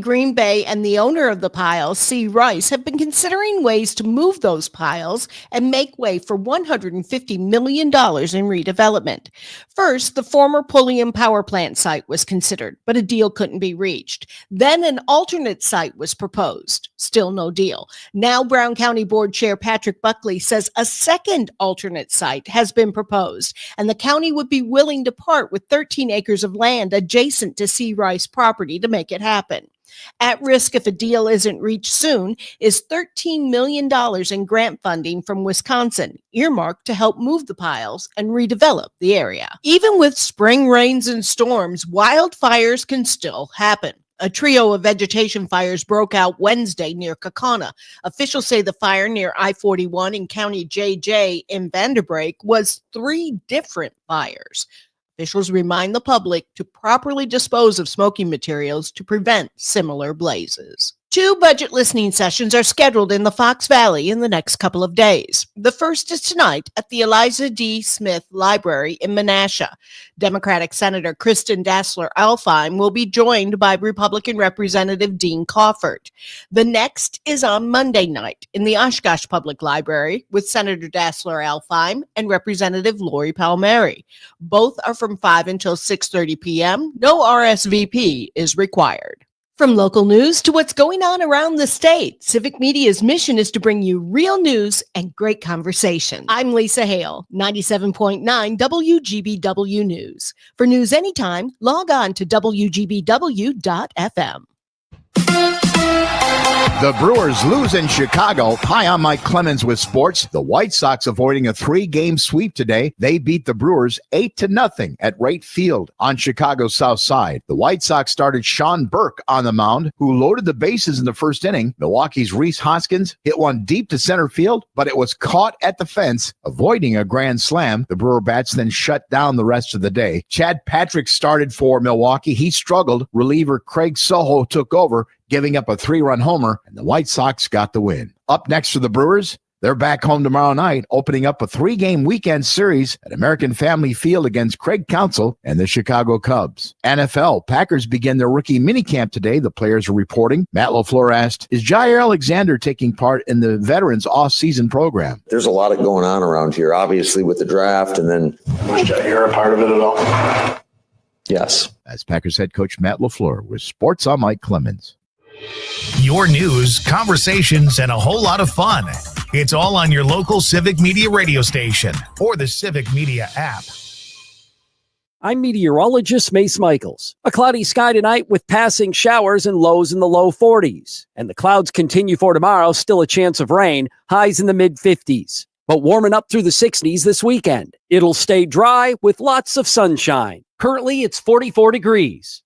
Green Bay and the owner of the piles, C. Rice, have been considering ways to move those piles and make way for $150 million in redevelopment. First, the former Pulliam power plant site was considered, but a deal couldn't be reached. Then an alternate site was proposed. Still no deal. Now Brown County Board Chair Patrick Buckley says a second alternate site has been proposed, and the county would be willing to part with 13 acres of land adjacent to C. Rice property to make it happen. At risk if a deal isn't reached soon is $13 million in grant funding from Wisconsin, earmarked to help move the piles and redevelop the area. Even with spring rains and storms, wildfires can still happen. A trio of vegetation fires broke out Wednesday near Kaukauna. Officials say the fire near I-41 in County JJ in Vanderbrake was 3 different fires. Officials remind the public to properly dispose of smoking materials to prevent similar blazes. 2 budget listening sessions are scheduled in the Fox Valley in the next couple of days. The first is tonight at the Eliza D. Smith Library in Menasha. Democratic Senator Kristen Dassler-Alfheim will be joined by Republican Representative Dean Crawford. The next is on Monday night in the Oshkosh Public Library with Senator Dassler-Alfheim and Representative Lori Palmieri. Both are from 5 until 6:30 p.m. No RSVP is required. From local news to what's going on around the state, Civic Media's mission is to bring you real news and great conversation. I'm Lisa Hale, 97.9 WGBW News. For news anytime, log on to WGBW.FM. The Brewers lose in Chicago. Hi, I'm Mike Clemens with sports. The White Sox avoiding a 3-game sweep today. They beat the Brewers 8-0 at Wright Field on Chicago's south side. The White Sox started Sean Burke on the mound, who loaded the bases in the first inning. Milwaukee's Rhys Hoskins hit one deep to center field, but it was caught at the fence, avoiding a grand slam. The Brewer bats then shut down the rest of the day. Chad Patrick started for Milwaukee. He struggled. Reliever Craig Soho took over, giving up a 3-run homer, and the White Sox got the win. Up next for the Brewers, they're back home tomorrow night, opening up a 3-game weekend series at American Family Field against Craig Counsell and the Chicago Cubs. NFL, Packers begin their rookie minicamp today. The players are reporting. Matt LaFleur asked, is Jair Alexander taking part in the veterans off-season program? There's a lot of going on around here, obviously, with the draft, and then... Was Jair a part of it at all? Yes. That's Packers head coach Matt LaFleur with Sports. I'm Mike Clemens. Your news, conversations, and a whole lot of fun. It's all on your local Civic Media radio station or the Civic Media app. I'm meteorologist Mace Michaels. A cloudy sky tonight with passing showers and lows in the low 40s. And the clouds continue for tomorrow, still a chance of rain, highs in the mid-50s. But warming up through the 60s this weekend. It'll stay dry with lots of sunshine. Currently, it's 44 degrees.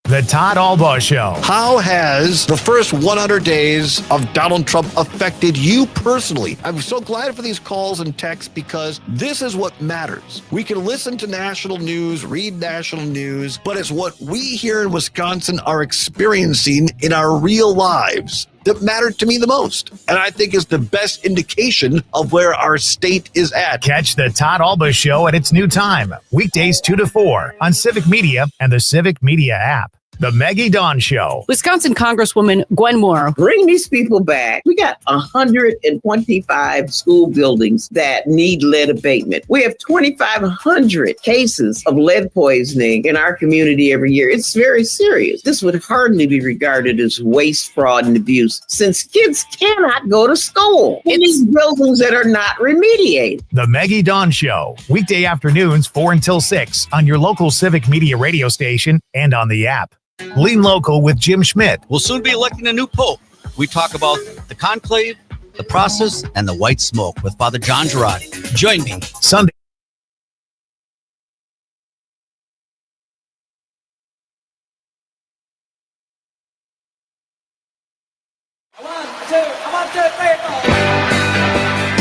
The Todd Albaugh Show. How has the first 100 days of Donald Trump affected you personally? I'm so glad for these calls and texts because this is what matters. We can listen to national news, read national news, but it's what we here in Wisconsin are experiencing in our real lives that mattered to me the most, and I think is the best indication of where our state is at. Catch the Todd Albaugh Show at its new time, weekdays 2 to 4 on Civic Media and the Civic Media app. The Maggie Dawn Show. Wisconsin Congresswoman Gwen Moore. Bring these people back. We got 125 school buildings that need lead abatement. We have 2,500 cases of lead poisoning in our community every year. It's very serious. This would hardly be regarded as waste, fraud, and abuse since kids cannot go to school in these buildings that are not remediated. The Maggie Dawn Show. Weekday afternoons 4 until 6 on your local Civic Media radio station and on the app. Lean Local with Jim Schmidt. We'll soon be electing a new pope. We talk about the conclave, the process, and the white smoke with Father John Girardi. Join me Sunday.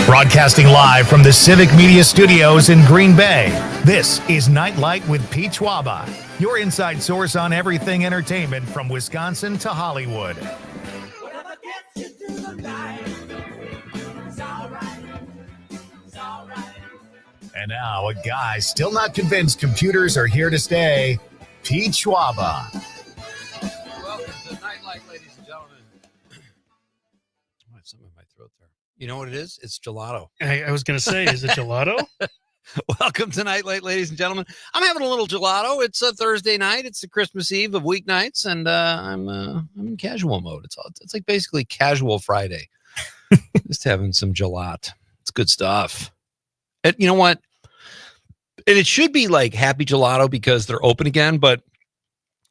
Broadcasting live from the Civic Media Studios in Green Bay, this is Night Light with Pete Schwaba, your inside source on everything entertainment from Wisconsin to Hollywood. And now, a guy still not convinced computers are here to stay, Pete Schwaba. Welcome to Nightlight, ladies and gentlemen. I have something in my throat there. You know what it is? It's gelato. I was going to say, is it gelato? Welcome to Nightlight, ladies and gentlemen. I'm having a little gelato. It's a Thursday night. It's the Christmas Eve of weeknights, and I'm in casual mode. It's like basically casual Friday. Just having some gelato. It's good stuff. And you know what? And it should be like happy gelato because they're open again. But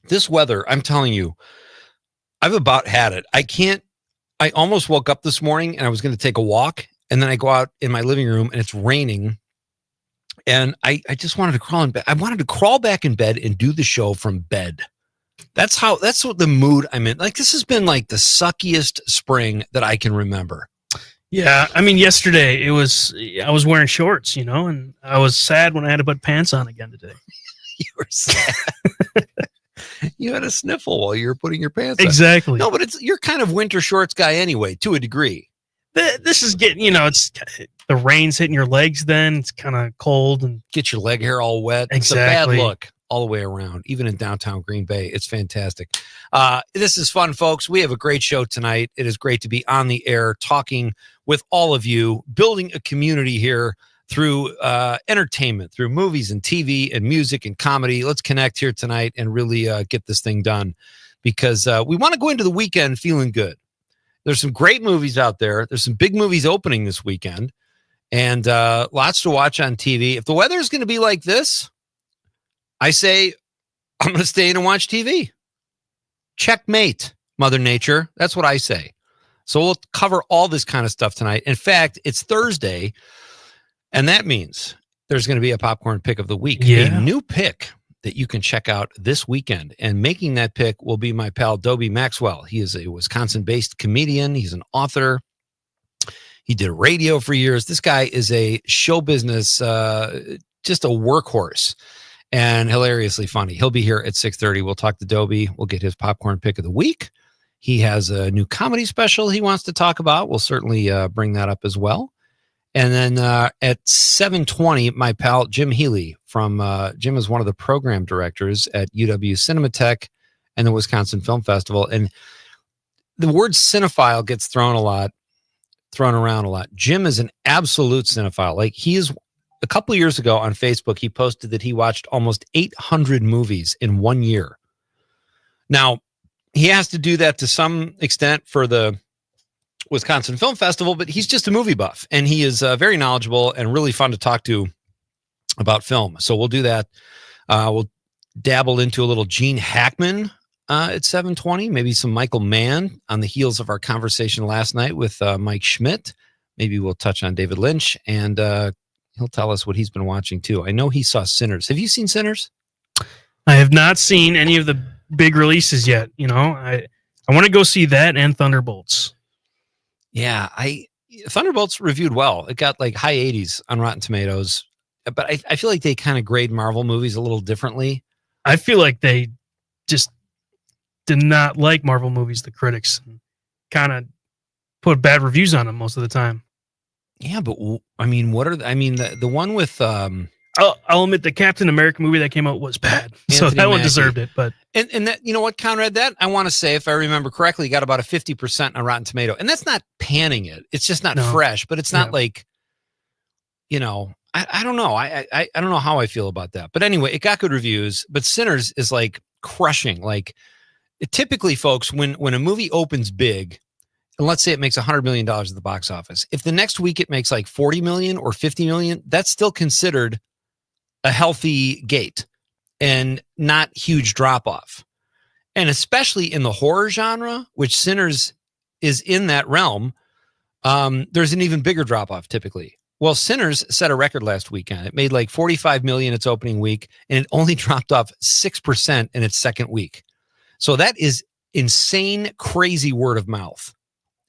this weather, I'm telling you, I've about had it. I almost woke up this morning and I was going to take a walk, and then I go out in my living room and it's raining. And I just wanted to crawl in bed. I wanted to crawl back in bed and do the show from bed. That's what the mood I'm in. Like, this has been like the suckiest spring that I can remember. Yeah. I mean, yesterday I was wearing shorts, and I was sad when I had to put pants on again today. You were sad. You had a sniffle while you were putting your pants on. Exactly. No, but you're kind of winter shorts guy anyway, to a degree. This is getting, it's the rain's hitting your legs then. It's kind of cold and get your leg hair all wet. Exactly. It's a bad look all the way around, even in downtown Green Bay. It's fantastic. This is fun, folks. We have a great show tonight. It is great to be on the air talking with all of you, building a community here through entertainment, through movies and TV and music and comedy. Let's connect here tonight and really get this thing done, because we want to go into the weekend feeling good. There's some great movies out there. There's some big movies opening this weekend, and lots to watch on TV. If the weather is going to be like this, I say I'm going to stay in and watch TV. Checkmate, Mother Nature. That's what I say. So we'll cover all this kind of stuff tonight. In fact, it's Thursday, and that means there's going to be a popcorn pick of the week. Yeah. A new pick that you can check out this weekend. And making that pick will be my pal, Dobie Maxwell. He is a Wisconsin-based comedian. He's an author. He did radio for years. This guy is a show business, just a workhorse, and hilariously funny. He'll be here at 6:30. We'll talk to Dobie. We'll get his popcorn pick of the week. He has a new comedy special he wants to talk about. We'll certainly bring that up as well. And then at 7:20, my pal Jim Healy Jim is one of the program directors at UW Cinematheque and the Wisconsin Film Festival. And the word cinephile gets thrown around a lot. Jim is an absolute cinephile. Like, a couple of years ago on Facebook, he posted that he watched almost 800 movies in 1 year. Now, he has to do that to some extent for the Wisconsin Film Festival, but he's just a movie buff, and he is very knowledgeable and really fun to talk to about film. So we'll do that. We'll dabble into a little Gene Hackman at 7:20, maybe some Michael Mann on the heels of our conversation last night with Mike Schmidt. Maybe we'll touch on David Lynch, and he'll tell us what he's been watching too. I know he saw Sinners. Have you seen Sinners? I have not seen any of the big releases yet. I want to go see that and Thunderbolts. Yeah, Thunderbolts reviewed well. It got like high 80s on Rotten Tomatoes, but I feel like they kind of grade Marvel movies a little differently. I feel like they just did not like Marvel movies, the critics, and kind of put bad reviews on them most of the time. Yeah, but I mean, the one with I'll admit the Captain America movie that came out was bad. So that one deserved it. But and that, you know what, Conrad, that I want to say, if I remember correctly, got about a 50% on Rotten Tomato. And that's not panning it. It's just not fresh, but it's not like, I don't know. I don't know how I feel about that. But anyway, it got good reviews, but Sinners is like crushing. Like, typically, folks, when a movie opens big, and let's say it makes $100 million at the box office, if the next week it makes like 40 million or 50 million, that's still considered a healthy gate and not huge drop off. And especially in the horror genre, which Sinners is in that realm, there's an even bigger drop off typically. Well, Sinners set a record last weekend. It made like 45 million its opening week, and it only dropped off 6% in its second week. So that is insane, crazy word of mouth.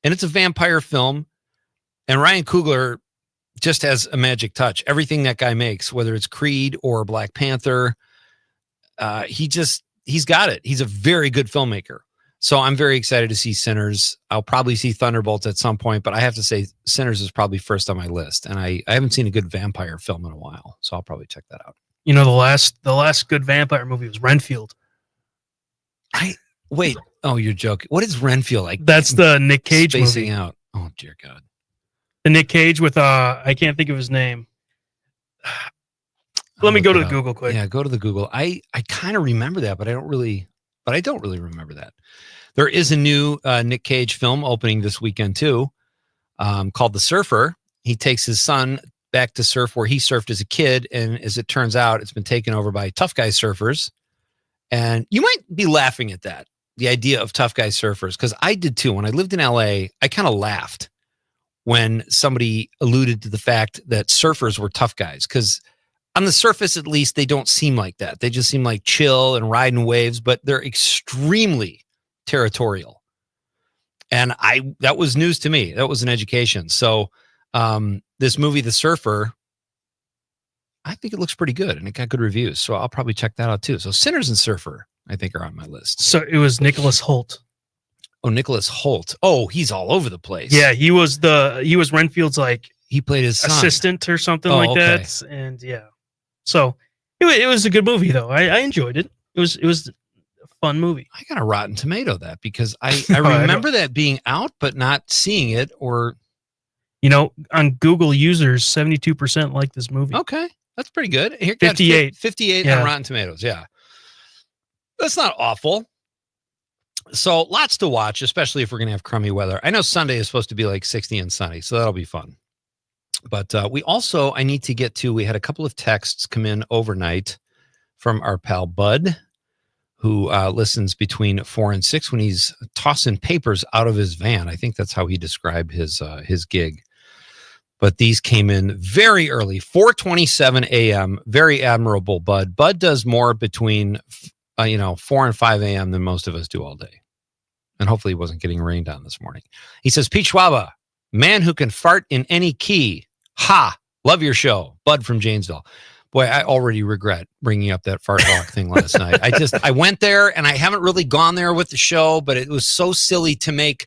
And it's a vampire film. And Ryan Coogler just has a magic touch. Everything that guy makes, whether it's Creed or Black Panther, he's got it. He's a very good filmmaker. So I'm very excited to see Sinners. I'll probably see Thunderbolts at some point, but I have to say Sinners is probably first on my list. And I haven't seen a good vampire film in a while, so I'll probably check that out. You know, the last good vampire movie was Renfield. Wait. Oh, you're joking. What is Renfield like? That's the Nick Cage spacing movie. out. Oh dear God. The Nick Cage with I can't think of his name. Let me go to the Google quick. Yeah, go to the Google. I kind of remember that, but I don't really remember that. There is a new Nick Cage film opening this weekend too, called The Surfer. He takes his son back to surf where he surfed as a kid, and as it turns out, it's been taken over by tough guy surfers. And you might be laughing at that, the idea of tough guy surfers, because I did too. When I lived in LA, I kind of laughed when somebody alluded to the fact that surfers were tough guys, because on the surface, at least, they don't seem like that. They just seem like chill and riding waves, but they're extremely territorial. And that was news to me. That was an education. So this movie, The Surfer, I think it looks pretty good, and it got good reviews. So I'll probably check that out too. So Sinners and Surfer, I think, are on my list. So it was Nicholas Hoult. Oh, Nicholas Hoult. Oh, he's all over the place. Yeah, he was Renfield's he played his son. assistant or something like that. And yeah, so it was a good movie though. I enjoyed it. It was a fun movie. I got a Rotten Tomato that because I remember that being out, but not seeing it or. On Google users, 72% like this movie. Okay, that's pretty good. Here, 58. 58 on Rotten Tomatoes. Yeah, that's not awful. So lots to watch, especially if we're going to have crummy weather. I know Sunday is supposed to be like 60 and sunny, so that'll be fun. But I need to get to, we had a couple of texts come in overnight from our pal Bud, who listens between 4 and 6 when he's tossing papers out of his van. I think that's how he described his gig. But these came in very early, 4:27 a.m. Very admirable, Bud. Bud does more between 4 and 5 a.m. than most of us do all day. And hopefully he wasn't getting rained on this morning. He says, Pete Schwaba, man who can fart in any key. Ha! Love your show. Bud from Janesville. Boy, I already regret bringing up that fart walk thing last night. I went there, and I haven't really gone there with the show, but it was so silly to make.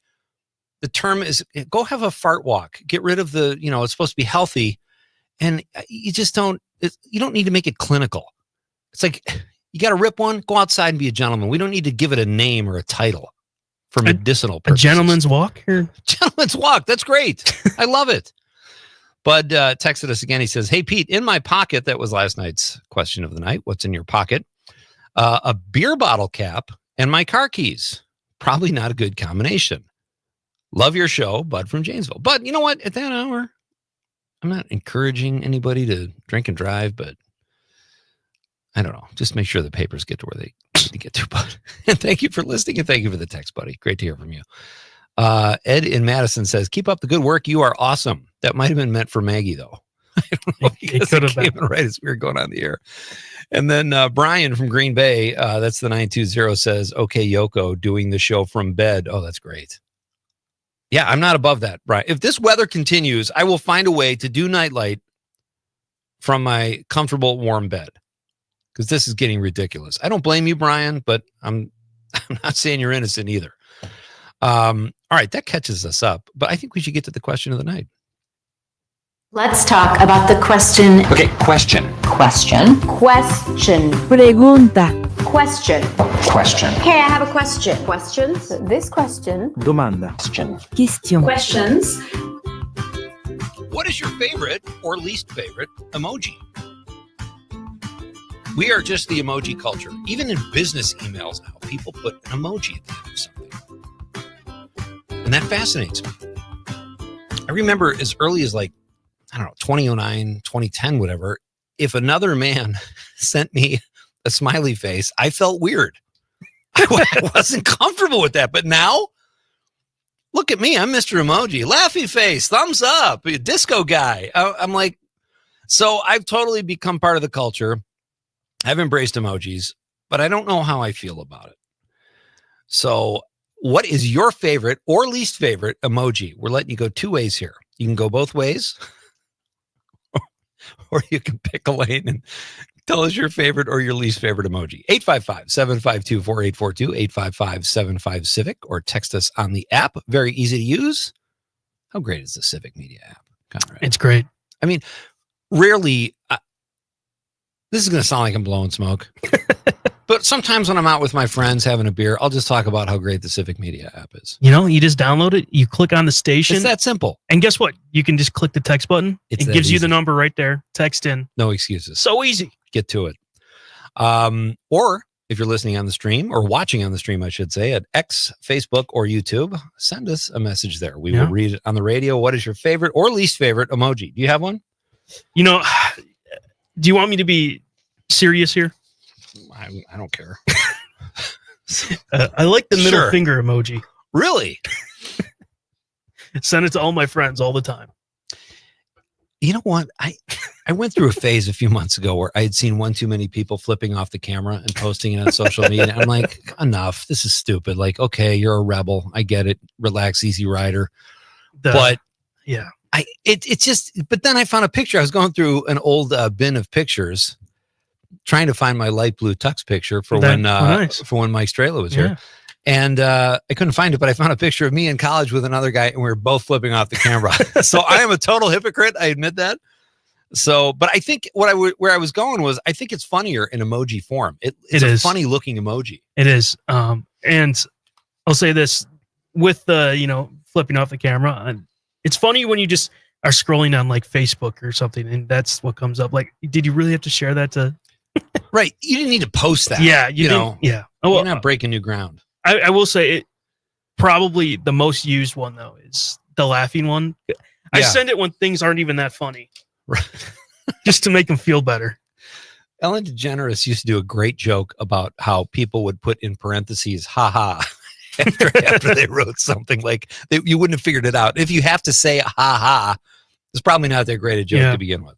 The term is go have a fart walk. Get rid of the, it's supposed to be healthy. And you just don't need to make it clinical. It's like, you got to rip one, go outside and be a gentleman. We don't need to give it a name or a title for medicinal purposes. A gentleman's walk here? Gentleman's walk. That's great. I love it. Bud texted us again. He says, hey, Pete, in my pocket, that was last night's question of the night. What's in your pocket? A beer bottle cap and my car keys. Probably not a good combination. Love your show, Bud from Janesville. But you know what? At that hour, I'm not encouraging anybody to drink and drive, but I don't know. Just make sure the papers get to where they need to get to, Bud. And thank you for listening, and thank you for the text, buddy. Great to hear from you. Ed in Madison says, keep up the good work. You are awesome. That might have been meant for Maggie, though. I don't know. It could have been. Right as we were going on the air. And then Brian from Green Bay, that's the 920, says, okay, Yoko, doing the show from bed. Oh, that's great. Yeah, I'm not above that, Brian. If this weather continues, I will find a way to do Nightlight from my comfortable, warm bed, because this is getting ridiculous. I don't blame you, Brian, but I'm not saying you're innocent either. All right, that catches us up, but I think we should get to the question of the night. Let's talk about the question. Okay, question. Question. Question. Pregunta. Question. Question. Hey, I have a question. Questions? This question. Domanda. Question. Question. Questions. What is your favorite or least favorite emoji? We are just the emoji culture. Even in business emails now, people put an emoji at the end of something. And that fascinates me. I remember as early as 2009, 2010, whatever, if another man sent me a smiley face, I felt weird. I wasn't comfortable with that. But now, look at me. I'm Mr. Emoji. Laughy face, thumbs up, a disco guy. I'm like, so I've totally become part of the culture. I've embraced emojis, but I don't know how I feel about it. So what is your favorite or least favorite emoji? We're letting you go two ways here. You can go both ways, or you can pick a lane and tell us your favorite or your least favorite emoji. 855-752-4842, 855-75-CIVIC, or text us on the app. Very easy to use. How great is the Civic Media app, Conrad? It's great. I mean, rarely, This is going to sound like I'm blowing smoke. But sometimes when I'm out with my friends having a beer, I'll just talk about how great the Civic Media app is. You know, you just download it, you click on the station. It's that simple. And guess what? You can just click the text button. It gives you the number right there. Text in. No excuses. So easy. Get to it. Or if you're listening on the stream or watching on the stream, I should say, at X, Facebook, or YouTube, send us a message there. We will read it on the radio. What is your favorite or least favorite emoji? Do you have one? You know, do you want me to be serious here? I don't care. I like the middle finger emoji. Really? Send it to all my friends all the time. You know what? I went through a phase a few months ago where I had seen one too many people flipping off the camera and posting it on social media. I'm like, enough. This is stupid. Like, okay, you're a rebel. I get it. Relax, easy rider. But yeah, it's just. But then I found a picture. I was going through an old bin of pictures, trying to find my light blue tux picture for when Mike Strela was here. And I couldn't find it, but I found a picture of me in college with another guy, and we were both flipping off the camera. So I am a total hypocrite. I admit that. So, but I think where I was going was, I think it's funnier in emoji form. It's a funny looking emoji. It is. And I'll say this with the, flipping off the camera. It's funny when you just are scrolling on like Facebook or something, and that's what comes up. Like, did you really have to share that to? Right. You didn't need to post that. Yeah. You know. Yeah. You're not breaking new ground. I will say it. Probably the most used one though is the laughing one. I send it when things aren't even that funny. Right. Just to make them feel better. Ellen DeGeneres used to do a great joke about how people would put in parentheses, haha, after they wrote something like you wouldn't have figured it out. If you have to say haha, it's probably not that great a joke to begin with.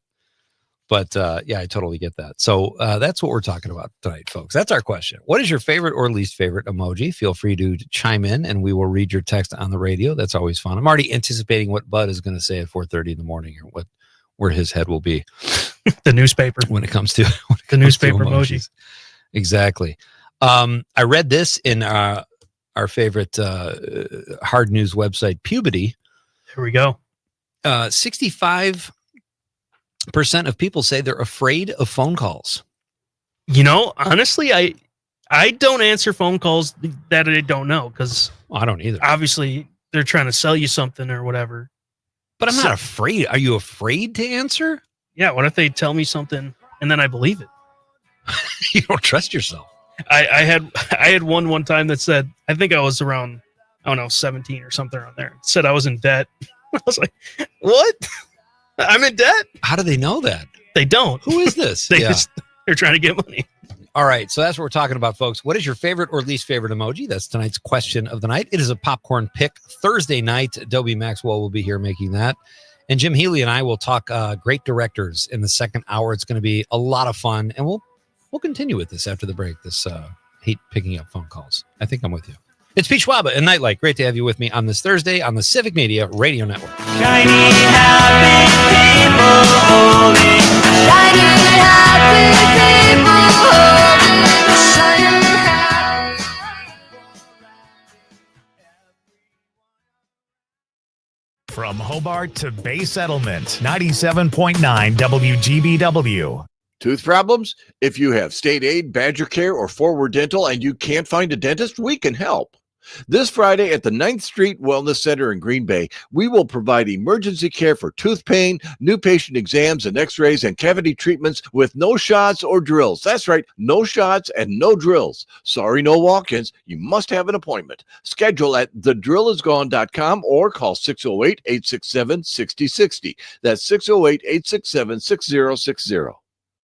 But I totally get that. So that's what we're talking about tonight, folks. That's our question. What is your favorite or least favorite emoji? Feel free to chime in and we will read your text on the radio. That's always fun. I'm already anticipating what Bud is going to say at 4:30 in the morning, or where his head will be. The newspaper. When it comes to the newspaper emoji. Exactly. I read this in our favorite hard news website, Puberty. Here we go. 65% of people say they're afraid of phone calls. Honestly, I don't answer phone calls that I don't know, because I don't either. Obviously, they're trying to sell you something or whatever. But I'm not afraid. Are you afraid to answer? Yeah. What if they tell me something and then I believe it? You don't trust yourself. I had one time that said, I think I was around, 17 or something around there. It said I was in debt. I was like, what? I'm in debt? How do they know that? They don't. Who is this? They're trying to get money. All right. So that's what we're talking about, folks. What is your favorite or least favorite emoji? That's tonight's question of the night. It is a popcorn pick Thursday night. Dobie Maxwell will be here making that. And Jim Healy and I will talk great directors in the second hour. It's going to be a lot of fun. And we'll continue with this after the break. This hate picking up phone calls. I think I'm with you. It's Pete Schwaba and Nightlight. Great to have you with me on this Thursday on the Civic Media Radio Network. Shiny, happy people holding. Shiny, happy people holding. Shiny, happy. From Hobart to Bay Settlement, 97.9 WGBW. Tooth problems? If you have state aid, Badger Care, or Forward Dental and you can't find a dentist, we can help. This Friday at the 9th Street Wellness Center in Green Bay, we will provide emergency care for tooth pain, new patient exams and x-rays, and cavity treatments with no shots or drills. That's right, no shots and no drills. Sorry, no walk-ins. You must have an appointment. Schedule at thedrillisgone.com or call 608-867-6060. That's 608-867-6060.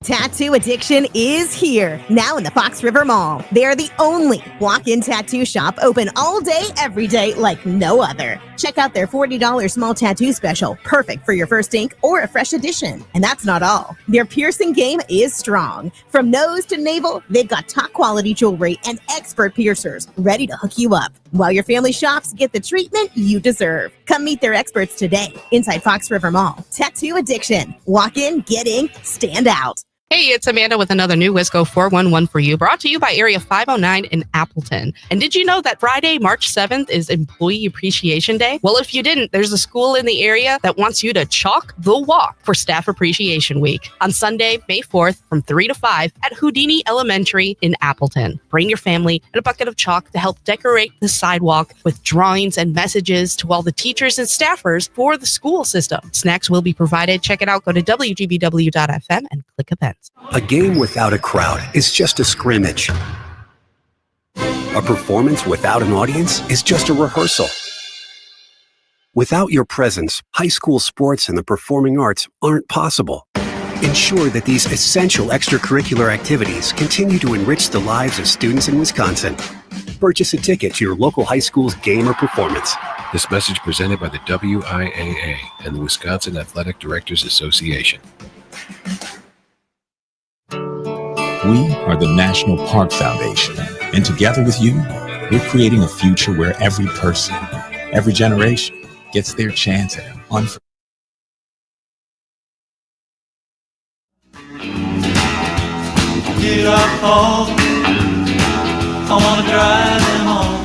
Tattoo addiction is here, now in the Fox River Mall. They're the only walk-in tattoo shop open all day, every day, like no other. Check out their $40 small tattoo special, perfect for your first ink or a fresh edition. And that's not all. Their piercing game is strong. From nose to navel, they've got top quality jewelry and expert piercers ready to hook you up. While your family shops, get the treatment you deserve. Come meet their experts today inside Fox River Mall. Tattoo addiction. Walk in, get in, stand out. Hey, it's Amanda with another new Wisco 411 for you, brought to you by Area 509 in Appleton. And did you know that Friday, March 7th is Employee Appreciation Day? Well, if you didn't, there's a school in the area that wants you to chalk the walk for Staff Appreciation Week on Sunday, May 4th from 3 to 5 at Houdini Elementary in Appleton. Bring your family and a bucket of chalk to help decorate the sidewalk with drawings and messages to all the teachers and staffers for the school system. Snacks will be provided. Check it out. Go to WGBW.FM and click events. A game without a crowd is just a scrimmage. A performance without an audience is just a rehearsal. Without your presence, high school sports and the performing arts aren't possible. Ensure that these essential extracurricular activities continue to enrich the lives of students in Wisconsin. Purchase a ticket to your local high school's game or performance. This message presented by the WIAA and the Wisconsin Athletic Directors Association. We are the National Park Foundation, and together with you, we're creating a future where every person, every generation gets their chance at an unforgettable. Get off home, I wanna drive them home.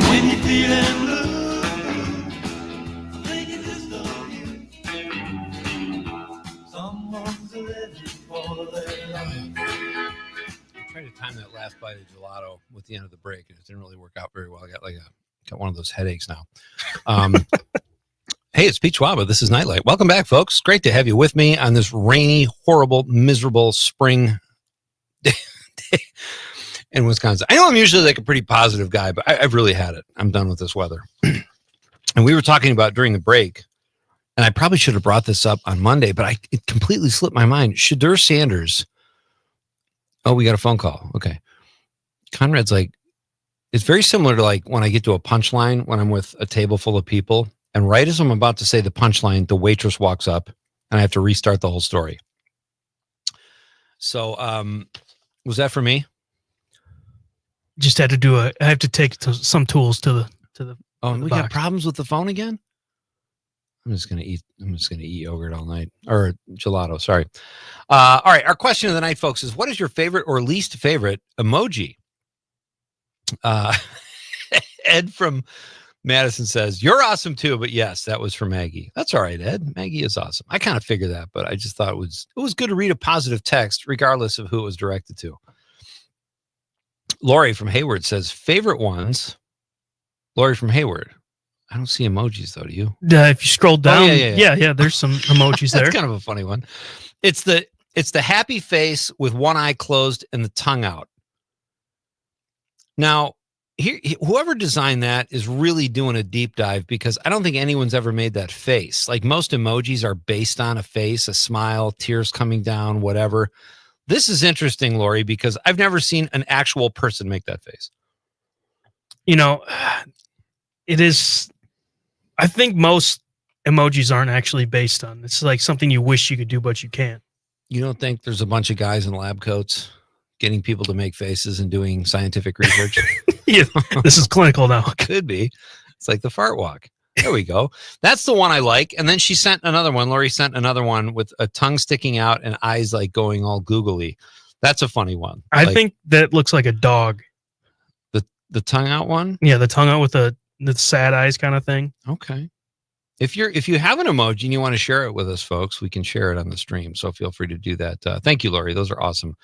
When you're feeling blue, thinking just of you. Someone's living for their life. I'm trying to time that last bite of gelato with the end of the break, and it didn't really work out very well. I got one of those headaches now. Hey, it's Pete Schwaba. This is Nightlight. Welcome back, folks. Great to have you with me on this rainy, horrible, miserable spring day in Wisconsin. I know I'm usually like a pretty positive guy, but I've really had it. I'm done with this weather. And we were talking about during the break, and I probably should have brought this up on Monday, but it completely slipped my mind. Shadur Sanders. Oh, we got a phone call. Okay. Conrad's like, it's very similar to like when I get to a punchline when I'm with a table full of people. And right as I'm about to say the punchline, the waitress walks up and I have to restart the whole story. So, was that for me? Just had to do I have to take some tools to the Oh, and we box. got problems with the phone again? I'm just gonna eat yogurt all night, or gelato. Sorry. All right. Our question of the night, folks, is: what is your favorite or least favorite emoji? Ed from Madison says, "You're awesome too," but yes, that was for Maggie. That's all right, Ed. Maggie is awesome. I kind of figured that, but I just thought it was good to read a positive text, regardless of who it was directed to. Lori from Hayward says, "Favorite ones." Lori from Hayward. I don't see emojis though. Do you? If you scroll down, yeah. there's some emojis there. That's kind of a funny one. It's the happy face with one eye closed and the tongue out. Now, whoever designed that is really doing a deep dive, because I don't think anyone's ever made that face. Like most emojis are based on a face, a smile, tears coming down, whatever. This is interesting, Lori, because I've never seen an actual person make that face. You know, it is. I think most emojis aren't actually based on. It's like something you wish you could do, but you can't. You don't think there's a bunch of guys in lab coats getting people to make faces and doing scientific research? Yeah, this is clinical now. Could be. It's like the fart walk. There we go. That's the one I like. And then she sent another one. Lori sent another one with a tongue sticking out and eyes like going all googly. That's a funny one. I think that looks like a dog. The tongue out one? Yeah, the tongue out with the sad eyes kind of thing. Okay. If you have an emoji and you want to share it with us, folks, we can share it on the stream. So feel free to do that. Thank you, Lori. Those are awesome.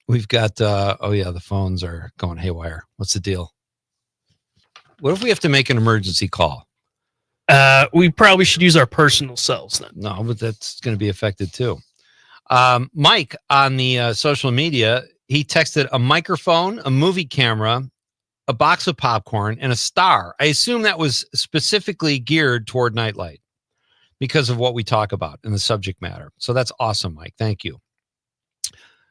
We've got, the phones are going haywire. What's the deal? What if we have to make an emergency call? We probably should use our personal cells then. No, but that's going to be affected too. Mike on the social media, he texted a microphone, a movie camera, a box of popcorn, and a star. I assume that was specifically geared toward Nightlight because of what we talk about in the subject matter. So that's awesome, Mike. Thank you.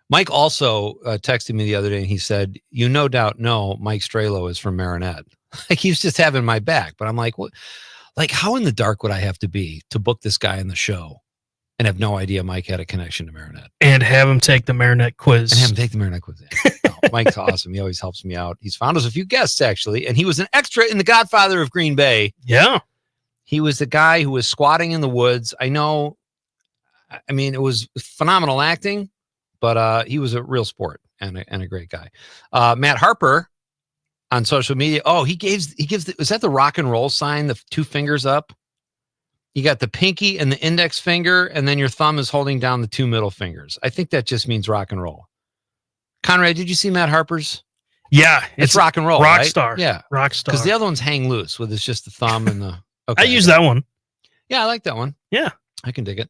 Mike also texted me the other day and he said, "You no doubt know Mike Strelo is from Marinette." Like he was just having my back, but I'm like, what? Like how in the dark would I have to be to book this guy in the show and have no idea Mike had a connection to Marinette? And have him take the Marinette quiz. No, Mike's awesome. He always helps me out. He's found us a few guests actually, and he was an extra in The Godfather of Green Bay. Yeah. He was the guy who was squatting in the woods. I know I mean, it was phenomenal acting, but he was a real sport and a great guy. Matt Harper on social media. Oh, he gives is that the rock and roll sign? The 2 fingers up. You got the pinky and the index finger, and then your thumb is holding down the 2 middle fingers. I think that just means rock and roll. Conrad, did you see Matt Harper's? Yeah, it's rock and roll, rock right? star. Yeah, rock star. Because the other ones hang loose, with it's just the thumb and the. Okay, I use that one. Yeah, I like that one. Yeah, I can dig it.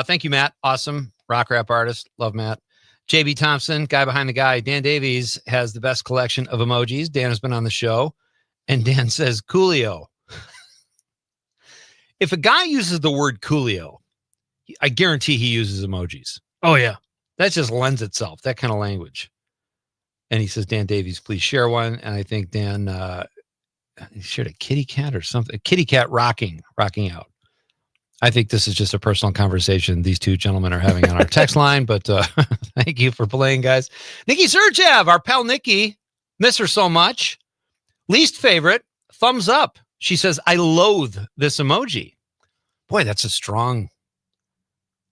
Thank you, Matt. Awesome rock rap artist. Love Matt. JB Thompson, guy behind the guy. Dan Davies has the best collection of emojis. Dan has been on the show, and Dan says Coolio. If a guy uses the word Coolio, I guarantee he uses emojis. Oh, yeah. That just lends itself, that kind of language. And he says, Dan Davies, please share one. And I think Dan he shared a kitty cat or something. A kitty cat rocking out. I think this is just a personal conversation these two gentlemen are having on our text line. But thank you for playing, guys. Nikki Sergev, our pal Nikki. Miss her so much. Least favorite, thumbs up. She says, I loathe this emoji. Boy, that's a strong...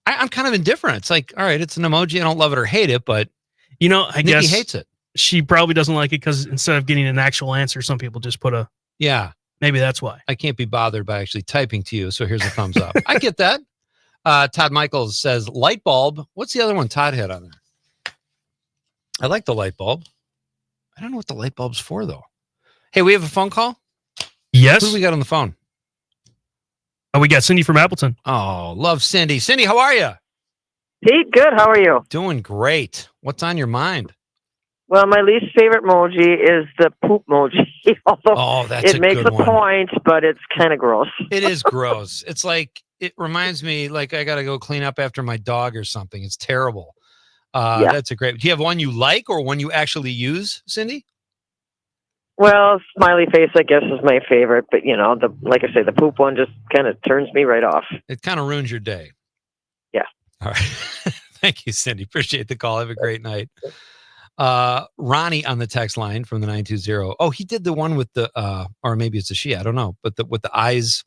I'm kind of indifferent. It's like, all right, it's an emoji. I don't love it or hate it, but I Nikki guess hates it. She probably doesn't like it because instead of getting an actual answer, some people just put a... Yeah. Maybe that's why. I can't be bothered by actually typing to you, so here's a thumbs up. I get that. Todd Michaels says, light bulb. What's the other one Todd had on there? I like the light bulb. I don't know what the light bulb's for, though. Hey, we have a phone call? Yes. Who do we got on the phone? Oh, we got Cindy from Appleton. Oh, love Cindy. Cindy, how are you? Pete, good. How are you? Doing great. What's on your mind? Well, my least favorite emoji is the poop emoji. Although that's it makes a point, but it's kind of gross. It is gross. It's like, it reminds me like I got to go clean up after my dog or something. It's terrible. Yeah. That's a great. Do you have one you like or one you actually use, Cindy? Well, smiley face, I guess, is my favorite. But, like I say, the poop one just kind of turns me right off. It kind of ruins your day. Yeah. All right. Thank you, Cindy. Appreciate the call. Have a great night. Ronnie on the text line from the 920. Oh, he did the one with the, or maybe it's a she, I don't know, but with the eyes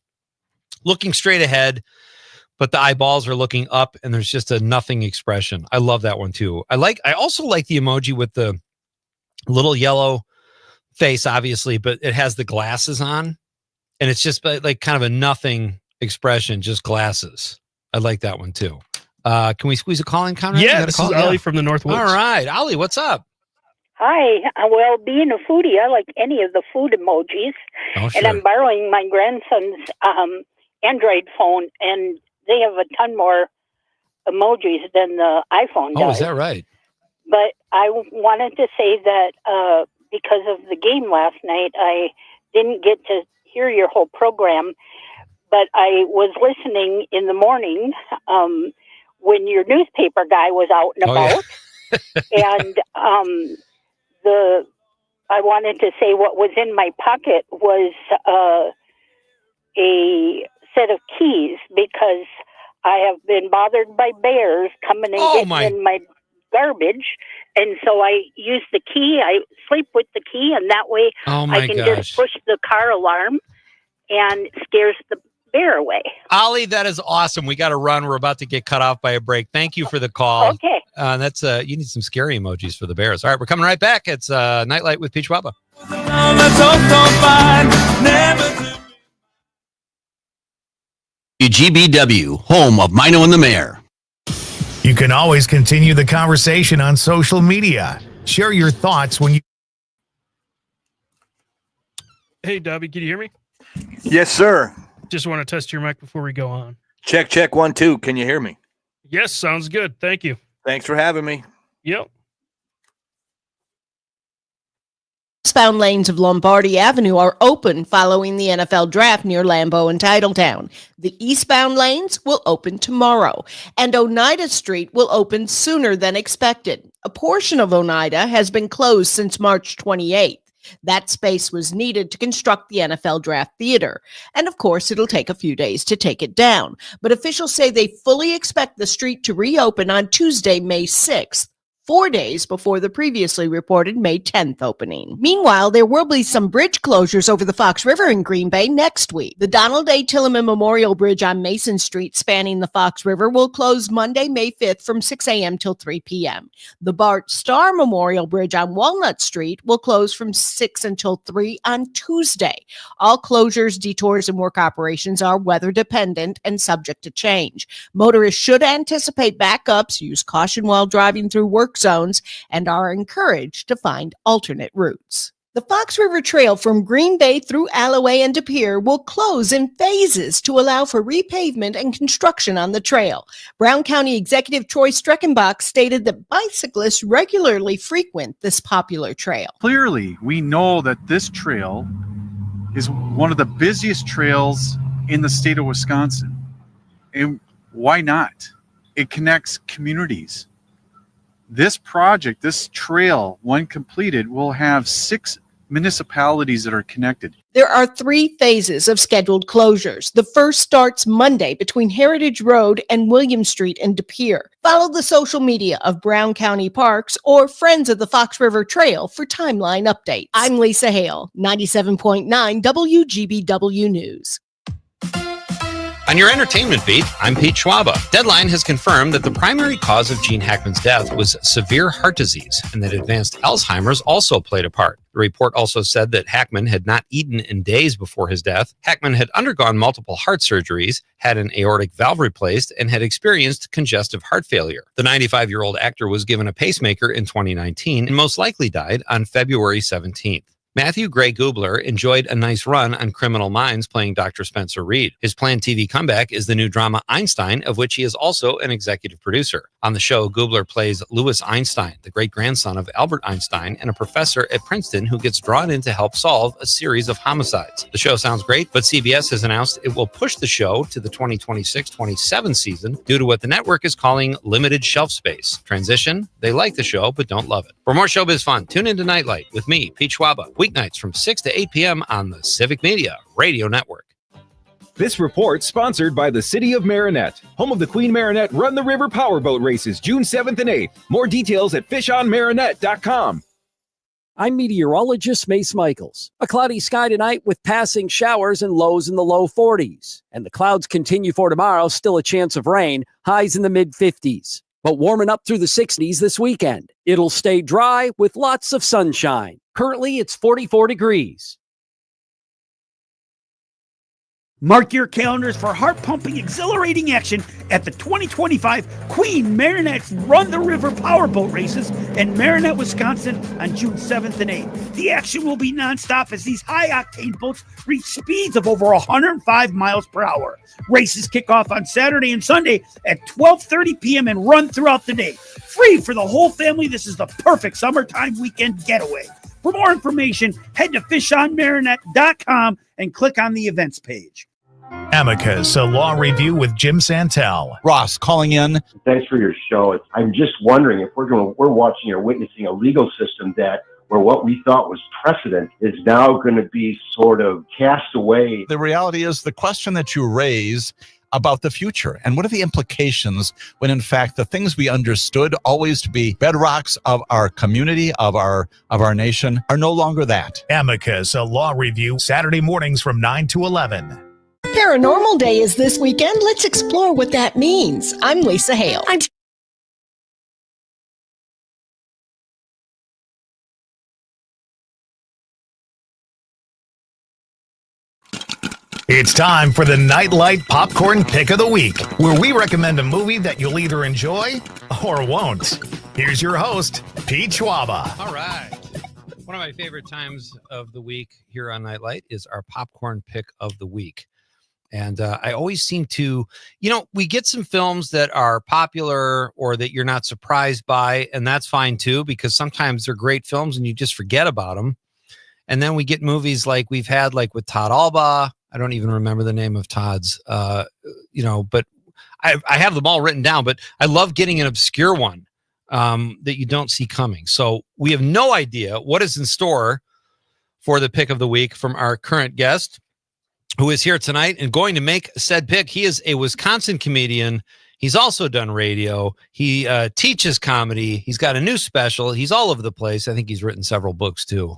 looking straight ahead, but the eyeballs are looking up and there's just a nothing expression. I love that one too. I also like the emoji with the little yellow face, obviously, but it has the glasses on and it's just like kind of a nothing expression, just glasses. I like that one too. Can we squeeze a call in, Conrad? Yeah, this is Ollie from the Northwoods. All right, Ollie, what's up? Hi. Well, being a foodie, I like any of the food emojis. Oh, sure. And I'm borrowing my grandson's Android phone, and they have a ton more emojis than the iPhone does. Oh, is that right? But I wanted to say that because of the game last night, I didn't get to hear your whole program, but I was listening in the morning when your newspaper guy was out and about. And I wanted to say what was in my pocket was a set of keys because I have been bothered by bears coming and getting in my garbage. And so I use the key. I sleep with the key, and that way I can just push the car alarm and scares the bear away. Ollie, that is awesome. We got to run. We're about to get cut off by a break. Thank you for the call. Okay. That's you need some scary emojis for the bears. All right, we're coming right back. It's Night Light with Peach Schwaba. GBW, home of Mino and the Mayor. You can always continue the conversation on social media. Share your thoughts when you... Hey, Dobby, can you hear me? Yes, sir. Just want to test your mic before we go on. Check 1 2. Can you hear me? Yes, sounds good. Thank you. Thanks for having me. Yep. Eastbound lanes of Lombardi Avenue are open following the NFL draft near Lambeau and Titletown. The eastbound lanes will open tomorrow, and Oneida Street will open sooner than expected. A portion of Oneida has been closed since March 28th. That space was needed to construct the NFL Draft Theater. And of course, it'll take a few days to take it down. But officials say they fully expect the street to reopen on Tuesday, May 6th, 4 days before the previously reported May 10th opening. Meanwhile, there will be some bridge closures over the Fox River in Green Bay next week. The Donald A. Tilleman Memorial Bridge on Mason Street spanning the Fox River will close Monday, May 5th from 6 a.m. till 3 p.m. The Bart Starr Memorial Bridge on Walnut Street will close from 6 until 3 on Tuesday. All closures, detours, and work operations are weather dependent and subject to change. Motorists should anticipate backups, use caution while driving through work zones, and are encouraged to find alternate routes. The Fox River Trail from Green Bay through Alloway and De Pere will close in phases to allow for repavement and construction on the trail. Brown County Executive Troy Streckenbach stated that bicyclists regularly frequent this popular trail. Clearly, we know that this trail is one of the busiest trails in the state of Wisconsin. And why not? It connects communities. This project, this trail, when completed, will have 6 municipalities that are connected. There are 3 phases of scheduled closures. The first starts Monday between Heritage Road and William Street in De Pere. Follow the social media of Brown County Parks or Friends of the Fox River Trail for timeline updates. I'm Lisa Hale, 97.9 WGBW News. On your entertainment beat, I'm Pete Schwaba. Deadline has confirmed that the primary cause of Gene Hackman's death was severe heart disease and that advanced Alzheimer's also played a part. The report also said that Hackman had not eaten in days before his death. Hackman had undergone multiple heart surgeries, had an aortic valve replaced, and had experienced congestive heart failure. The 95-year-old actor was given a pacemaker in 2019 and most likely died on February 17th. Matthew Gray Gubler enjoyed a nice run on Criminal Minds playing Dr. Spencer Reed. His planned TV comeback is the new drama Einstein, of which he is also an executive producer. On the show, Gubler plays Louis Einstein, the great-grandson of Albert Einstein and a professor at Princeton who gets drawn in to help solve a series of homicides. The show sounds great, but CBS has announced it will push the show to the 2026-27 season due to what the network is calling limited shelf space. Transition, they like the show, but don't love it. For more showbiz fun, tune into Nightlight with me, Pete Schwaba. Weeknights from 6 to 8 p.m. on the Civic Media Radio Network. This report sponsored by the City of Marinette, home of the Queen Marinette Run the River Powerboat Races, June 7th and 8th. More details at fishonmarinette.com. I'm meteorologist Mace Michaels. A cloudy sky tonight with passing showers and lows in the low 40s. And the clouds continue for tomorrow, still a chance of rain, highs in the mid-50s. But warming up through the 60s this weekend. It'll stay dry with lots of sunshine. Currently, it's 44 degrees. Mark your calendars for heart-pumping, exhilarating action at the 2025 Queen Marinette's Run the River Powerboat Races in Marinette, Wisconsin on June 7th and 8th. The action will be nonstop as these high-octane boats reach speeds of over 105 miles per hour. Races kick off on Saturday and Sunday at 12:30 p.m. and run throughout the day. Free for the whole family, this is the perfect summertime weekend getaway. For more information, head to fishonmarinette.com and click on the events page. Amicus, a law review with Jim Santel. Ross calling in. Thanks for your show. I'm just wondering if we're watching or witnessing a legal system that where what we thought was precedent is now going to be sort of cast away. The reality is the question that you raise about the future and what are the implications when in fact the things we understood always to be bedrocks of our community, of our nation, are no longer that. Amicus, a law review, Saturday mornings from 9 to 11. Paranormal Day is this weekend. Let's explore what that means. I'm Lisa Hale. It's time for the Nightlight Popcorn Pick of the Week, where we recommend a movie that you'll either enjoy or won't. Here's your host, Pete Schwaba. All right. One of my favorite times of the week here on Nightlight is our popcorn pick of the week. And I always seem to, we get some films that are popular or that you're not surprised by, and that's fine too, because sometimes they're great films and you just forget about them. And then we get movies like we've had, like with Todd Alba. I don't even remember the name of Todd's, but I have them all written down, but I love getting an obscure one that you don't see coming. So we have no idea what is in store for the pick of the week from our current guest, who is here tonight and going to make said pick. He is a Wisconsin comedian. He's also done radio. He teaches comedy. He's got a new special. He's all over the place. I think he's written several books too.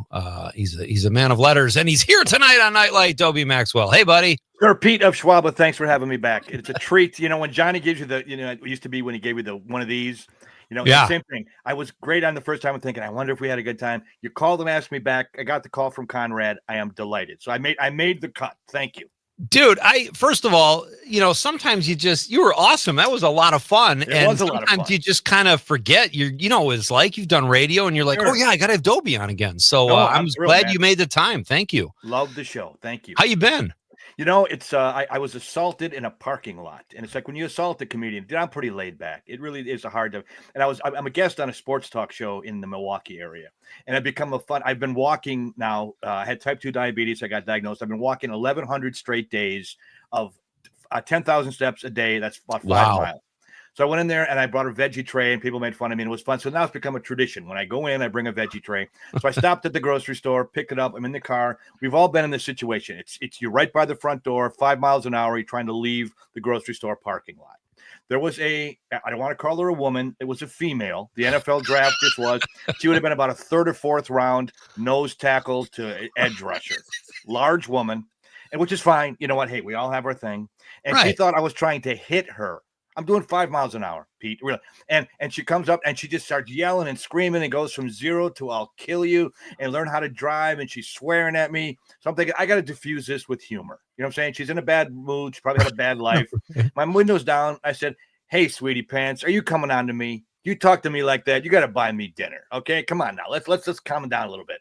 He's a man of letters, and he's here tonight on Nightlight. Dobie Maxwell. Hey, buddy. Sir Pete of Schwaba, thanks for having me back. It's a treat. When Johnny gives you it used to be when he gave you one of these. Yeah. Same thing. I was great on the first time. I'm thinking, I wonder if we had a good time. You called and asked me back. I got the call from Conrad. I am delighted. So I made the cut. Thank you. Dude, first of all, sometimes you were awesome. That was a lot of fun. It was a lot of fun. Sometimes you just kind of forget it's like you've done radio and you're like, Sure. oh yeah, I got to have Dobie on again. So I'm thrilled, glad man. you made the time. Thank you. Love the show. Thank you. How you been? It's I was assaulted in a parking lot, and it's like when you assault a comedian, dude, I'm pretty laid back. It really is hard to. And I'm a guest on a sports talk show in the Milwaukee area, and I've been walking now. I had type 2 diabetes. I got diagnosed. I've been walking 1,100 straight days of 10,000 steps a day. That's about 5 miles. So I went in there and I brought a veggie tray, and people made fun of me, and it was fun. So now it's become a tradition. When I go in, I bring a veggie tray. So I stopped at the grocery store, picked it up. I'm in the car. We've all been in this situation. It's you're right by the front door, 5 miles an hour. You're trying to leave the grocery store parking lot. There was I don't want to call her a woman. It was a female. The NFL draft just was. She would have been about a third or fourth round nose tackle to edge rusher. Large woman, and which is fine. You know what? Hey, we all have our thing. And she thought I was trying to hit her. I'm doing 5 miles an hour, Pete. Really. And she comes up and she just starts yelling and screaming and goes from 0 to I'll kill you and learn how to drive. And she's swearing at me. So I'm thinking, I got to diffuse this with humor. You know what I'm saying? She's in a bad mood. She probably had a bad life. My window's down. I said, hey, sweetie pants, are you coming on to me? You talk to me like that, you got to buy me dinner. Okay, come on now. Let's just calm down a little bit.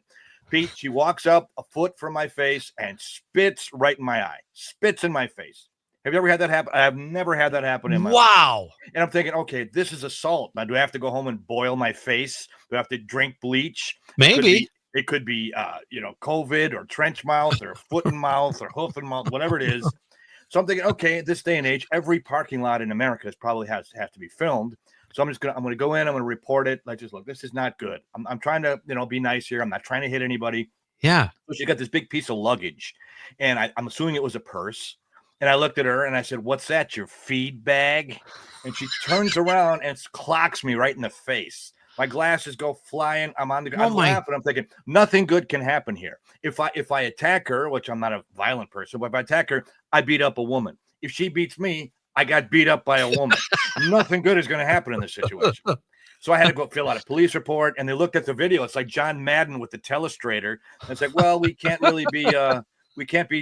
Pete, she walks up a foot from my face and spits right in my eye. Spits in my face. Have you ever had that happen? I have never had that happen in my life. And I'm thinking, okay, this is assault. Now, do I have to go home and boil my face? Do I have to drink bleach? Maybe. It could be COVID or trench mouth or foot and mouth or hoof and mouth, whatever it is. So I'm thinking, okay, this day and age, every parking lot in America probably has to be filmed. So I'm gonna go in, I'm gonna report it. Like, just look, this is not good. I'm trying to be nice here. I'm not trying to hit anybody. Yeah. So she got this big piece of luggage, and I'm assuming it was a purse. And I looked at her and I said, what's that, your feed bag? And she turns around and clocks me right in the face. My glasses go flying. I'm laughing. I'm thinking, nothing good can happen here. If I attack her, which I'm not a violent person, but if I attack her, I beat up a woman. If she beats me, I got beat up by a woman. Nothing good is going to happen in this situation. So I had to go fill out a police report, and they looked at the video. It's like John Madden with the telestrator. And it's like, well, we can't really be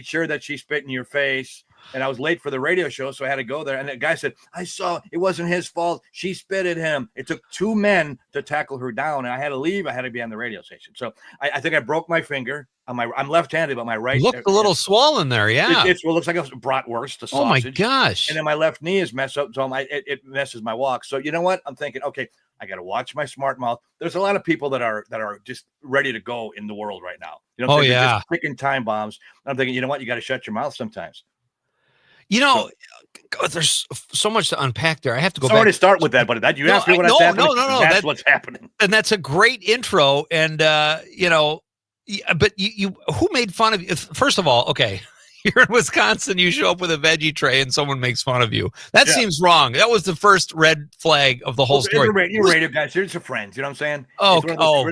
sure that she spit in your face. And I was late for the radio show, so I had to go there. And the guy said, I saw it wasn't his fault. She spit at him. It took 2 men to tackle her down, and I had to leave. I had to be on the radio station. So I think I broke my finger. I'm left-handed, but my right looked a little swollen there. Yeah, it looks like a bratwurst. Oh my gosh! And then my left knee is messed up, so it messes my walk. So you know what? I'm thinking, okay, I got to watch my smart mouth. There's a lot of people that are just ready to go in the world right now. You know, they're just picking time bombs. I'm thinking, you know what? You got to shut your mouth sometimes. God, there's so much to unpack there. I have to go Sorry back. to start with that, but asked me what that's happening. No. That's what's happening. And that's a great intro. And, but you who made fun of you? First of all, okay, you're in Wisconsin, you show up with a veggie tray and someone makes fun of you. That seems wrong. That was the first red flag of the whole story. You're radio guys. They're just friends. You know what I'm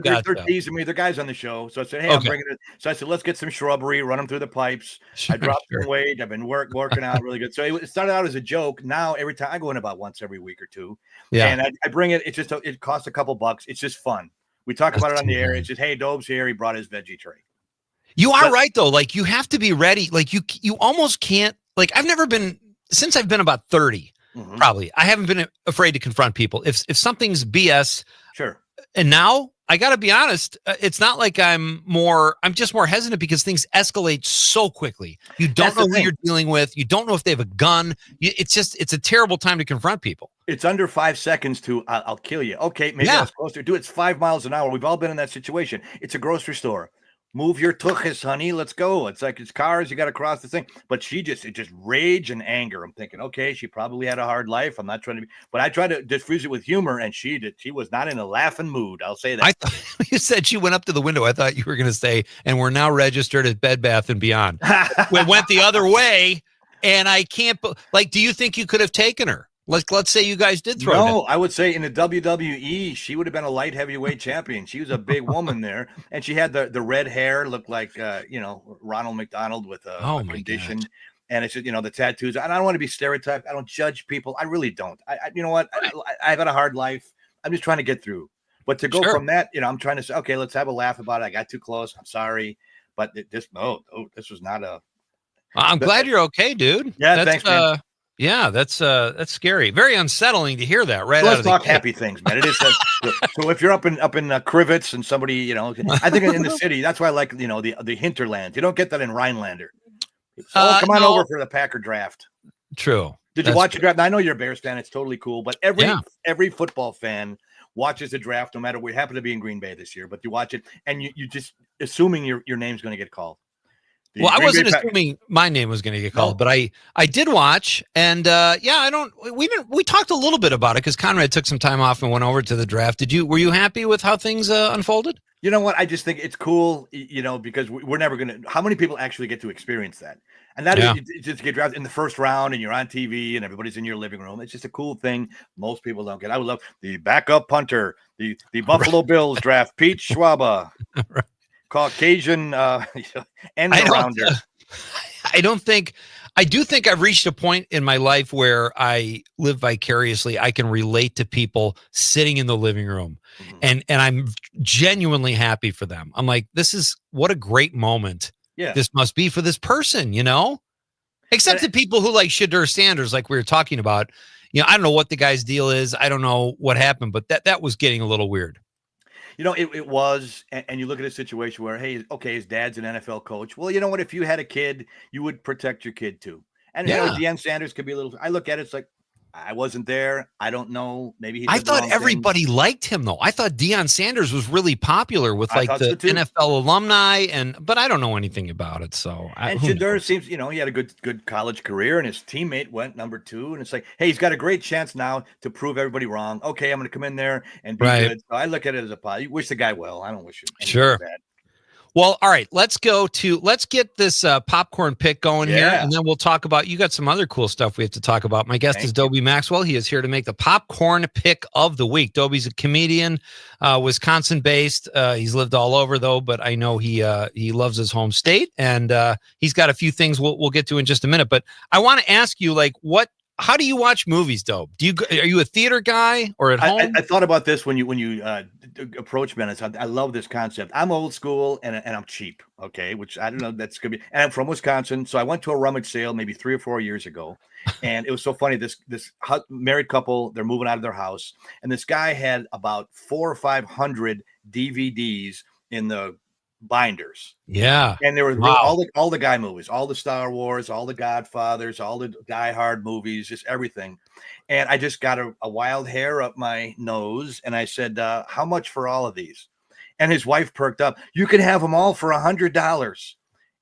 saying? They're teasing me. They're guys on the show. So I said, hey, I'm bringing it. So I said, let's get some shrubbery, run them through the pipes. I dropped some weight. I've been working out really good. So it started out as a joke. Now every time I go in about once every week or two. Yeah. And I bring it. It costs a couple bucks. It's just fun. We talk about it on the air. It's just, hey, Dobe's here. He brought his veggie tray. You are right, though. Like, you have to be ready. Like, you almost can't. Like, I've never been, since I've been about 30, probably, I haven't been afraid to confront people. If something's BS. Sure. And now, I got to be honest, it's not like I'm just more hesitant because things escalate so quickly. You don't know who you're dealing with. You don't know if they have a gun. It's a terrible time to confront people. It's under 5 seconds to, I'll kill you. Okay, maybe I was closer. Dude, it's 5 miles an hour. We've all been in that situation. It's a grocery store. Move your tuchus, honey. Let's go. It's like it's cars. You got to cross the thing. But it just rage and anger. I'm thinking, okay, she probably had a hard life. I'm not trying to be, but I tried to diffuse it with humor, and she was not in a laughing mood. I'll say that. I thought you said she went up to the window. I thought you were going to say, and we're now registered at Bed Bath & Beyond. We went the other way, and I can't. Like, do you think you could have taken her? Let's say you guys did throw it. No, I would say in the WWE, she would have been a light heavyweight champion. She was a big woman there, and she had the red hair, looked like Ronald McDonald with a condition. God. And it's just, the tattoos. And I don't want to be stereotyped. I don't judge people. I really don't. You know what? I've had a hard life. I'm just trying to get through. But to go from that, I'm trying to say, okay, let's have a laugh about it. I got too close. I'm sorry, but this was not a. I'm glad you're okay, dude. Yeah, thanks, man. Yeah, that's scary. Very unsettling to hear that. Right. So let's talk happy things, man. It is. So if you're up in Crivets and somebody, I think in the city, that's why I like the hinterland. You don't get that in Rhinelander. So come on over for the Packer draft. True. Did you watch the draft? Now, I know you're a Bears fan. It's totally cool, but every football fan watches the draft, no matter where you happen to be in Green Bay this year. But you watch it, and you just assuming your name's going to get called. Well, I wasn't assuming my name was going to get called, but I did watch, and we talked a little bit about it because Conrad took some time off and went over to the draft. Were you happy with how things unfolded? You know what? I just think it's cool, because we're never going to. How many people actually get to experience that? And that is just to get drafted in the first round, and you're on TV, and everybody's in your living room. It's just a cool thing. Most people don't get. I would love the backup punter, the Buffalo Bills draft, Pete Schwaba. Right. Caucasian end rounder. I do think I've reached a point in my life where I live vicariously. I can relate to people sitting in the living room, and I'm genuinely happy for them. I'm like, what a great moment. Yeah. This must be for this person, except the people who like Shedeur Sanders, like we were talking about. I don't know what the guy's deal is. I don't know what happened, but that was getting a little weird. It was, and you look at a situation where, hey, okay, his dad's an NFL coach. Well, you know what? If you had a kid, you would protect your kid too. And Deion Sanders could be a little. I look at it, it's like I wasn't there. I don't know. Maybe I thought everybody liked him though. I thought Deion Sanders was really popular with the NFL alumni, but I don't know anything about it. So Shedeur seems, he had a good college career, and his teammate went number 2, and it's like, hey, he's got a great chance now to prove everybody wrong. Okay, I'm going to come in there and be good. So I look at it as a positive. You wish the guy well. I don't wish him anything bad. Well, all right, let's get this popcorn pick going here, and then we'll talk about, you got some other cool stuff we have to talk about. My guest is Dobie Maxwell. He is here to make the popcorn pick of the week. Dobie's a comedian, Wisconsin-based. He's lived all over, though, but I know he loves his home state, and he's got a few things we'll get to in just a minute. But I want to ask you, how do you watch movies, Dobe? Are you a theater guy or at home? I thought about this when you approached me. I love this concept. I'm old school and I'm cheap. Okay, which I don't know. That's gonna be. And I'm from Wisconsin, so I went to a rummage sale maybe 3 or 4 years ago, and it was so funny. This married couple, they're moving out of their house, and this guy had about 400 or 500 DVDs in the binders. Yeah. And there was all the guy movies, all the Star Wars, all the Godfathers, all the Die Hard movies, just everything. And I just got a wild hair up my nose, and I said, how much for all of these? And his wife perked up. You can have them all for $100.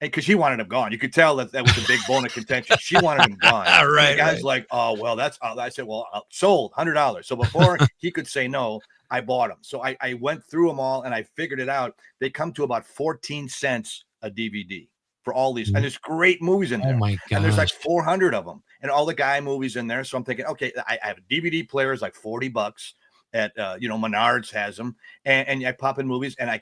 And because she wanted them gone. You could tell that was a big bone of contention. She wanted them gone. Right. The guy's like, oh, well, I said, well, sold $100. So before he could say no, I bought them. So I went through them all, and I figured it out. They come to about 14 cents a DVD for all these. And there's great movies in there. Oh, my God. And there's like 400 of them. And all the guy movies in there. So I'm thinking, okay, I have a DVD player is like $40 at, Menards has them. And I pop in movies, and I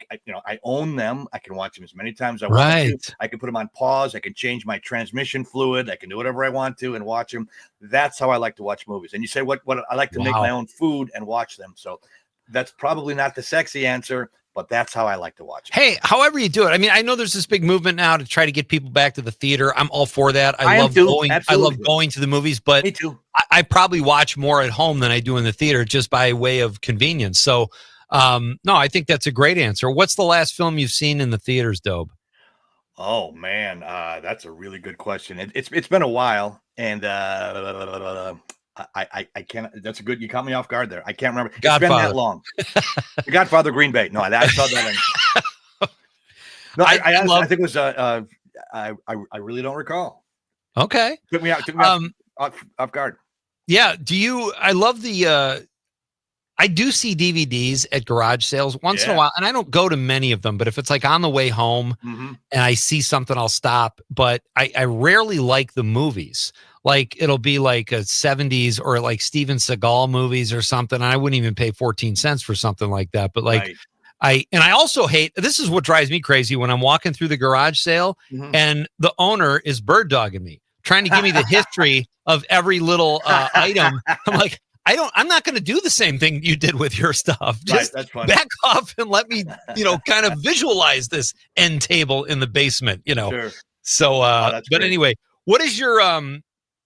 own them. I can watch them as many times as I want to. I can put them on pause. I can change my transmission fluid. I can do whatever I want to and watch them. That's how I like to watch movies. And you say, what I like to make my own food and watch them. So that's probably not the sexy answer, but that's how I like to watch it. Hey, however you do it. I mean, I know there's this big movement now to try to get people back to the theater. I'm all for that. I love going to the movies, but me too. I probably watch more at home than I do in the theater just by way of convenience. So, no, I think that's a great answer. What's the last film you've seen in the theaters, Dobe? Oh man, that's a really good question. It's been a while, and I can't. That's a good. You caught me off guard there. I can't remember. Godfather. It's been that long. The Godfather, Green Bay. No, I saw that. No, I think it was. I really don't recall. Okay. Took me off guard. Yeah. I love the I do see DVDs at garage sales once in a while, and I don't go to many of them, but if it's like on the way home and I see something, I'll stop. But I rarely like the movies. Like it'll be like a 70s or like Steven Seagal movies or something. I wouldn't even pay 14 cents for something like that. But like I also hate, this is what drives me crazy when I'm walking through the garage sale and the owner is bird dogging me, trying to give me the history of every little item. I'm like, I'm not going to do the same thing you did with your stuff. Just that's funny. back off and let me, kind of visualize this end table in the basement, Sure. So, that's but great. anyway, what is your,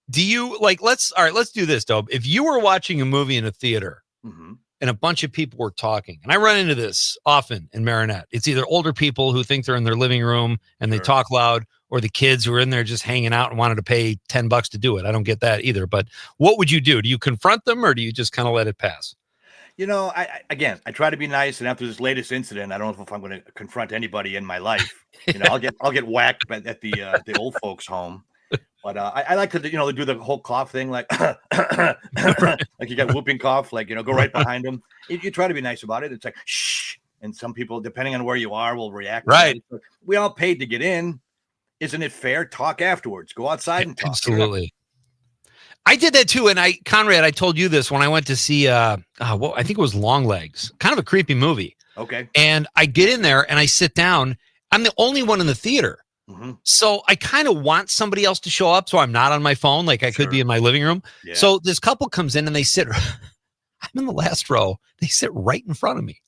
do you like, let's do this, Dope. If you were watching a movie in a theater and a bunch of people were talking, and I run into this often in Marinette, it's either older people who think they're in their living room and they talk loud, or the kids who are in there just hanging out and wanted to pay $10 to do it. I don't get that either. But what would you do? Do you confront them or do you just kind of let it pass? I try to be nice, and after this latest incident, I don't know if I'm going to confront anybody in my life. I'll get whacked at the old folks' home. But I like to do the whole cough thing, like like you got whooping cough, like go right behind them. You try to be nice about it. It's like shh, and some people, depending on where you are, will react. Right. We all paid to get in. Isn't it fair? Talk afterwards. Go outside and talk. Absolutely. I did that too. And Conrad, I told you this when I went to see, I think it was Long Legs, kind of a creepy movie. Okay. And I get in there and I sit down. I'm the only one in the theater. So I kind of want somebody else to show up. So I'm not on my phone. Like I could be in my living room. Yeah. So this couple comes in and they sit, I'm in the last row. They sit right in front of me.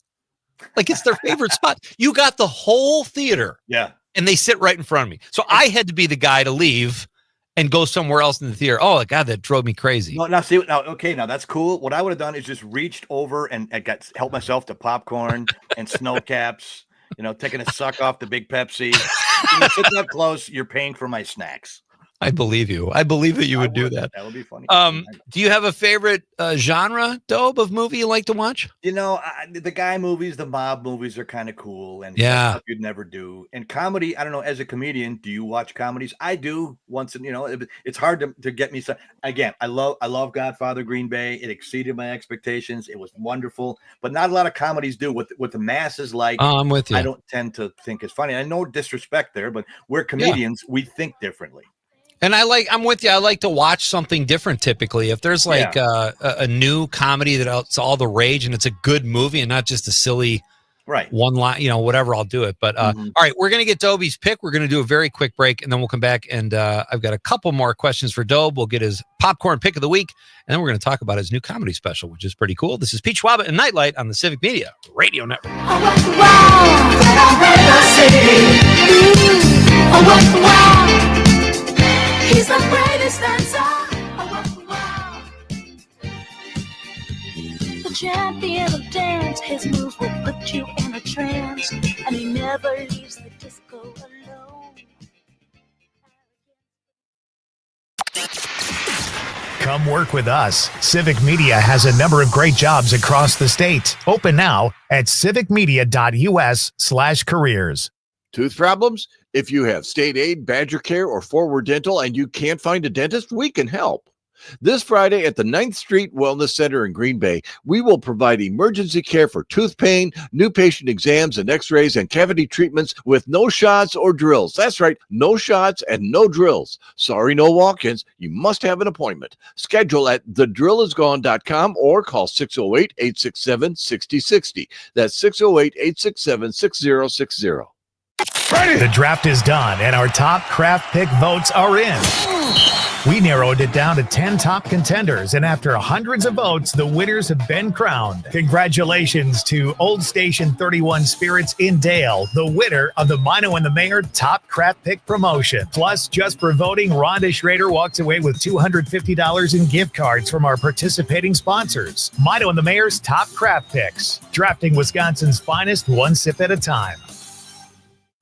Like it's their favorite spot. You got the whole theater. Yeah. And they sit right in front of me. So I had to be the guy to leave and go somewhere else in the theater. Oh, God, that drove me crazy. Now that's cool. What I would have done is just reached over and helped myself to popcorn and snow caps, taking a suck off the big Pepsi. You sit that close, you're paying for my snacks. I believe you. I believe that you would do that. That would be funny. Do you have a favorite genre, Dope, of movie you like to watch? The guy movies, the mob movies are kind of cool, and stuff you'd never do. And comedy, I don't know. As a comedian, do you watch comedies? I do. Once, it's hard to get me. Again, I love Godfather, Green Bay. It exceeded my expectations. It was wonderful, but not a lot of comedies do what the masses like. I'm with you. I don't tend to think it's funny. I know disrespect there, but we're comedians. We think differently. And I'm with you. I like to watch something different typically. If there's like a new comedy that's all the rage and it's a good movie and not just a silly one line, whatever, I'll do it. But all right, we're going to get Dobie's pick. We're going to do a very quick break and then we'll come back and I've got a couple more questions for Dobe. We'll get his popcorn pick of the week and then we're going to talk about his new comedy special, which is pretty cool. This is Pete Schwaba and Nightlight on the Civic Media Radio Network. He's the greatest dancer. The champion of dance. His moves will put you in a trance, and he never leaves the disco alone. Come work with us. Civic Media has a number of great jobs across the state. Open now at civicmedia.us/careers. Tooth problems? If you have state aid, Badger Care, or Forward Dental and you can't find a dentist, we can help. This Friday at the 9th Street Wellness Center in Green Bay, we will provide emergency care for tooth pain, new patient exams and x-rays, and cavity treatments with no shots or drills. That's right, no shots and no drills. Sorry, no walk-ins. You must have an appointment. Schedule at thedrillisgone.com or call 608-867-6060. That's 608-867-6060. The draft is done and our top craft pick votes are in. We narrowed it down to 10 top contenders, and after hundreds of votes, the winners have been crowned. Congratulations to Old Station 31 Spirits in Dale, the winner of the Mino and the Mayor Top Craft Pick promotion. Plus, just for voting, Rhonda Schrader walks away with $250 in gift cards from our participating sponsors. Mino and the Mayor's Top Craft Picks, drafting Wisconsin's finest one sip at a time.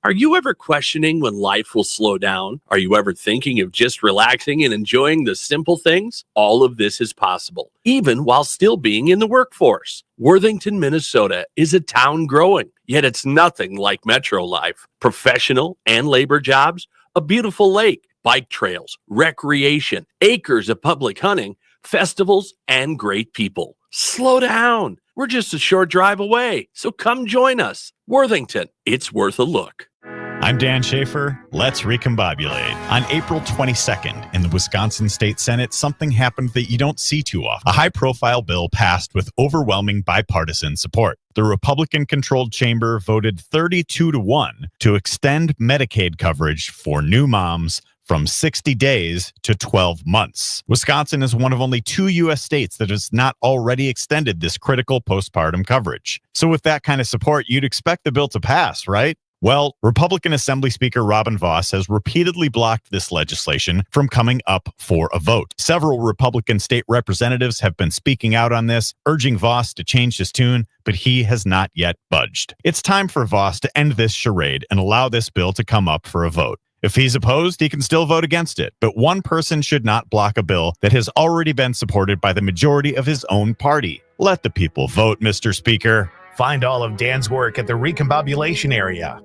Are you ever questioning when life will slow down? Are you ever thinking of just relaxing and enjoying the simple things? All of this is possible, even while still being in the workforce. Worthington, Minnesota is a town growing, yet it's nothing like metro life. Professional and labor jobs, a beautiful lake, bike trails, recreation, acres of public hunting, festivals, and great people. Slow down. We're just a short drive away, so come join us. Worthington, it's worth a look. I'm Dan Schaefer. Let's recombobulate. On April 22nd, in the Wisconsin State Senate, something happened that you don't see too often. A high-profile bill passed with overwhelming bipartisan support. The Republican-controlled chamber voted 32-1 to extend Medicaid coverage for new moms from 60 days to 12 months. Wisconsin is one of only 2 U.S. states that has not already extended this critical postpartum coverage. So with that kind of support, you'd expect the bill to pass, right? Well, Republican Assembly Speaker Robin Vos has repeatedly blocked this legislation from coming up for a vote. Several Republican state representatives have been speaking out on this, urging Vos to change his tune, but he has not yet budged. It's time for Vos to end this charade and allow this bill to come up for a vote. If he's opposed, he can still vote against it, but one person should not block a bill that has already been supported by the majority of his own party. Let the people vote, Mr. Speaker. Find all of Dan's work at the recombobulation area.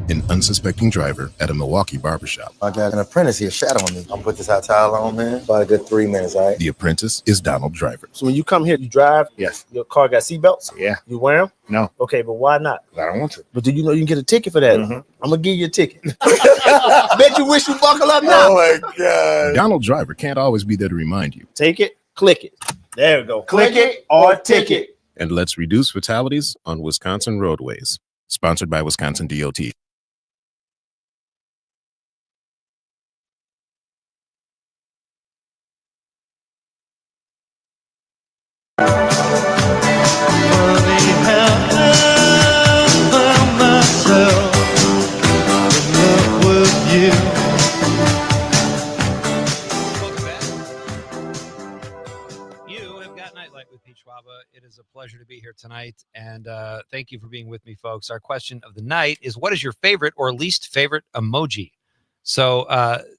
An unsuspecting driver at a Milwaukee barbershop. I got an apprentice here shadowing me. I'm gonna put this hot towel on, man. About a good 3 minutes, all right? The apprentice is Donald Driver. So when you come here, you drive? Yes. Your car got seatbelts? Yeah. You wear them? No. Okay, but why not? I don't want to. But do you know you can get a ticket for that? Mm-hmm. I'm gonna give you a ticket. Bet you wish you buckle up now. Oh my God. Donald Driver can't always be there to remind you. Take it, click it. There we go. Click it or ticket. And let's reduce fatalities on Wisconsin roadways. Sponsored by Wisconsin DOT. Schwaba. It is a pleasure to be here tonight, and thank you for being with me, folks. Our question of the night is, what is your favorite or least favorite emoji? So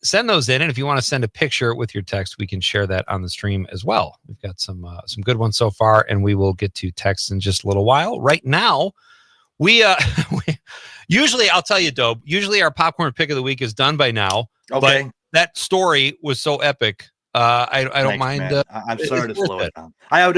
send those in, and if you want to send a picture with your text, we can share that on the stream as well. We've got some good ones so far, and we will get to text in just a little while. Right now, we usually, I'll tell you, Dobe, usually our popcorn pick of the week is done by now. Okay. But that story was so epic. I don't mind. I'm sorry to slow it down. I have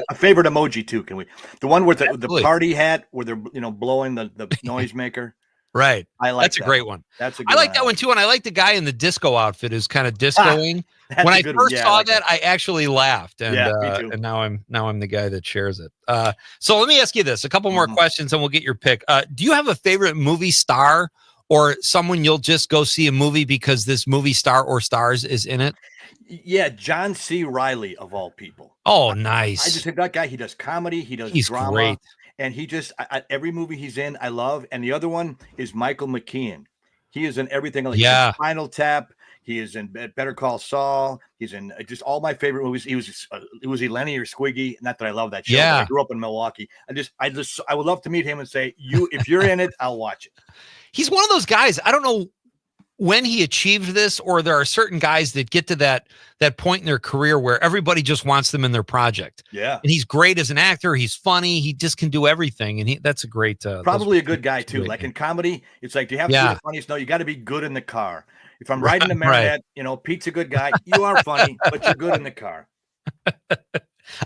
a favorite emoji too. Can we? The one with the party hat where they're blowing the noisemaker. Right. I like that's a great one. That's a good I like that one too, and I like the guy in the disco outfit who's kind of discoing. When I first saw that, I actually laughed, and and now I'm the guy that shares it. So let me ask you this: a couple more questions, and we'll get your pick. Do you have a favorite movie star or someone you'll just go see a movie because this movie star or stars is in it? Yeah, John C. Reilly of all people. Oh, nice. I just think that guy. He does comedy. He does drama. Great. And he just every movie he's in, I love. And the other one is Michael McKean. He is in everything. Like Spinal Tap. He is in Better Call Saul. He's in just all my favorite movies. He was he Lenny or Squiggy? Not that I love that show. Yeah. I grew up in Milwaukee. I would love to meet him and say, if you're in it, I'll watch it. He's one of those guys. I don't know when he achieved this, or there are certain guys that get to that point in their career where everybody just wants them in their project. Yeah. And he's great as an actor. He's funny. He just can do everything. And that's a great, probably a good guy too. Like in comedy, it's like, do you have to be the funniest? No, you got to be good in the car. If I'm riding the Marionette, Pete's a good guy. You are funny, but you're good in the car.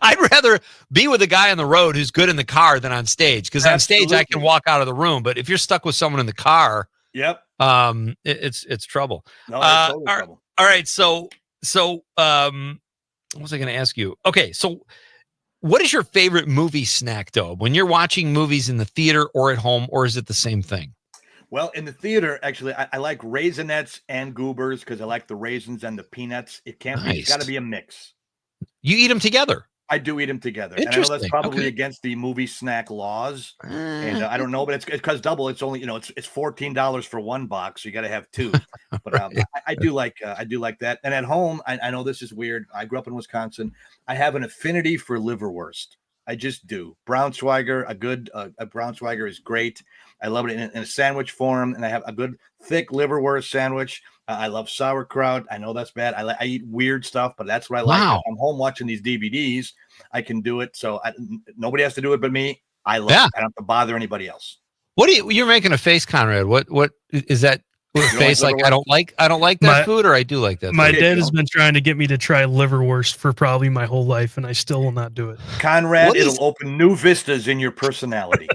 I'd rather be with a guy on the road who's good in the car than on stage. Because on stage I can walk out of the room, but if you're stuck with someone in the car, yep. It's trouble. No, it's totally trouble. All right. So, what was I going to ask you? Okay. So what is your favorite movie snack, though, when you're watching movies in the theater or at home, or is it the same thing? Well, in the theater, actually, I like Raisinets and Goobers because I like the raisins and the peanuts. It can't be, it's got to be a mix. You eat them together? I do eat them together. And I know that's probably against the movie snack laws. And I don't know, but it's because double. It's only, it's $14 for one box. So you got to have two. But I do like that. And at home, I know this is weird. I grew up in Wisconsin. I have an affinity for liverwurst. I just do. Braunschweiger, a Braunschweiger is great. I love it in a sandwich form, and I have a good thick liverwurst sandwich. I love sauerkraut. I know that's bad. I eat weird stuff, but that's what I like. Wow. If I'm home watching these DVDs, I can do it. So nobody has to do it but me. I love it. I don't have to bother anybody else. You're making a face, Conrad. What is that? With a face like I don't like that food, or I do like that. My food. dad has been trying to get me to try liverwurst for probably my whole life, and I still will not do it. Conrad, it'll open new vistas in your personality.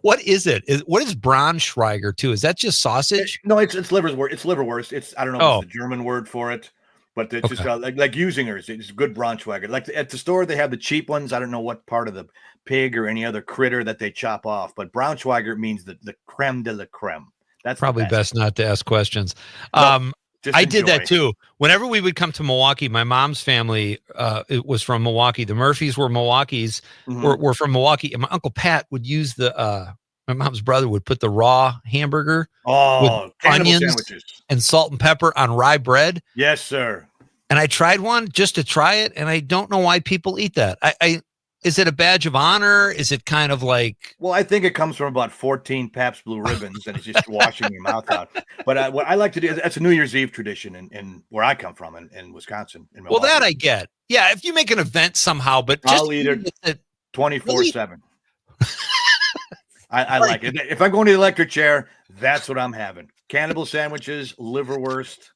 What is it? What is Braunschweiger too? Is that just sausage? No, it's liverwurst. It's liverwurst. It's I don't know if it's the German word for it, but it's just like Usingers. It's good Braunschweiger. Like at the store, they have the cheap ones. I don't know what part of the pig or any other critter that they chop off, but Braunschweiger means the creme de la creme. That's probably best not to ask questions. No, I did that too. Whenever we would come to Milwaukee, my mom's family it was from Milwaukee. The Murphys were Milwaukee's, were from Milwaukee, and my Uncle Pat would use my mom's brother would put the raw hamburger with onions sandwiches and salt and pepper on rye bread. Yes, sir. And I tried one just to try it, and I don't know why people eat that. Is it a badge of honor? Is it kind of like? Well, I think it comes from about 14 Pabst Blue Ribbons, and it's just washing your mouth out. But what I like to do, that's a New Year's Eve tradition in where I come from in Wisconsin. In Well, that I get. Yeah, if you make an event somehow, but I'll eat it 24/7. I like it. If I'm going to the electric chair, that's what I'm having. Cannibal sandwiches, liverwurst.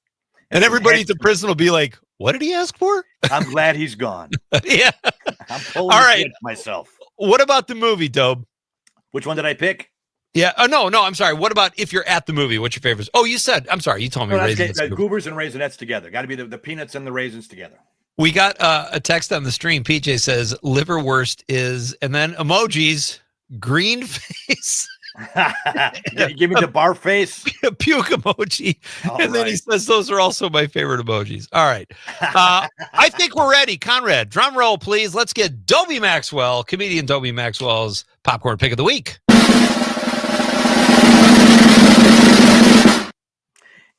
And everybody at the prison will be like, what did he ask for? I'm glad he's gone. Yeah. I'm pulling all right myself. What about the movie, Dobe? Which one did I pick? Yeah. Oh, no, I'm sorry. What about if you're at the movie? What's your favorite? Oh, you said, I'm sorry. You told me raisins. Goobers and Raisinets together. Got to be the peanuts and the raisins together. We got a text on the stream. PJ says liverwurst is, and then emojis, green face. Give me the bar face. Puke emoji. And then he says those are also my favorite emojis. All right. I think we're ready. Conrad, drum roll, please. Let's get Dobie Maxwell, comedian Dobie Maxwell's popcorn pick of the week.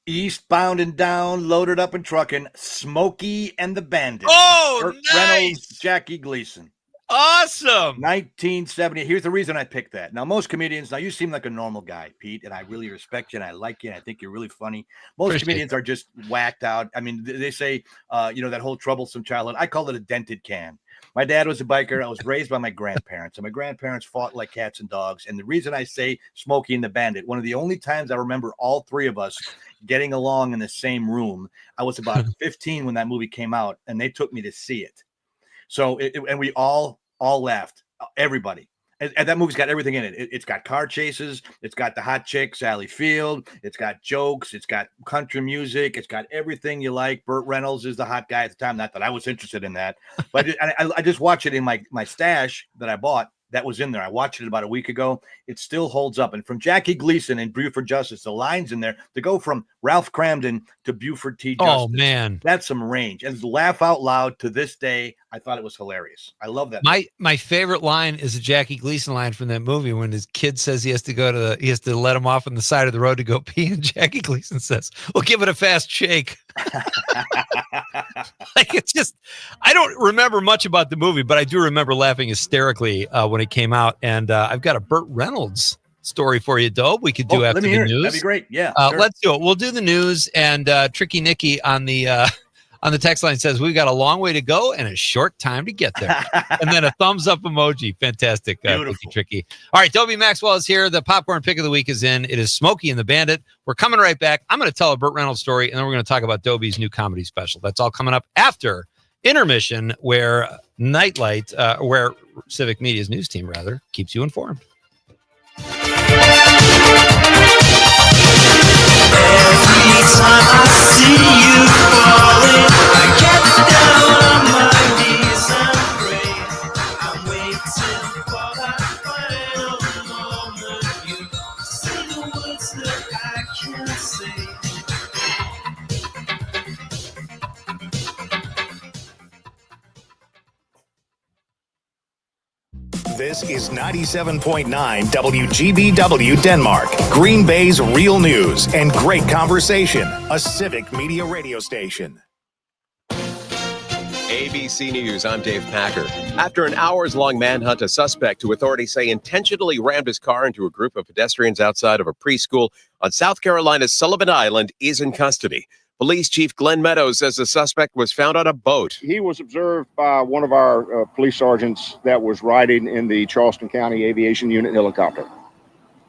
Eastbound and down, loaded up and trucking, Smokey and the Bandit. Oh, Burt nice. Reynolds, Jackie Gleason. Awesome. 1970. Here's the reason I picked that. Now, most comedians, you seem like a normal guy, Pete, and I really respect you and I like you and I think you're really funny. Most comedians are just whacked out. I mean, they say, that whole troublesome childhood. I call it a dented can. My dad was a biker. I was raised by my grandparents, and my grandparents fought like cats and dogs. And the reason I say Smokey and the Bandit, one of the only times I remember all three of us getting along in the same room, I was about 15 when that movie came out, and they took me to see it. So, and we all laughed, everybody. And that movie's got everything in it. It's got car chases. It's got the hot chick, Sally Field. It's got jokes. It's got country music. It's got everything you like. Burt Reynolds is the hot guy at the time. Not that I was interested in that. But I just watched it in my stash that I bought. That was in there. I watched it about a week ago. It still holds up. And from Jackie Gleason in Buford Justice, the lines in there to go from Ralph Cramden to Buford T. Justice. Oh, man. That's some range. And laugh out loud to this day. I thought it was hilarious. I love that. My favorite line is a Jackie Gleason line from that movie when his kid says he has to let him off on the side of the road to go pee. And Jackie Gleason says, well, give it a fast shake. Like, it's just, I don't remember much about the movie, but I do remember laughing hysterically when it came out. And I've got a Burt Reynolds story for you, Dobe. We could do after the news. That'd be great. Yeah. Sure. Let's do it. We'll do the news. And Tricky Nicky on the text line says we've got a long way to go and a short time to get there. And then a thumbs up emoji. Fantastic. Tricky. All right. Dobie Maxwell is here. The popcorn pick of the week is in. It is Smokey and the Bandit. We're coming right back. I'm going to tell a Burt Reynolds story, and then we're going to talk about Dobie's new comedy special. That's all coming up after intermission, where Nite, where Civic Media's news team, keeps you informed. Every time I see you falling, I get down on my knees and pray. I'm waiting for that final moment. You say the words that I can't say. This is 97.9 WGBW Denmark, Green Bay's real news and great conversation, a Civic Media radio station. ABC News, I'm Dave Packer. After an hours-long manhunt, a suspect who authorities say intentionally rammed his car into a group of pedestrians outside of a preschool on South Carolina's Sullivan Island is in custody. Police Chief Glenn Meadows says the suspect was found on a boat. He was observed by one of our police sergeants that was riding in the Charleston County Aviation Unit helicopter.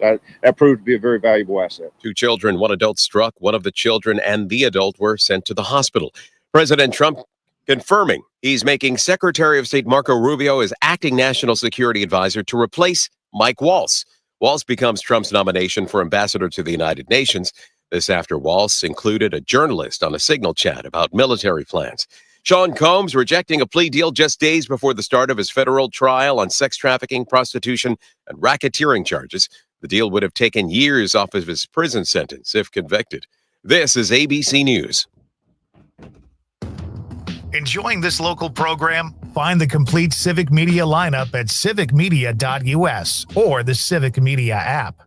that proved to be a very valuable asset. 2 children, 1 adult struck. 1 of the children and the adult were sent to the hospital. President Trump confirming he's making Secretary of State Marco Rubio his acting national security advisor to replace Mike Waltz. Waltz becomes Trump's nomination for ambassador to the United Nations. This after Waltz included a journalist on a Signal chat about military plans. Sean Combs rejecting a plea deal just days before the start of his federal trial on sex trafficking, prostitution, and racketeering charges. The deal would have taken years off of his prison sentence if convicted. This is ABC News. Enjoying this local program? Find the complete Civic Media lineup at civicmedia.us or the Civic Media app.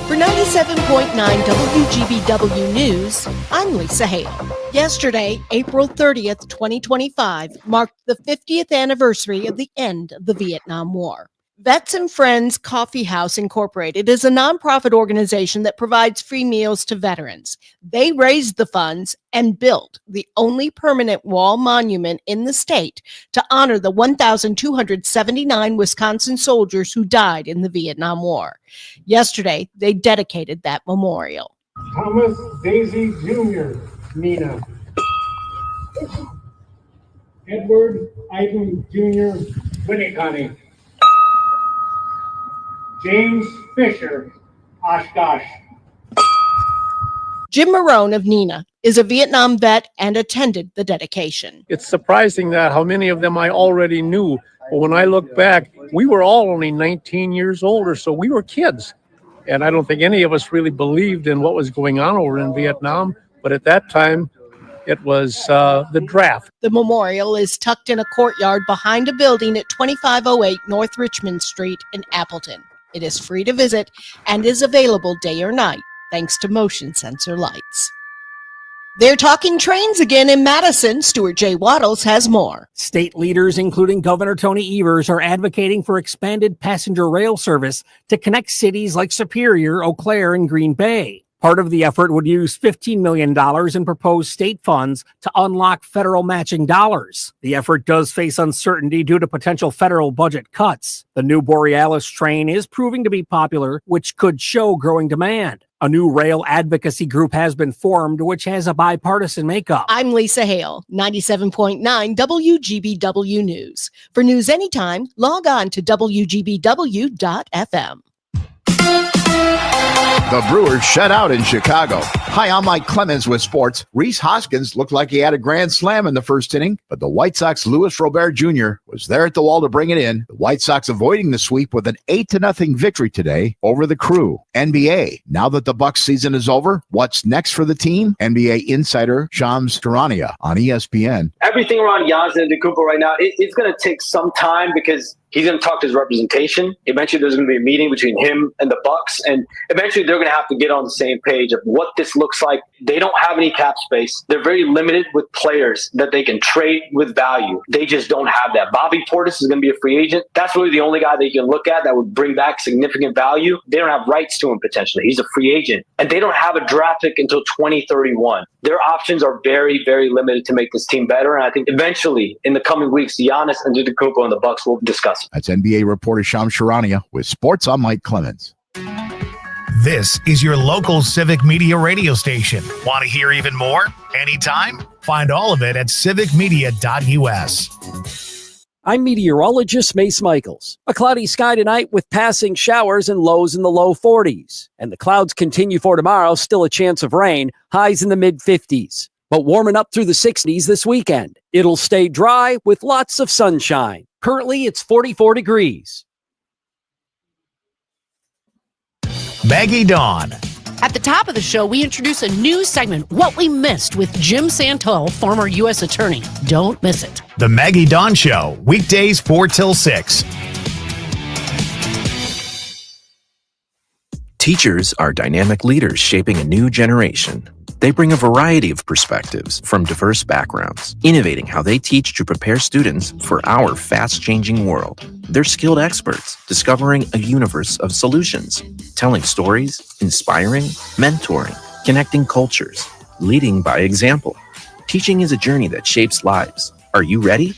For 97.9 WGBW News, I'm Lisa Hale. Yesterday, April 30th, 2025, marked the 50th anniversary of the end of the Vietnam War. Vets and Friends Coffee House Incorporated is a nonprofit organization that provides free meals to veterans. They raised the funds and built the only permanent wall monument in the state to honor the 1,279 Wisconsin soldiers who died in the Vietnam War. Yesterday, they dedicated that memorial. Thomas Daisy Jr., Nina. Edward Ivan Jr., Winnicott. James Fisher, Oshkosh. Jim Marone of Nina is a Vietnam vet and attended the dedication. It's surprising that how many of them I already knew. But when I look back, we were all only 19 years old or so. We were kids. And I don't think any of us really believed in what was going on over in Vietnam. But at that time, it was the draft. The memorial is tucked in a courtyard behind a building at 2508 North Richmond Street in Appleton. It is free to visit and is available day or night thanks to motion sensor lights. They're talking trains again in Madison. Stuart J. Waddles has more. State leaders, including Governor Tony Evers, are advocating for expanded passenger rail service to connect cities like Superior, Eau Claire, and Green Bay. Part of the effort would use $15 million in proposed state funds to unlock federal matching dollars. The effort does face uncertainty due to potential federal budget cuts. The new Borealis train is proving to be popular, which could show growing demand. A new rail advocacy group has been formed, which has a bipartisan makeup. I'm Lisa Hale, 97.9 WGBW News. For news anytime, log on to WGBW.FM. The Brewers shut out in Chicago. Hi, I'm Mike Clemens with sports. Rhys Hoskins looked like he had a grand slam in the first inning, but the White Sox Luis Robert Jr. was there at the wall to bring it in. The White Sox avoiding the sweep with an 8-0 victory today over the Crew. NBA, now that the Bucks season is over, what's next for the team? NBA insider Shams Charania on ESPN. Everything around Giannis Antetokounmpo right now, it's going to take some time because he's going to talk to his representation. Eventually, there's going to be a meeting between him and the Bucks, and eventually they're going to have to get on the same page of what this looks like. They don't have any cap space. They're very limited with players that they can trade with value. They just don't have that. Bobby Portis is going to be a free agent. That's really the only guy they can look at that would bring back significant value. They don't have rights to him potentially. He's a free agent, and they don't have a draft pick until 2031. Their options are very, very limited to make this team better, and I think eventually in the coming weeks, Giannis Antetokounmpo and the Bucks will discuss it. That's NBA reporter Shams Charania with sports. I'm Mike Clemens. This is your local Civic Media radio station. Want to hear even more? Anytime? Find all of it at civicmedia.us. I'm meteorologist Mace Michaels. A cloudy sky tonight with passing showers and lows in the low 40s. And the clouds continue for tomorrow, still a chance of rain, highs in the mid-50s. But warming up through the 60s this weekend. It'll stay dry with lots of sunshine. Currently, it's 44 degrees. Maggie Dawn. At the top of the show, we introduce a new segment, What We Missed, with Jim Santel, former U.S. Attorney. Don't miss it. The Maggie Dawn Show, weekdays 4 till 6. Teachers are dynamic leaders shaping a new generation. They bring a variety of perspectives from diverse backgrounds, innovating how they teach to prepare students for our fast-changing world. They're skilled experts, discovering a universe of solutions, telling stories, inspiring, mentoring, connecting cultures, leading by example. Teaching is a journey that shapes lives. Are you ready?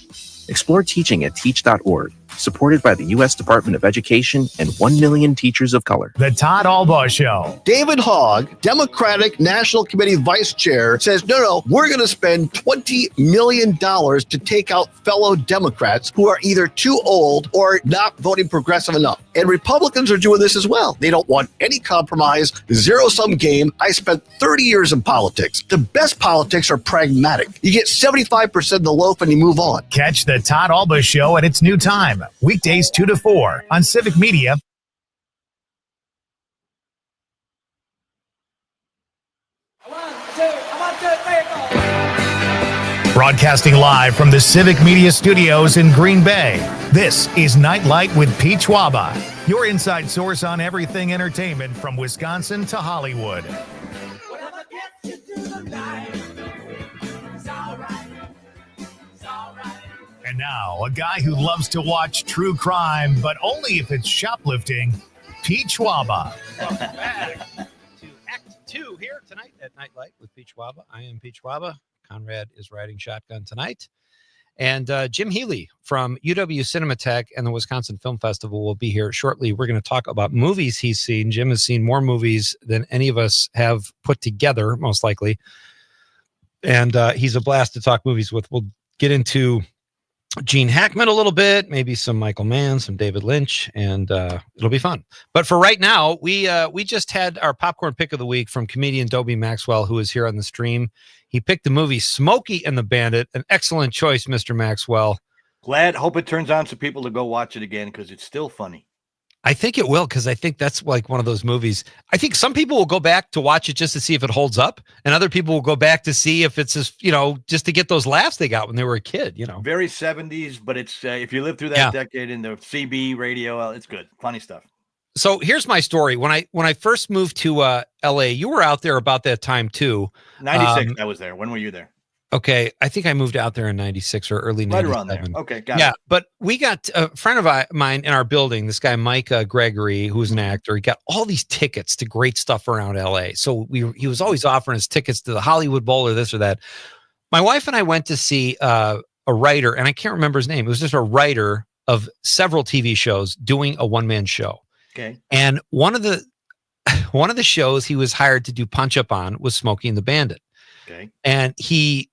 Explore teaching at teach.org supported by the U.S. Department of Education and 1 million teachers of color. The Todd Albaugh Show. David Hogg, Democratic National Committee Vice Chair, says, no, we're going to spend $20 million to take out fellow Democrats who are either too old or not voting progressive enough. And Republicans are doing this as well. They don't want any compromise, zero-sum game. I spent 30 years in politics. The best politics are pragmatic. You get 75% of the loaf and you move on. Catch the Todd Albaugh Show at its new time, weekdays 2 to 4 on Civic Media. Broadcasting live from the Civic Media Studios in Green Bay, this is Night Light with Pete Schwaba, your inside source on everything entertainment from Wisconsin to Hollywood. And now, a guy who loves to watch true crime, but only if it's shoplifting, Pete Schwaba. Welcome back to Act 2 here tonight at Night Light with Pete Schwaba. I am Pete Schwaba. Conrad is riding shotgun tonight. And Jim Healy from UW Cinematheque and the Wisconsin Film Festival will be here shortly. We're going to talk about movies he's seen. Jim has seen more movies than any of us have put together, most likely. And he's a blast to talk movies with. We'll get into Gene Hackman a little bit, maybe some Michael Mann, some David Lynch, and it'll be fun. But for right now, we just had our popcorn pick of the week from comedian Dobie Maxwell, who is here on the stream. He picked the movie Smokey and the Bandit. An excellent choice, Mr. Maxwell. Hope it turns on some people to go watch it again because it's still funny. I think it will, because I think that's like one of those movies. I think some people will go back to watch it just to see if it holds up, and other people will go back to see if it's just, just to get those laughs they got when they were a kid. Very 70s, but it's if you live through that decade in the CB radio, it's good, funny stuff. So here's my story. When I first moved to LA, you were out there about that time too. 96, I was there. When were you there? Okay, I think I moved out there in 96 or early 97. Right around there. Okay, got it. Yeah, but we got a friend of mine in our building, this guy, Mike Gregory, who's an actor. He got all these tickets to great stuff around LA. So he was always offering us tickets to the Hollywood Bowl or this or that. My wife and I went to see a writer, and I can't remember his name. It was just a writer of several TV shows doing a one-man show. Okay. And one of the shows he was hired to do punch up on was Smokey and the Bandit. Okay. And he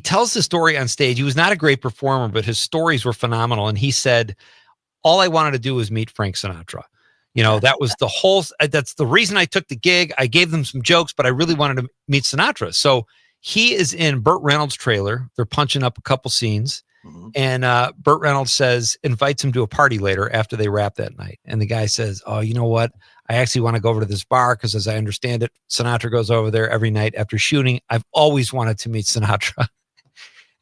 tells the story on stage. He was not a great performer, but his stories were phenomenal. And he said, all I wanted to do was meet Frank Sinatra. That was that's the reason I took the gig. I gave them some jokes, but I really wanted to meet Sinatra. So he is in Burt Reynolds' trailer. They're punching up a couple scenes. Mm-hmm. And Burt Reynolds invites him to a party later after they wrap that night. And the guy says, oh, you know what? I actually want to go over to this bar because, as I understand it, Sinatra goes over there every night after shooting. I've always wanted to meet Sinatra.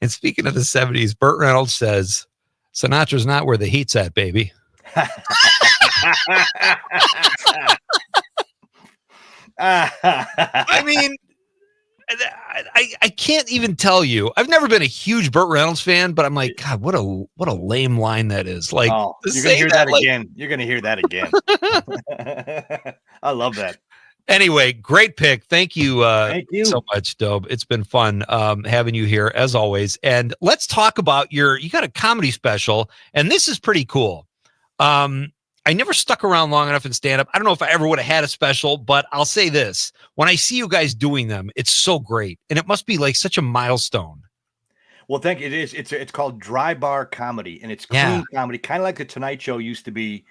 And speaking of the 70s, Burt Reynolds says, Sinatra's not where the heat's at, baby. I mean, I can't even tell you. I've never been a huge Burt Reynolds fan, but I'm like, God, what a lame line that is. Like, you're gonna hear that again. You're gonna hear that again. I love that. Anyway, great pick. Thank you, Thank you so much, Dobe. It's been fun having you here as always. And let's talk about you got a comedy special, and this is pretty cool. I never stuck around long enough in stand-up. I don't know if I ever would have had a special, but I'll say this. When I see you guys doing them, it's so great. And it must be like such a milestone. Well, thank you. It is. It's called Dry Bar Comedy, and it's clean comedy, kind of like the Tonight Show used to be,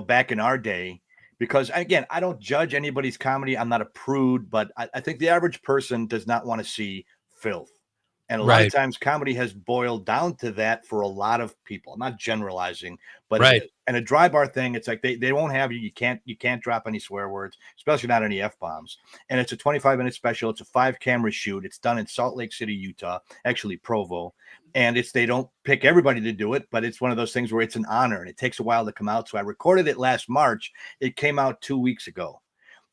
back in our day. Because, again, I don't judge anybody's comedy. I'm not a prude, but I think the average person does not want to see filth. And a lot of times comedy has boiled down to that for a lot of people. I'm not generalizing, but and a dry bar thing, it's like they won't have you. You can't drop any swear words, especially not any F-bombs. And it's a 25-minute special. It's a 5-camera shoot. It's done in Salt Lake City, Utah, actually Provo. And they don't pick everybody to do it, but it's one of those things where it's an honor and it takes a while to come out. So I recorded it last March. It came out 2 weeks ago.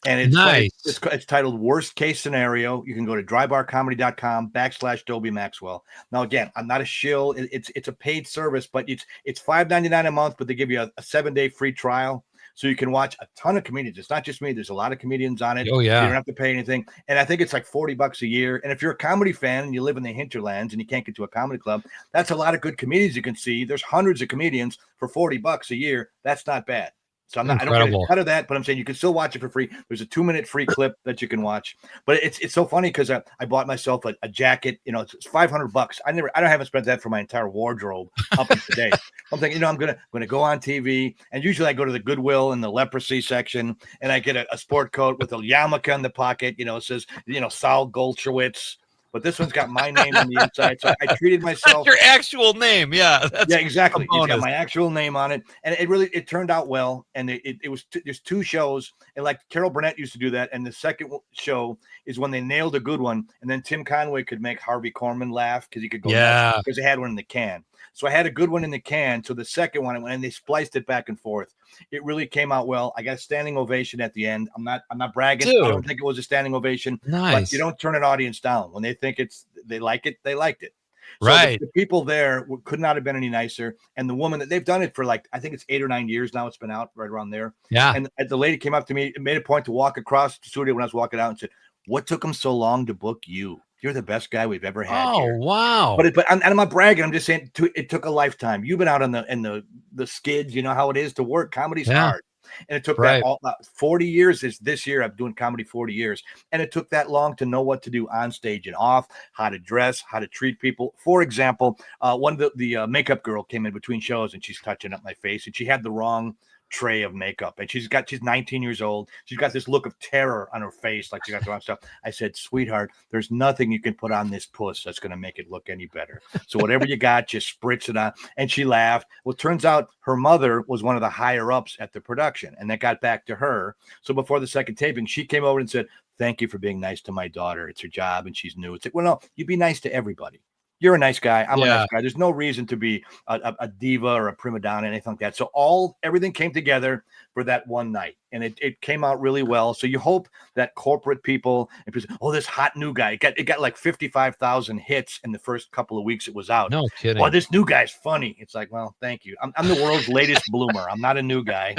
And it's nice. It's titled Worst Case Scenario. You can go to drybarcomedy.com/Dobie Maxwell. Now, again, I'm not a shill. It's a paid service, but it's $5.99 a month, but they give you a 7-day free trial. So you can watch a ton of comedians. It's not just me. There's a lot of comedians on it. Oh, yeah. You don't have to pay anything. And I think it's like $40 a year. And if you're a comedy fan and you live in the hinterlands and you can't get to a comedy club, that's a lot of good comedians you can see. There's hundreds of comedians for $40 a year. That's not bad. So I don't get a Incredible. cut of that, but I'm saying you can still watch it for free. There's a 2-minute free clip that you can watch. But it's so funny because I bought myself a jacket. You know, it's $500. I haven't spent that for my entire wardrobe up to today. I'm thinking, I'm gonna go on TV, and usually I go to the Goodwill in the leprosy section, and I get a sport coat with a yarmulke in the pocket. It says Saul Goldschwitz. But this one's got my name on the inside, so I treated myself. Your actual name, yeah. Yeah, exactly. It's got my actual name on it, and it turned out well. And it was there's 2 shows, and like Carol Burnett used to do that. And the second show is when they nailed a good one, and then Tim Conway could make Harvey Korman laugh because he could go nuts because they had one in the can. So I had a good one in the can. So the second one, and they spliced it back and forth. It really came out well. I got a standing ovation at the end. I'm not bragging. Dude. I don't think it was a standing ovation. Nice. But you don't turn an audience down when they think they like it. They liked it. So Right. the people there could not have been any nicer. And the woman that they've done it for I think it's 8 or 9 years now. It's been out right around there. Yeah. And the lady came up to me and made a point to walk across the studio when I was walking out and said, "What took them so long to book you? You're the best guy we've ever had." Oh, here." wow. But I'm not bragging. I'm just saying it took a lifetime. You've been out in the skids. You know how it is to work. Comedy's hard. And it took Right. that 40 years. This year I'm doing comedy 40 years. And it took that long to know what to do on stage and off, how to dress, how to treat people. For example, one of the makeup girl came in between shows and she's touching up my face and she had the wrong tray of makeup and she's 19 years old. She's got this look of terror on her face, like she got the wrong stuff. I said, "Sweetheart, there's nothing you can put on this puss that's going to make it look any better. So whatever you got, just spritz it on." And she laughed. Well, it turns out her mother was one of the higher ups at the production, and that got back to her. So before the second taping, she came over and said, "Thank you for being nice to my daughter. It's her job and she's new." It's like, well, no, you be nice to everybody. You're a nice guy. I'm a nice guy. There's no reason to be a diva or a prima donna, anything like that. So everything came together for that one night, and it came out really well. So you hope that corporate people and people say, "Oh, this hot new guy, it got like 55,000 hits in the first couple of weeks it was out." No kidding. "Well, this new guy's funny." It's like, well, thank you. I'm the world's latest bloomer. I'm not a new guy.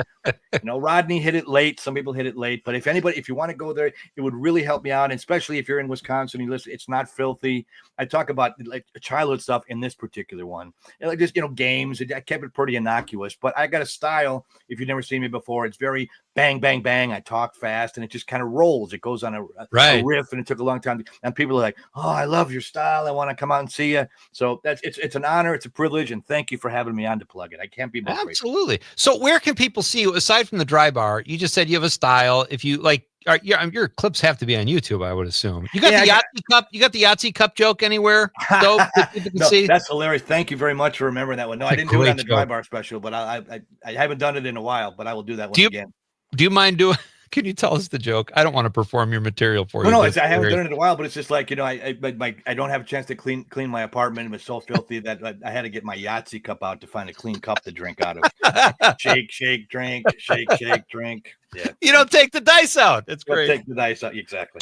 Rodney hit it late. Some people hit it late, but if you want to go there, it would really help me out. And especially if you're in Wisconsin, you listen. It's not filthy. I talk about like childhood stuff in this particular one, and like just games. I kept it pretty innocuous, but I got a style. If you've never seen me before, it's very bang, bang, bang. I talk fast, and it just kind of rolls. It goes on a riff, and it took a long time. And people are like, "Oh, I love your style. I want to come out and see you." So it's an honor. It's a privilege, and thank you for having me on to plug it. I can't be more grateful. Absolutely. So where can people see you aside from the dry bar? You just said you have a style. If you like, your clips have to be on YouTube, I would assume. You got the Yahtzee cup. You got the Yahtzee cup joke anywhere? So that people can see. That's hilarious. Thank you very much for remembering that one. No, I didn't do it on the dry bar special, but I haven't done it in a while. But I will do that one again. Do you mind doing? Can you tell us the joke? I don't want to perform your material for you. No, I haven't done it in a while, but it's just like I don't have a chance to clean my apartment. It was so filthy that I had to get my Yahtzee cup out to find a clean cup to drink out of. Shake, shake, drink. Shake, shake, drink. Yeah. You don't take the dice out. It's great. Take the dice out. Exactly.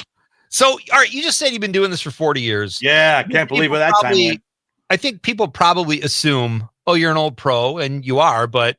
So, all right, you just said you've been doing this for 40 years. Yeah, I can't believe where that time went. I think people probably assume, oh, you're an old pro, and you are. But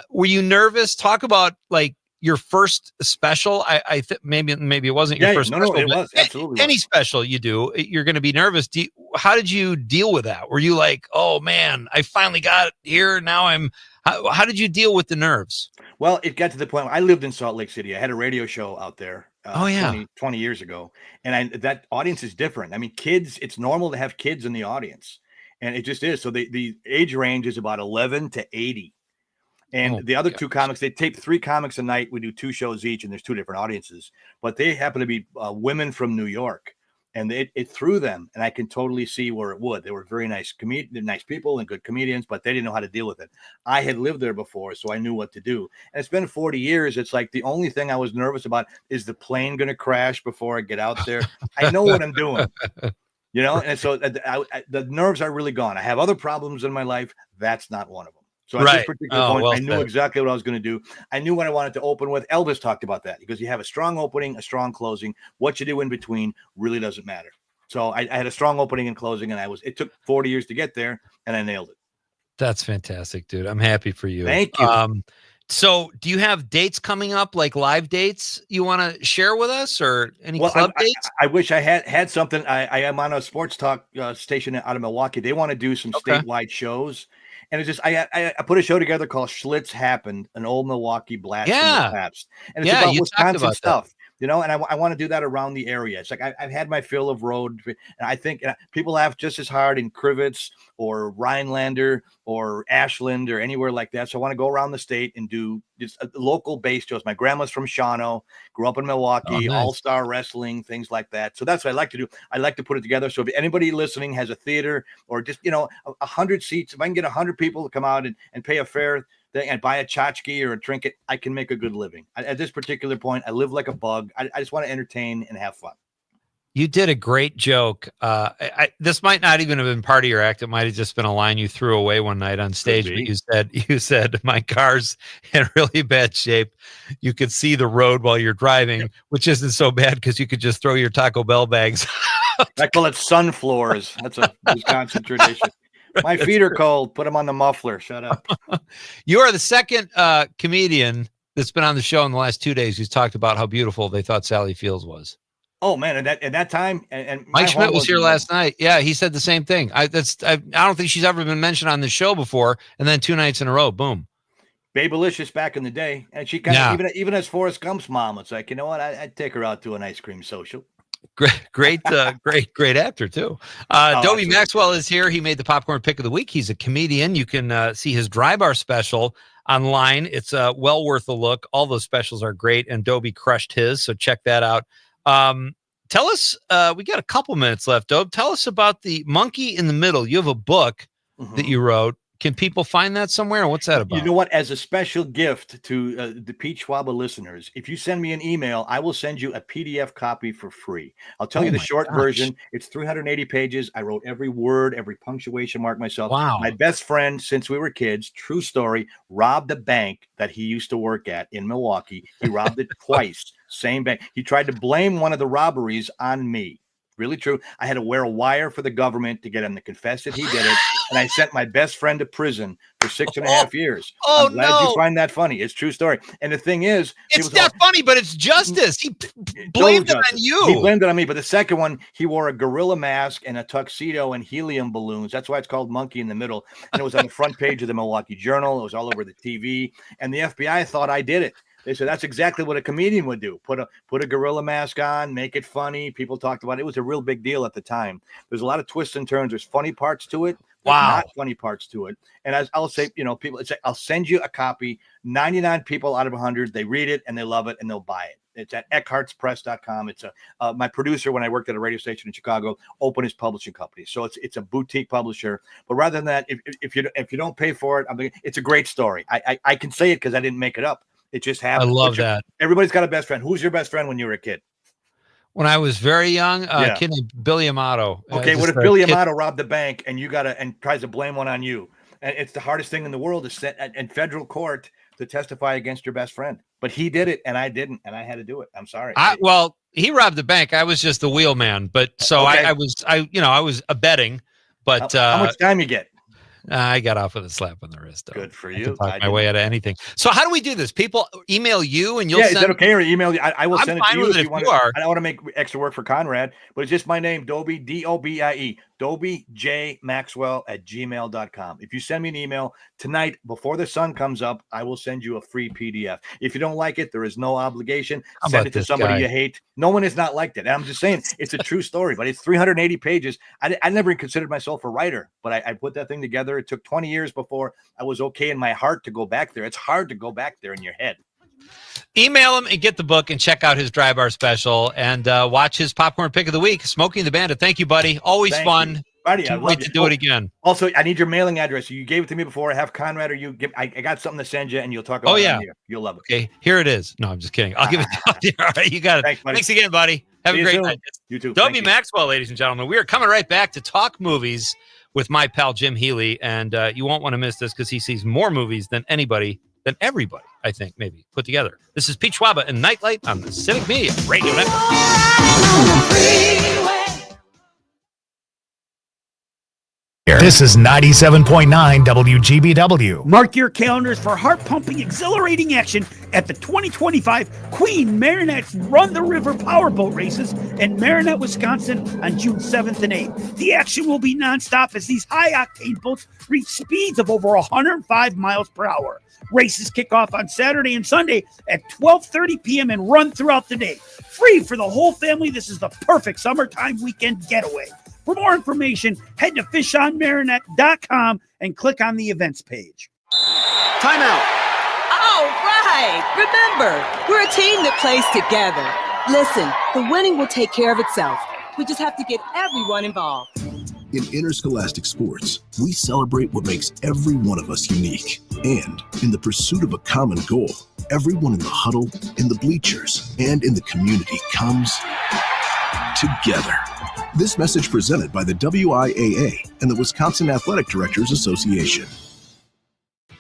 were you nervous? Talk about like your first special. I think maybe it wasn't your first. No, it was absolutely any special you do, you're going to be nervous. How did you deal with that? Were you like, oh man, I finally got it here. Now how did you deal with the nerves? Well, it got to the point where I lived in Salt Lake City. I had a radio show out there 20 years ago. And that audience is different. I mean, kids, it's normal to have kids in the audience. And it just is. So the age range is about 11 to 80. And the other two comics, they tape 3 comics a night. We do 2 shows each, and there's 2 different audiences. But they happen to be women from New York. And it threw them, and I can totally see where it would. They were very nice people and good comedians, but they didn't know how to deal with it. I had lived there before, so I knew what to do. And it's been 40 years. It's like the only thing I was nervous about is the plane going to crash before I get out there. I know what I'm doing, and so the nerves are really gone. I have other problems in my life. That's not one of them. So at this particular point, I knew exactly what I was going to do. I knew what I wanted to open with. Elvis talked about that because you have a strong opening, a strong closing. What you do in between really doesn't matter. So I had a strong opening and closing, and it took 40 years to get there, and I nailed it. That's fantastic, dude. I'm happy for you. Thank you. So do you have dates coming up, like live dates you want to share with us, or any club dates? I wish I had something. I am on a sports talk station out of Milwaukee. They want to do some statewide shows. And it's just I put a show together called Schlitz Happened, an old Milwaukee blast from the past. And it's about Wisconsin stuff. You know, and I want to do that around the area. It's like I've had my fill of road, and I think people laugh just as hard in Crivets or Rhinelander or Ashland or anywhere like that. So I want to go around the state and do just local based shows. My grandma's from Shawano, grew up in Milwaukee, all-star wrestling, things like that. So that's what I like to do. I like to put it together. So if anybody listening has a theater or just, 100 seats, if I can get 100 people to come out and pay a fare thing and buy a tchotchke or a trinket, I can make a good living. At this particular point, I live like a bug. I just want to entertain and have fun. You did a great joke. This might not even have been part of your act. It might have just been a line you threw away one night on stage. But you said, my car's in really bad shape. You could see the road while you're driving, which isn't so bad because you could just throw your Taco Bell bags. I call it sun floors. That's a Wisconsin tradition. My feet are cold. Put them on the muffler. Shut up. You are the second comedian that's been on the show in the last 2 days who's talked about how beautiful they thought Sally Fields was. Oh man, and that time, and Mike Schmidt was here last night. Yeah, he said the same thing. I don't think she's ever been mentioned on the show before. And then 2 nights in a row, boom. Babylicious back in the day, and she kind of even as Forrest Gump's mom, it's like, you know what, I'd take her out to an ice cream social. Great actor too. Dobie Maxwell is here. He made the popcorn pick of the week. He's a comedian. You can see his Dry Bar special online. It's well worth a look. All those specials are great, and Dobie crushed his, so check that out. Tell us, we got a couple minutes left, Dobe. Tell us about the Monkey in the Middle. You have a book that you wrote. Can people find that somewhere? What's that about? You know what? As a special gift to the Pete Schwaba listeners, if you send me an email, I will send you a PDF copy for free. I'll tell you the short version. It's 380 pages. I wrote every word, every punctuation mark myself. Wow. My best friend since we were kids, true story, robbed a bank that he used to work at in Milwaukee. He robbed it twice. Same bank. He tried to blame one of the robberies on me. Really true. I had to wear a wire for the government to get him to confess that he did it. And I sent my best friend to prison for 6.5 years. I'm glad you find that funny. It's a true story. And the thing is, it's not funny, but it's justice. He blamed it on you. He blamed it on me. But the second one, he wore a gorilla mask and a tuxedo and helium balloons. That's why it's called Monkey in the Middle. And it was on the front page of the Milwaukee Journal. It was all over the TV. And the FBI thought I did it. They said that's exactly what a comedian would do. Put a gorilla mask on, make it funny. People talked about it. It was a real big deal at the time. There's a lot of twists and turns. There's funny parts to it. Not funny parts to it. And as I'll say, people, it's like, I'll send you a copy. 99 people out of 100, they read it and they love it and they'll buy it. It's at eckhartspress.com. It's my producer, when I worked at a radio station in Chicago, opened his publishing company. So it's a boutique publisher. But rather than that, if you don't pay for it, it's a great story. I can say it because I didn't make it up. It just happened. I love that. Everybody's got a best friend. Who's your best friend when you were a kid? When I was very young, a kid named Billy Amato. Okay, what if Billy Amato robbed the bank and and tries to blame one on you? And it's the hardest thing in the world to set in federal court to testify against your best friend. But he did it and I didn't, and I had to do it. I'm sorry. Well, he robbed the bank. I was just the wheelman, but so okay. I was abetting. But how much time you get? I got off with a slap on the wrist. Though. Good for I you. can talk my way out of anything. So how do we do this? People email you and you'll send. Is that okay? Or email you? I will send it to you if you want. I don't want to make extra work for Conrad, but it's just my name, Dobie, Dobie, Dobie J Maxwell @gmail.com. If you send me an email tonight before the sun comes up, I will send you a free PDF. If you don't like it, there is no obligation. Send it to somebody you hate. No one has not liked it. And I'm just saying it's a true story, but it's 380 pages. I never considered myself a writer, but I put that thing together. It took 20 years before I was okay in my heart to go back there. It's hard to go back there in your head. Email him and get the book and check out his Dry Bar special and watch his popcorn pick of the week, Smoking the Bandit. Thank you, buddy. Always fun. Buddy, Can't wait to do it again. Also, I need your mailing address. You gave it to me before. I have Conrad or you. I got something to send you, and you'll talk about it here. You'll love it. Okay, here it is. No, I'm just kidding. I'll give it to you. All right, you got it. Thanks again, buddy. Have a great night. You too. Dobie Maxwell, ladies and gentlemen. We are coming right back to talk movies with my pal Jim Healy, and you won't want to miss this because he sees more movies than everybody, I think, maybe put together. This is Pete Schwaba and Nightlight on the Civic Media Radio Network. This is 97.9 WGBW. Mark your calendars for heart-pumping, exhilarating action at the 2025 Queen Marinette's Run the River Powerboat Races in Marinette, Wisconsin on June 7th and 8th. The action will be nonstop as these high-octane boats reach speeds of over 105 miles per hour. Races kick off on Saturday and Sunday at 12:30 p.m. and run throughout the day. Free for the whole family, this is the perfect summertime weekend getaway. For more information, head to fishonmarinette.com and click on the events page. Timeout. All right. Remember, we're a team that plays together. Listen, the winning will take care of itself. We just have to get everyone involved. In interscholastic sports, we celebrate what makes every one of us unique. And in the pursuit of a common goal, everyone in the huddle, in the bleachers, and in the community comes together. This message presented by the WIAA and the Wisconsin Athletic Directors Association.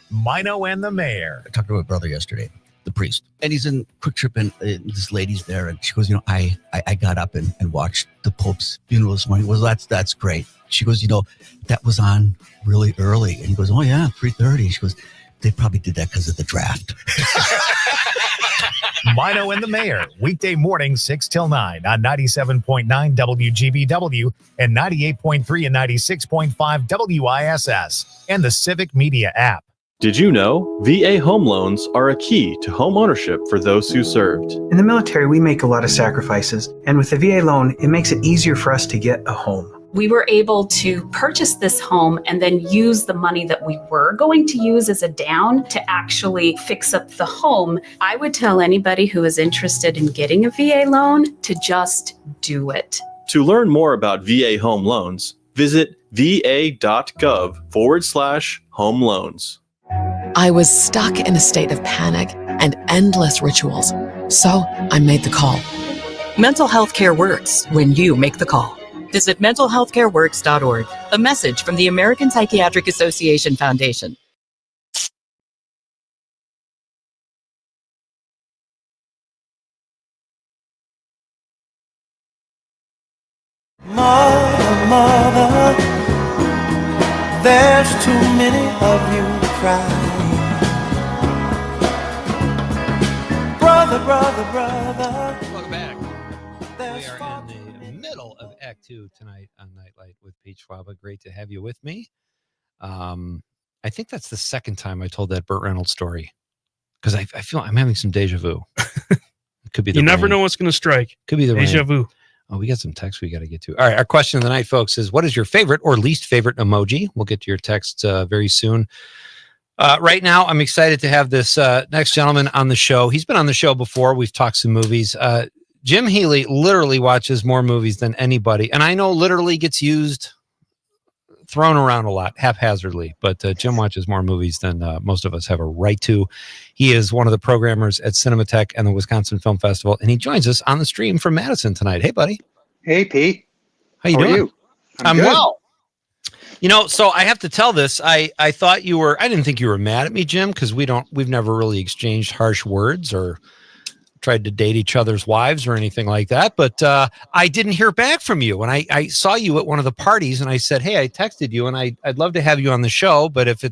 Mino and the Mayor. I talked to my brother yesterday, the priest, and he's in Quick Trip, and this lady's there, and she goes, I got up and watched the Pope's funeral this morning. Well, that's great. She goes, that was on really early. And he goes, oh yeah, 3:30. She goes, they probably did that because of the draft. Mino and the Mayor, weekday morning 6 till 9 on 97.9 WGBW and 98.3 and 96.5 WISS and the Civic Media app. Did you know VA home loans are a key to home ownership for those who served? In the military, we make a lot of sacrifices, and with the VA loan, it makes it easier for us to get a home. We were able to purchase this home and then use the money that we were going to use as a down to actually fix up the home. I would tell anybody who is interested in getting a VA loan to just do it. To learn more about VA home loans, visit va.gov/home loans. I was stuck in a state of panic and endless rituals, so I made the call. Mental health care works when you make the call. Visit mentalhealthcareworks.org. A message from the American Psychiatric Association Foundation. Mother, there's too many of you crying. Brother. Welcome back. We are in the middle of Act 2 tonight on Nite with Pete Schwaba. Great to have you with me. I think that's the second time I told that Burt Reynolds story because I feel I'm having some deja vu. It could be the You never rain. know what's going to strike. Could be the deja rain. vu. Oh, we got some texts we got to get to. All right, our question of the night, folks, is what is your favorite or least favorite emoji? We'll get to your texts very soon. Right now, I'm excited to have this next gentleman on the show. He's been on the show before. We've talked some movies. Jim Healy literally watches more movies than anybody. And I know literally gets used, thrown around a lot, haphazardly. But Jim watches more movies than most of us have a right to. He is one of the programmers at Cinematech and the Wisconsin Film Festival. And he joins us on the stream from Madison tonight. Hey, buddy. Hey, Pete. How you doing? Are you? I'm good. well. So I have to tell this. I thought you were. I didn't think you were mad at me, Jim, because we've never really exchanged harsh words or tried to date each other's wives or anything like that. But I didn't hear back from you, and I saw you at one of the parties, and I said, "Hey, I texted you, and I'd love to have you on the show, but if you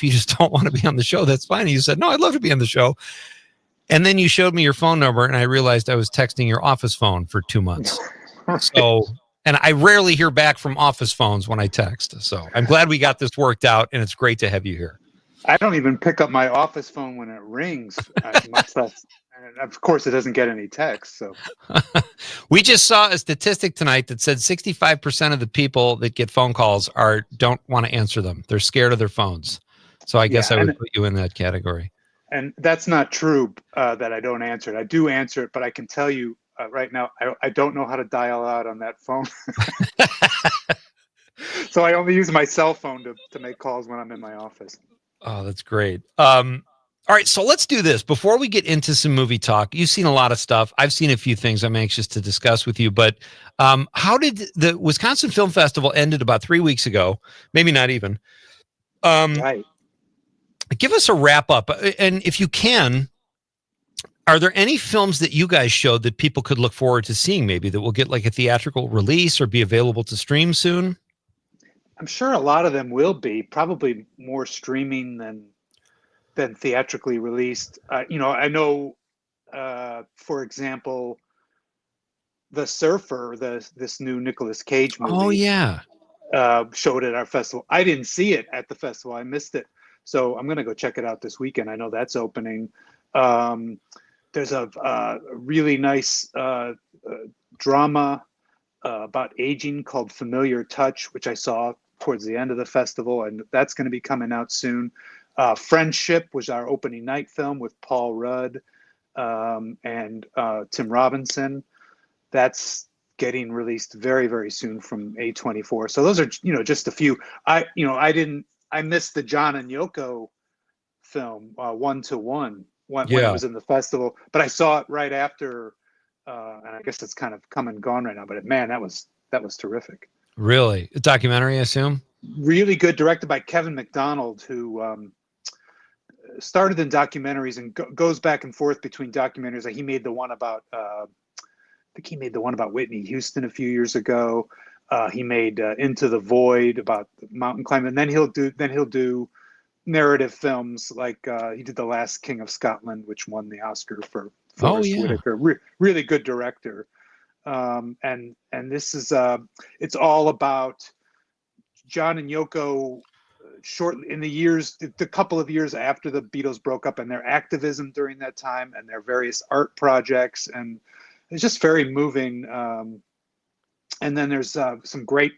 just don't want to be on the show, that's fine." And you said, "No, I'd love to be on the show." And then you showed me your phone number, and I realized I was texting your office phone for 2 months. So. And I rarely hear back from office phones when I text. So I'm glad we got this worked out, and it's great to have you here. I don't even pick up my office phone when it rings. Much less, and of course, it doesn't get any text. So We just saw a statistic tonight that said 65% of the people that get phone calls don't want to answer them. They're scared of their phones. So I guess I would put you in that category. And that's not true that I don't answer it. I do answer it, but I can tell you right now, I don't know how to dial out on that phone. So I only use my cell phone to make calls when I'm in my office. Oh, that's great. All right, so let's do this. Before we get into some movie talk, you've seen a lot of stuff. I've seen a few things I'm anxious to discuss with you. But how did the Wisconsin Film Festival ended about 3 weeks ago? Maybe not even. Right. Give us a wrap up. And if you can, are there any films that you guys showed that people could look forward to seeing maybe that will get like a theatrical release or be available to stream soon? I'm sure a lot of them will be probably more streaming than theatrically released. I know, for example, The Surfer, this new Nicolas Cage movie. Oh yeah. Showed at our festival. I didn't see it at the festival. I missed it. So I'm going to go check it out this weekend. I know that's opening. There's a really nice drama about aging called Familiar Touch, which I saw towards the end of the festival, and that's going to be coming out soon. Friendship was our opening night film with Paul Rudd and Tim Robinson. That's getting released very, very soon from A24. So those are, just a few. I missed the John and Yoko film, 1-to-1, when it was in the festival, but I saw it right after, and I guess it's kind of come and gone right now, but man, that was terrific. Really? A documentary, I assume? Really good, directed by Kevin McDonald, who started in documentaries and goes back and forth between documentaries. Like he made the one about, I think he made the one about Whitney Houston a few years ago. He made Into the Void about mountain climbing, and then he'll do narrative films like he did The Last King of Scotland, which won the Oscar for Forrest Whitaker. Really good director. And this is it's all about John and Yoko shortly in the couple of years after the Beatles broke up, and their activism during that time, and their various art projects, and it's just very moving. And then there's some great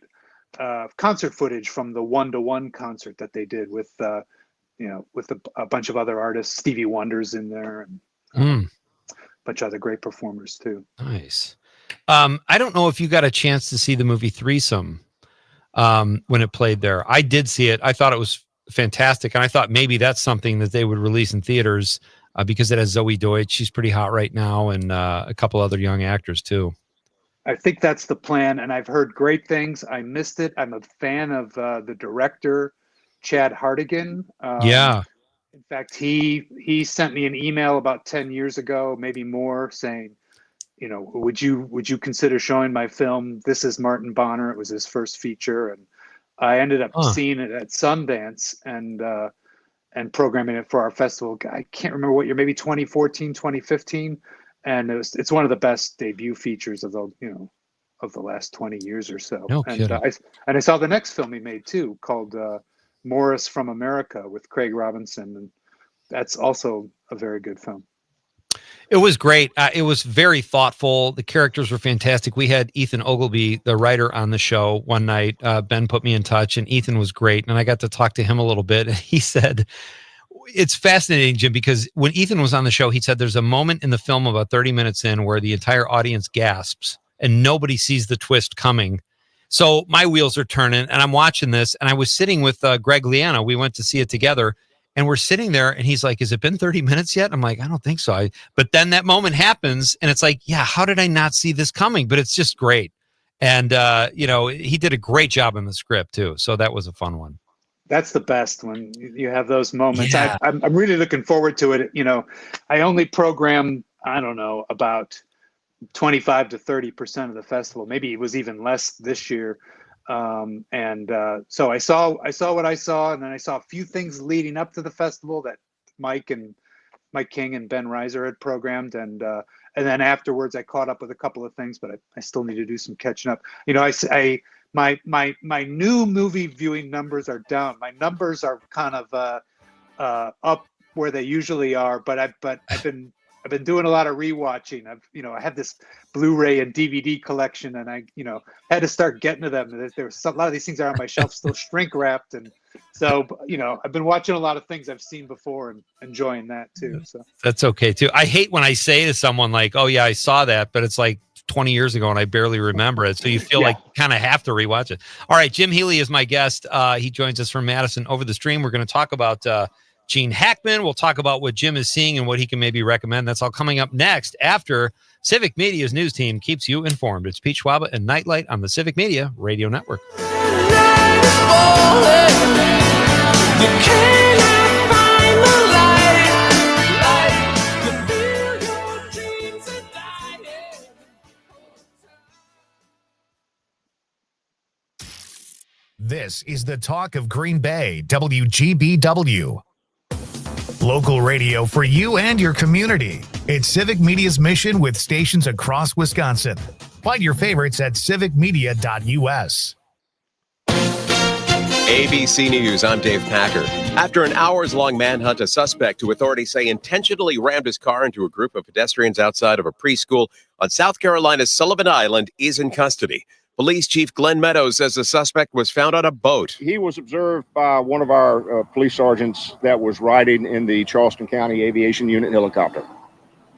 concert footage from the 1-to-1 concert that they did with a bunch of other artists. Stevie Wonder's in there, and a bunch of other great performers too. Nice. I don't know if you got a chance to see the movie Threesome when it played there. I did see it. I thought it was fantastic, and I thought maybe that's something that they would release in theaters because it has Zoe Deutsch. She's pretty hot right now, and a couple other young actors too. I think that's the plan, and I've heard great things. I missed it. I'm a fan of the director, Chad Hartigan. In fact, he sent me an email about 10 years ago, maybe more, saying, would you consider showing my film? This is Martin Bonner. It was his first feature, and I ended up seeing it at Sundance and programming it for our festival. I can't remember what year, maybe 2014, 2015. And it's one of the best debut features of the last 20 years or so. No and kidding. I saw the next film he made too, called Morris from America with Craig Robinson, and that's also a very good film. It was great. It was very thoughtful. The characters were fantastic. We had Ethan Ogilvy, the writer, on the show one night. Ben put me in touch, and Ethan was great. And I got to talk to him a little bit. And he said, it's fascinating, Jim, because when Ethan was on the show, he said there's a moment in the film about 30 minutes in where the entire audience gasps and nobody sees the twist coming. So my wheels are turning, and I'm watching this, and I was sitting with Greg Liana. We went to see it together, and we're sitting there, and he's like, has it been 30 minutes yet? I'm like, I don't think so. But then that moment happens, and it's like, yeah, how did I not see this coming? But it's just great. And, he did a great job in the script, too. So that was a fun one. That's the best when you have those moments. Yeah. I'm really looking forward to it. I only program, I don't know, about 25 to 30% of the festival. Maybe it was even less this year. So I saw what I saw, and then I saw a few things leading up to the festival that Mike King and Ben Reiser had programmed, and then afterwards I caught up with a couple of things, but I still need to do some catching up. My new movie viewing numbers are down. My numbers are kind of up where they usually are, but I've been doing a lot of rewatching. I have this Blu-ray and DVD collection, and I had to start getting to them. There's a lot of these things are on my shelf still shrink wrapped, and so I've been watching a lot of things I've seen before and enjoying that too. So that's okay too. I hate when I say to someone like, "Oh yeah, I saw that," but it's like 20 years ago and I barely remember it. So you feel like you kind of have to rewatch it. All right. Jim Healy is my guest. He joins us from Madison over the stream. We're going to talk about Gene Hackman. We'll talk about what Jim is seeing and what he can maybe recommend. That's all coming up next after Civic Media's news team keeps you informed. It's Pete Schwaba and Night Lite on the Civic Media Radio Network. This is the talk of Green Bay, WGBW. Local radio for you and your community. It's Civic Media's mission with stations across Wisconsin. Find your favorites at civicmedia.us. ABC News, I'm Dave Packer. After an hours-long manhunt, a suspect who authorities say intentionally rammed his car into a group of pedestrians outside of a preschool on South Carolina's Sullivan Island is in custody. Police Chief Glenn Meadows says the suspect was found on a boat. He was observed by one of our police sergeants that was riding in the Charleston County Aviation Unit helicopter.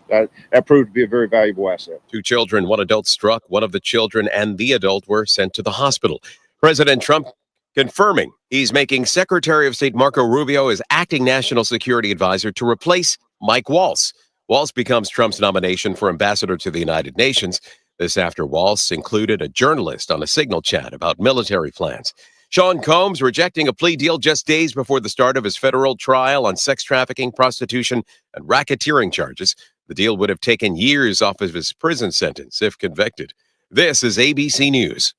That proved to be a very valuable asset. 2 children, 1 adult struck. 1 of the children and the adult were sent to the hospital. President Trump confirming he's making Secretary of State Marco Rubio his acting national security advisor to replace Mike Waltz. Waltz becomes Trump's nomination for ambassador to the United Nations. This after Waltz included a journalist on a Signal chat about military plans. Sean Combs rejecting a plea deal just days before the start of his federal trial on sex trafficking, prostitution, and racketeering charges. The deal would have taken years off of his prison sentence if convicted. This is ABC News.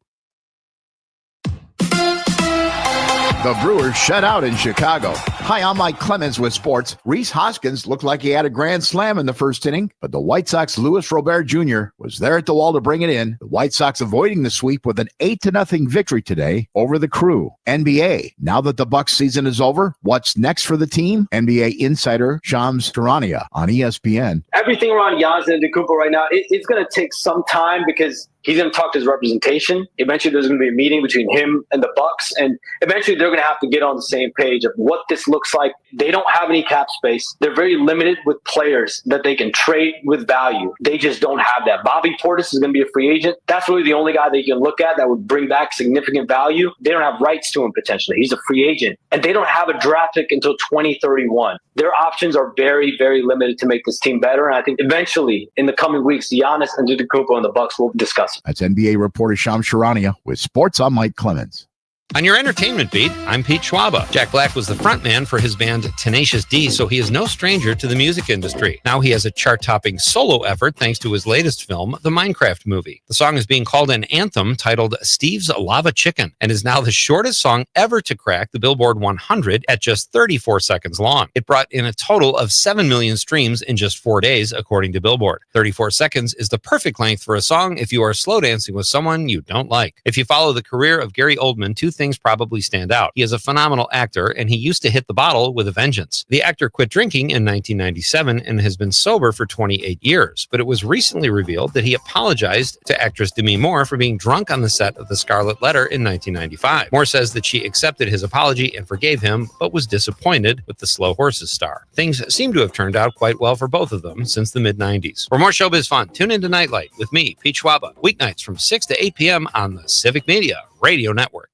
The Brewers shut out in Chicago. Hi, I'm Mike Clemens with sports. Rhys Hoskins looked like he had a grand slam in the first inning, but the White Sox' Luis Robert Jr. was there at the wall to bring it in. The White Sox avoiding the sweep with an 8-0 victory today over the Crew. NBA, now that the Bucks season is over, what's next for the team? NBA insider Shams Charania on ESPN. Everything around Giannis Antetokounmpo right now, it's going to take some time because he's going to talk to his representation. Eventually, there's going to be a meeting between him and the Bucks, and eventually they're going to have to get on the same page of what this looks like. They don't have any cap space. They're very limited with players that they can trade with value. They just don't have that. Bobby Portis is going to be a free agent. That's really the only guy that you can look at that would bring back significant value. They don't have rights to him potentially. He's a free agent, and they don't have a draft pick until 2031. Their options are very, very limited to make this team better, and I think eventually in the coming weeks, Giannis Antetokounmpo and the Bucks will discuss it. That's NBA reporter Shams Charania with sports. I'm Mike Clemens. On your entertainment beat, I'm Pete Schwaba. Jack Black was the frontman for his band Tenacious D, so he is no stranger to the music industry. Now he has a chart-topping solo effort thanks to his latest film, the Minecraft movie. The song is being called an anthem titled Steve's Lava Chicken and is now the shortest song ever to crack the Billboard 100 at just 34 seconds long. It brought in a total of 7 million streams in just 4 days, according to Billboard. 34 seconds is the perfect length for a song if you are slow dancing with someone you don't like. If you follow the career of Gary Oldman, 2 things probably stand out. He is a phenomenal actor, and he used to hit the bottle with a vengeance. The actor quit drinking in 1997 and has been sober for 28 years, but it was recently revealed that he apologized to actress Demi Moore for being drunk on the set of The Scarlet Letter in 1995. Moore says that she accepted his apology and forgave him, but was disappointed with the Slow Horses star. Things seem to have turned out quite well for both of them since the mid-90s. For more showbiz fun, tune into Nightlight with me, Pete Schwaba, weeknights from 6 to 8 p.m. on the Civic Media Radio Network.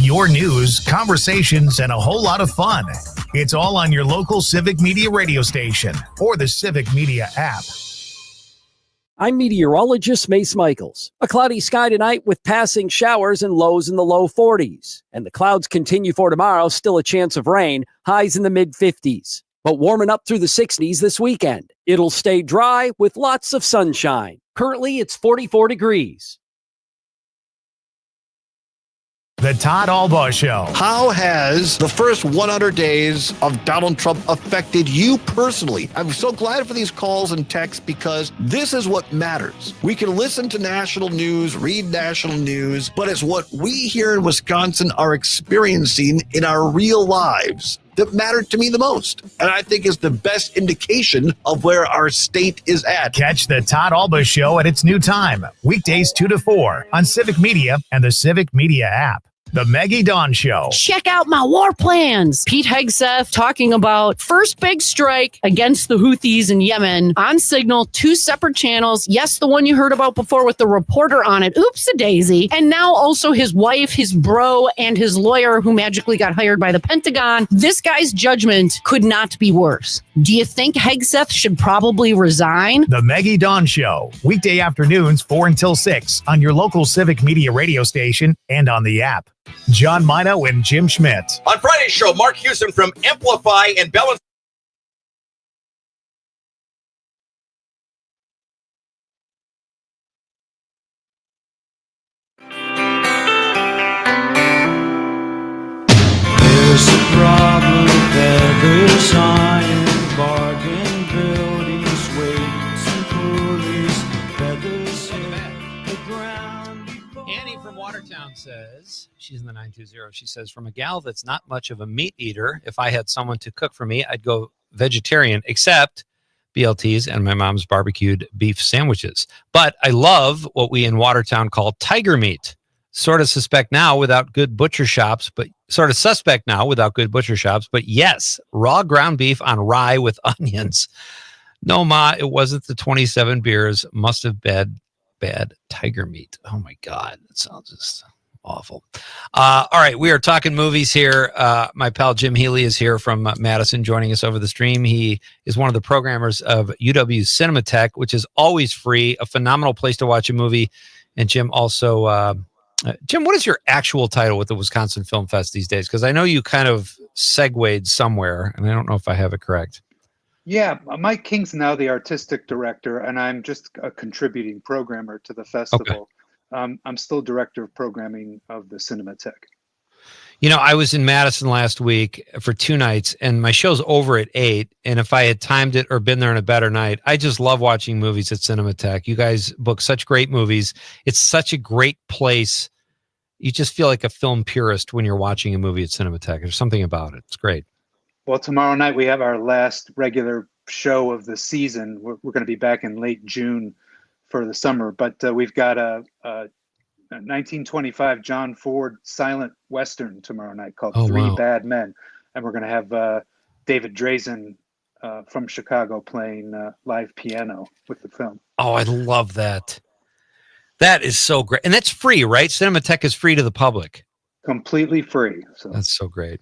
Your news, conversations, and a whole lot of fun. It's all on your local Civic Media radio station or the Civic Media app. I'm meteorologist Mace Michaels. A cloudy sky tonight with passing showers and lows in the low 40s. And the clouds continue for tomorrow, still a chance of rain, highs in the mid-50s. But warming up through the 60s this weekend. It'll stay dry with lots of sunshine. Currently, it's 44 degrees. The Todd Albaugh Show. How has the first 100 days of Donald Trump affected you personally? I'm so glad for these calls and texts because this is what matters. We can listen to national news, read national news, but it's what we here in Wisconsin are experiencing in our real lives that mattered to me the most, and I think is the best indication of where our state is at. Catch the Todd Albaugh Show at its new time, weekdays 2 to 4 on Civic Media and the Civic Media app. The Maggie Dawn Show. Check out my war plans. Pete Hegseth talking about first big strike against the Houthis in Yemen on Signal, 2 separate channels. Yes, the one you heard about before with the reporter on it. Oops-a-daisy. And now also his wife, his bro, and his lawyer who magically got hired by the Pentagon. This guy's judgment could not be worse. Do you think Hegseth should probably resign? The Maggie Dawn Show. Weekday afternoons 4 until 6 on your local Civic Media radio station and on the app. John Mino and Jim Schmidt. On Friday's show, Mark Houston from Amplify and Balance. Watertown says, she's in the 920. She says, from a gal that's not much of a meat eater, if I had someone to cook for me, I'd go vegetarian, except BLTs and my mom's barbecued beef sandwiches. But I love what we in Watertown call tiger meat. Sort of suspect now without good butcher shops, but yes, raw ground beef on rye with onions. No, Ma, it wasn't the 27 beers. Must have been bad tiger meat. Oh my God, that sounds just awful. All right, we are talking movies here. My pal Jim Healy is here from Madison, joining us over the stream. He is one of the programmers of UW's Cinematheque, which is always free, a phenomenal place to watch a movie. And Jim also, Jim, what is your actual title with the Wisconsin Film Fest these days? Because I know you kind of segued somewhere, and I don't know if I have it correct. Yeah, Mike King's now the artistic director, and I'm just a contributing programmer to the festival. Okay. I'm still director of programming of the Cinematheque. You know, I was in Madison last week for 2 nights, and my show's over at 8. And if I had timed it or been there on a better night, I just love watching movies at Cinematheque. You guys book such great movies. It's such a great place. You just feel like a film purist when you're watching a movie at Cinematheque. There's something about it. It's great. Well, tomorrow night we have our last regular show of the season. We're going to be back in late June for the summer, but we've got a 1925 John Ford silent Western tomorrow night called Three Bad Men. And we're going to have David Drazen from Chicago playing live piano with the film. Oh, I love that. That is so great. And that's free, right? Cinematheque is free to the public. Completely free. So that's so great.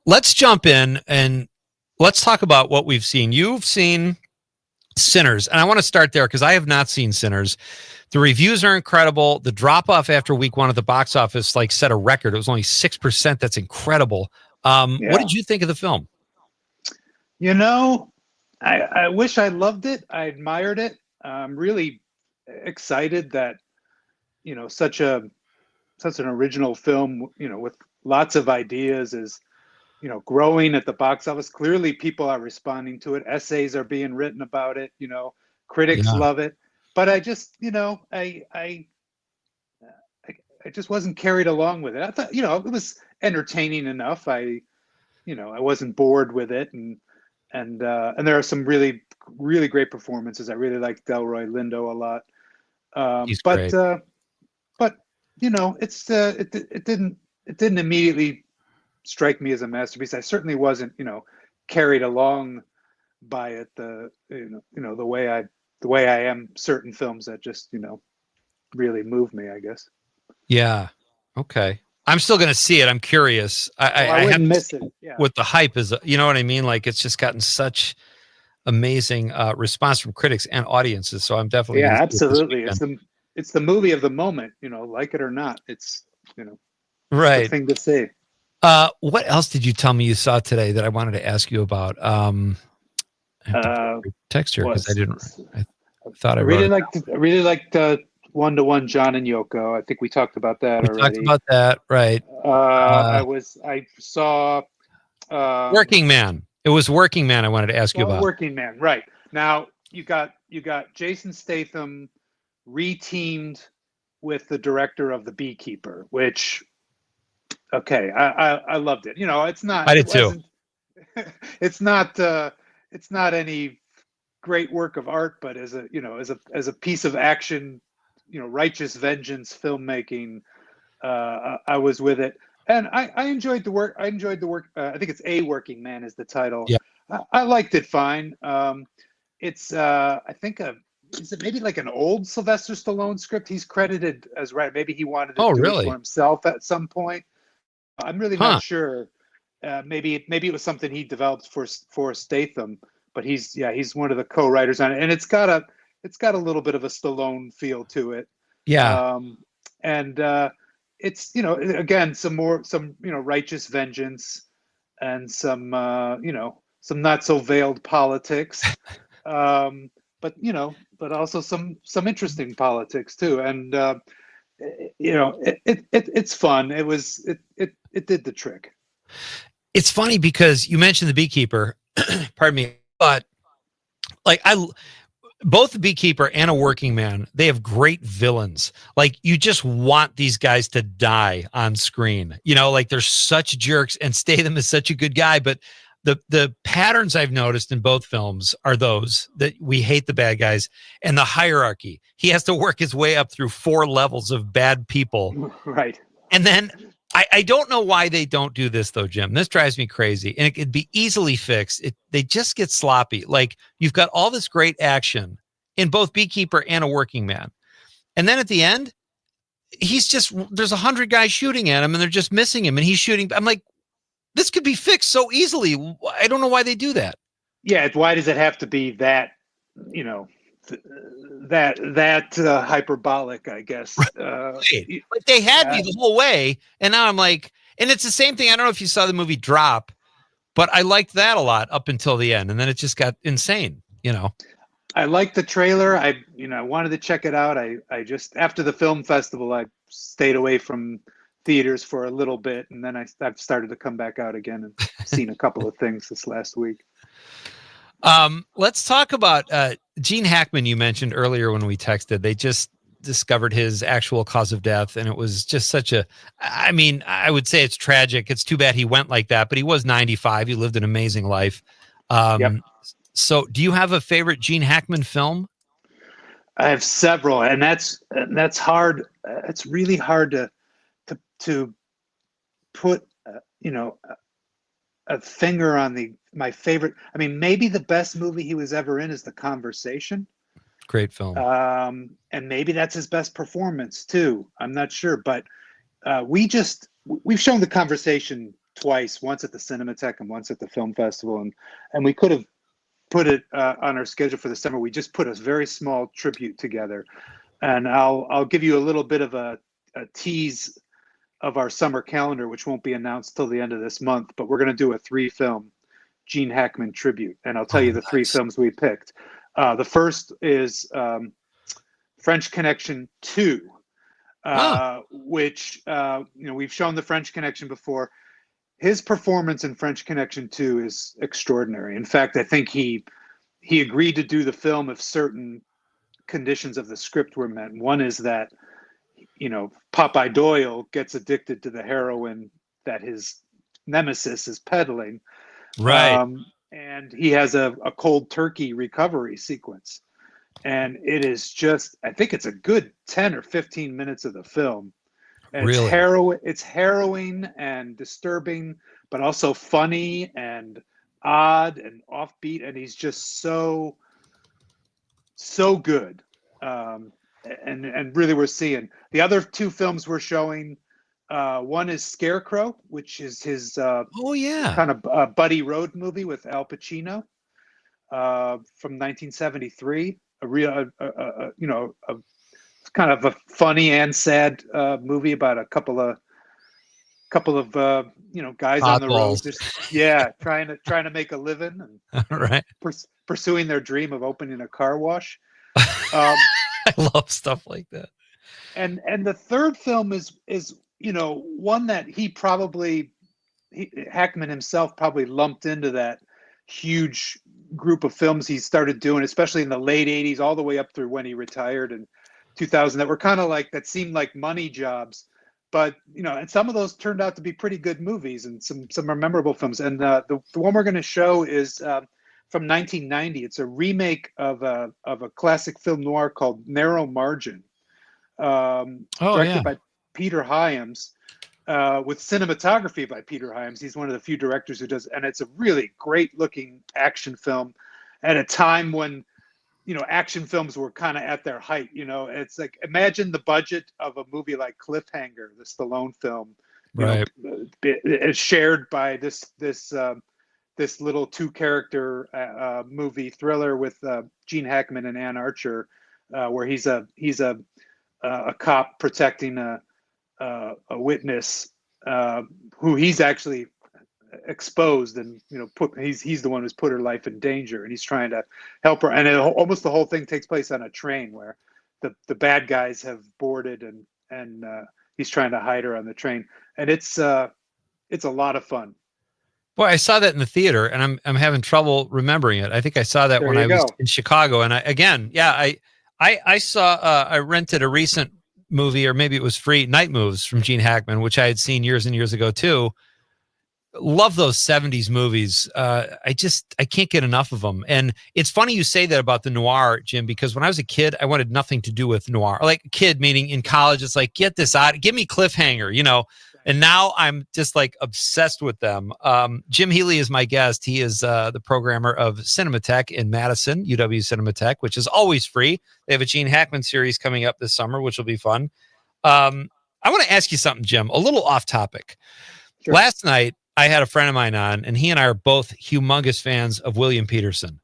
Let's jump in and let's talk about what we've seen. You've seen Sinners, and I want to start there because I have not seen Sinners. The reviews are incredible. The drop-off after week 1 at the box office set a record. It was only 6%. That's incredible. What did you think of the film? You know, I wish I loved it. I admired it. I'm really excited that, you know, such an original film, you know, with lots of ideas is, you know, growing at the box office. Clearly people are responding to it. Essays are being written about it. You know, critics love it. But I just, you know, I just wasn't carried along with it. I thought, you know, it was entertaining enough. I wasn't bored with it. And there are some really, really great performances. I really like Delroy Lindo a lot. He's great. But you know, it didn't immediately strike me as a masterpiece. I certainly wasn't, you know, carried along by it the way I am certain films that just, you know, really move me, I guess. Yeah. Okay. I'm still going to see it. I'm curious. I wouldn't miss it. Yeah. What the hype is, you know what I mean? Like, it's just gotten such amazing response from critics and audiences. So I'm definitely absolutely. It's the movie of the moment, you know, like it or not. It's, you know, right. the thing to say. What else did you tell me you saw today that I wanted to ask you about? Text here because I thought I really liked 1-to-1 John and Yoko. I think we talked about that already. Talked about that, right? I saw Working Man. It was Working Man. I wanted to ask you about Working Man. Right now, you got Jason Statham reteamed with the director of The Beekeeper, which. Okay, I loved it. You know, it's not. I did too. It's not any great work of art, but as a piece of action, you know, righteous vengeance filmmaking, I was with it, and I enjoyed the work. I think it's A Working Man is the title. Yeah, I liked it fine. It's I think is it maybe like an old Sylvester Stallone script? He's credited as right. Maybe he wanted to do it for himself at some point. I'm really not sure. Maybe it was something he developed for Statham, but he's one of the co-writers on it, and it's got a little bit of a Stallone feel to it. Yeah. It's, you know, again, some righteous vengeance and some not so veiled politics, but also some interesting politics too, and you know, it's fun. It did the trick. It's funny because you mentioned The Beekeeper, pardon me, but like both a beekeeper and a working man, they have great villains. Like, you just want these guys to die on screen. You know, like, they're such jerks, and Statham is such a good guy. But the patterns I've noticed in both films are those that we hate the bad guys and the hierarchy. He has to work his way up through 4 levels of bad people. Right. And then I don't know why they don't do this though, Jim. This drives me crazy, and it could be easily fixed. They just get sloppy. Like, you've got all this great action in both Beekeeper and a Working Man, and then at the end, there's 100 guys shooting at him, and they're just missing him, and he's shooting. I'm like, this could be fixed so easily. I don't know why they do that. Yeah, why does it have to be that? You know, that hyperbolic, I guess. Right. But they had me the whole way, and now I'm like, and it's the same thing. I don't know if you saw the movie Drop, but I liked that a lot up until the end, and then it just got insane. You know, I liked the trailer. I wanted to check it out. I just, after the film festival, I stayed away from theaters for a little bit, and then I've started to come back out again and seen a couple of things this last week. Let's talk about Gene Hackman. You mentioned earlier when we texted, they just discovered his actual cause of death, and it was just I would say it's tragic. It's too bad he went like that, but he was 95. He lived an amazing life. Yep. So do you have a favorite Gene Hackman film? I have several, and that's hard. It's really hard to put a finger on my favorite. I mean, maybe the best movie he was ever in is The Conversation. Great film. And maybe that's his best performance too. I'm not sure, but we've shown The Conversation twice, once at the Cinematheque and once at the film festival, and we could have put it on our schedule for the summer. We just put a very small tribute together, and I'll give you a little bit of a tease of our summer calendar, which won't be announced till the end of this month, but we're going to do a 3-film Gene Hackman tribute, and I'll tell you the 3 films we picked. The first is French Connection 2, which we've shown the French Connection before. His performance in French Connection 2 is extraordinary. In fact, I think he agreed to do the film if certain conditions of the script were met. One is that Popeye Doyle gets addicted to the heroin that his nemesis is peddling. Right. And he has a cold turkey recovery sequence. And it is just, I think it's a good 10 or 15 minutes of the film. And Really? it's harrowing and disturbing, but also funny and odd and offbeat. And he's just so good. And really, we're seeing the other 2 films we're showing. One is Scarecrow, which is his kind of buddy road movie with Al Pacino from 1973. A real, kind of a funny and sad movie about a couple of guys on the road, just trying to make a living and right. Pursuing their dream of opening a car wash. I love stuff like that. And the third film is one that Hackman himself probably lumped into that huge group of films he started doing, especially in the late 80s, all the way up through when he retired in 2000, that were kind of like, that seemed like money jobs. But, and some of those turned out to be pretty good movies and some are memorable films. And the one we're going to show is from 1990. It's a remake of a classic film noir called Narrow Margin, directed by Peter Hyams, with cinematography by Peter Hyams. He's one of the few directors who does, and it's a really great looking action film at a time when action films were kind of at their height. It's like, imagine the budget of a movie like Cliffhanger, the Stallone film, right? It's shared by this little 2-character movie thriller with Gene Hackman and Ann Archer, where he's a cop protecting a witness who he's actually exposed, and he's the one who's put her life in danger, and he's trying to help her. And almost the whole thing takes place on a train where the bad guys have boarded, and he's trying to hide her on the train. And it's a lot of fun. Boy, I saw that in the theater, and I'm having trouble remembering it. I think I saw that There when you I was go. in Chicago, and I saw I rented a recent movie, or maybe it was free, Night Moves from Gene Hackman, which I had seen years and years ago too. Love those 70s movies. I can't get enough of them. And it's funny you say that about the noir, Jim, because when I was a kid, I wanted nothing to do with noir. Like a kid, meaning in college, it's like, get this out, give me Cliffhanger, you know. And now I'm just like obsessed with them. Jim Healy is my guest. He is the programmer of Cinematheque in Madison, UW Cinematheque, which is always free. They have a Gene Hackman series coming up this summer, which will be fun. I want to ask you something, Jim, a little off topic. Sure. Last night, I had a friend of mine on, and he and I are both humongous fans of William Peterson.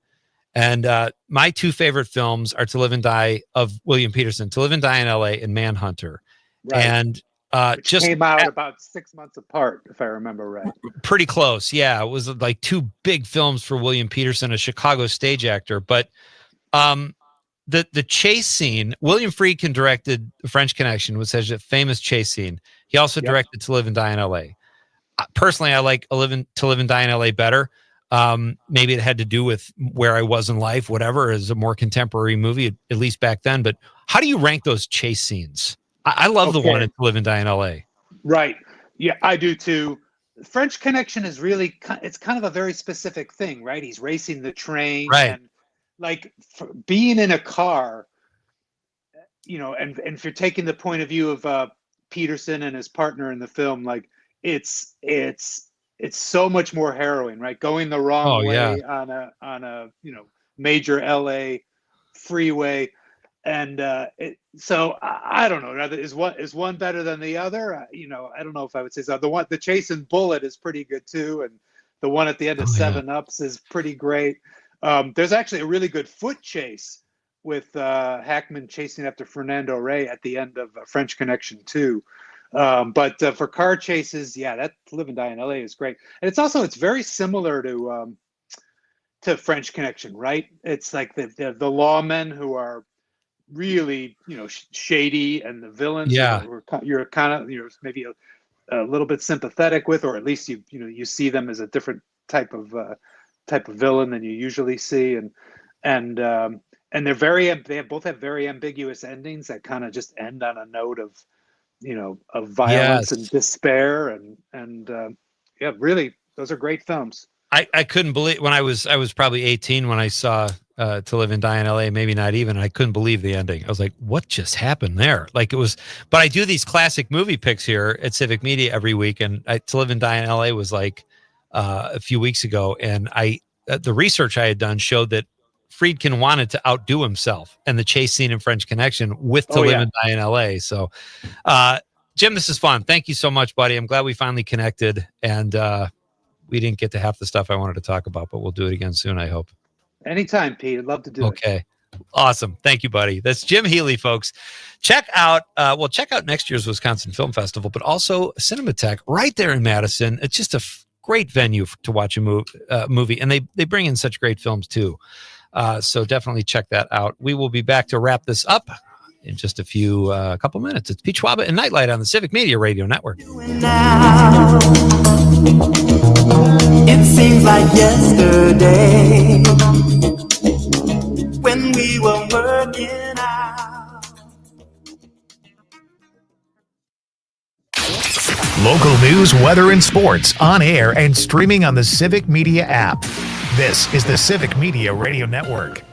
And my two favorite films are To Live and Die of William Peterson, To Live and Die in L.A. and Manhunter. Right. And Which just came out about 6 months apart, if I remember right. Pretty close. Yeah. It was like two big films for William Peterson, a Chicago stage actor. But the chase scene, William Friedkin directed The French Connection, which has a famous chase scene. He also directed To Live and Die in L.A. Personally, I like To Live and Die in L.A. better. Maybe it had to do with where I was in life, whatever, as a more contemporary movie, at least back then. But how do you rank those chase scenes? I love the one in To Live and Die in L.A. Right. Yeah, I do too. French Connection is really, it's kind of a very specific thing, right? He's racing the train. Right. And like being in a car, you know, and if you're taking the point of view of Peterson and his partner in the film, like it's so much more harrowing, right? Going the wrong way on a you know, major LA freeway. And so I don't know. Is one better than the other? You know, I don't know if I would say so. The Chase and Bullet is pretty good too, and the one at the end of Seven Ups is pretty great. There's actually a really good foot chase with Hackman chasing after Fernando Rey at the end of French Connection 2. But for car chases, yeah, that Live and Die in LA is great, and it's very similar to French Connection, right? It's like the lawmen who are really, you know, shady, and the villains you're kind of, you're maybe a little bit sympathetic with, or at least you see them as a different type of villain than you usually see, and they both have very ambiguous endings that kind of just end on a note of, you know, of violence and despair, and yeah, really, those are great films. I couldn't believe when I was probably 18 when I saw To Live and Die in LA, maybe not even. And I couldn't believe the ending. I was like, what just happened there? Like it was, but I do these classic movie picks here at Civic Media every week. And To Live and Die in LA was like a few weeks ago. And the research I had done showed that Friedkin wanted to outdo himself and the chase scene in French Connection with To Live and Die in LA. So, Jim, this is fun. Thank you so much, buddy. I'm glad we finally connected, and we didn't get to half the stuff I wanted to talk about, but we'll do it again soon, I hope. Anytime, Pete. I'd love to do it. Okay. Awesome. Thank you, buddy. That's Jim Healy, folks. Check out next year's Wisconsin Film Festival, but also Cinematheque right there in Madison. It's just a great venue to watch a movie, and they bring in such great films too. So definitely check that out. We will be back to wrap this up in just a couple minutes. It's Pete Schwaba and Nightlight on the Civic Media Radio Network. It seems like yesterday when we were working out. Local news, weather, and sports on air and streaming on the Civic Media app. This is the Civic Media Radio Network.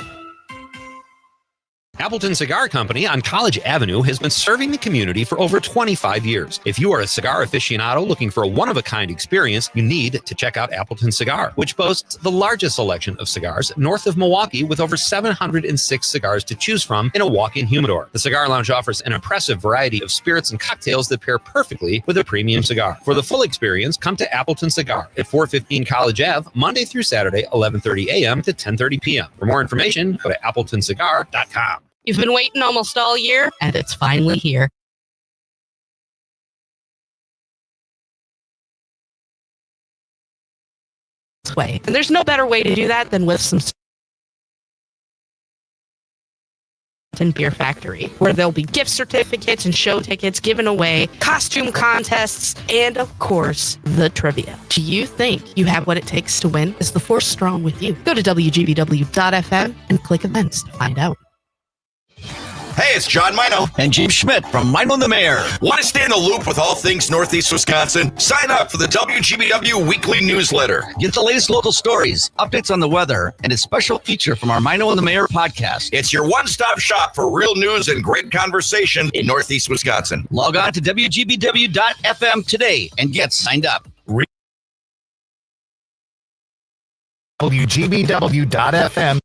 Appleton Cigar Company on College Avenue has been serving the community for over 25 years. If you are a cigar aficionado looking for a one-of-a-kind experience, you need to check out Appleton Cigar, which boasts the largest selection of cigars north of Milwaukee with over 706 cigars to choose from in a walk-in humidor. The Cigar Lounge offers an impressive variety of spirits and cocktails that pair perfectly with a premium cigar. For the full experience, come to Appleton Cigar at 415 College Ave, Monday through Saturday, 11:30 a.m. to 10:30 p.m. For more information, go to appletoncigar.com. You've been waiting almost all year, and it's finally here. Way. And there's no better way to do that than with some Beer Factory, where there'll be gift certificates and show tickets given away, costume contests, and of course, the trivia. Do you think you have what it takes to win? Is the force strong with you? Go to WGBW.FM and click events to find out. Hey, it's John Mino. And James Schmidt from Mino and the Mayor. Want to stay in the loop with all things Northeast Wisconsin? Sign up for the WGBW weekly newsletter. Get the latest local stories, updates on the weather, and a special feature from our Mino and the Mayor podcast. It's your one-stop shop for real news and great conversation in Northeast Wisconsin. Log on to WGBW.FM today and get signed up. WGBW.FM.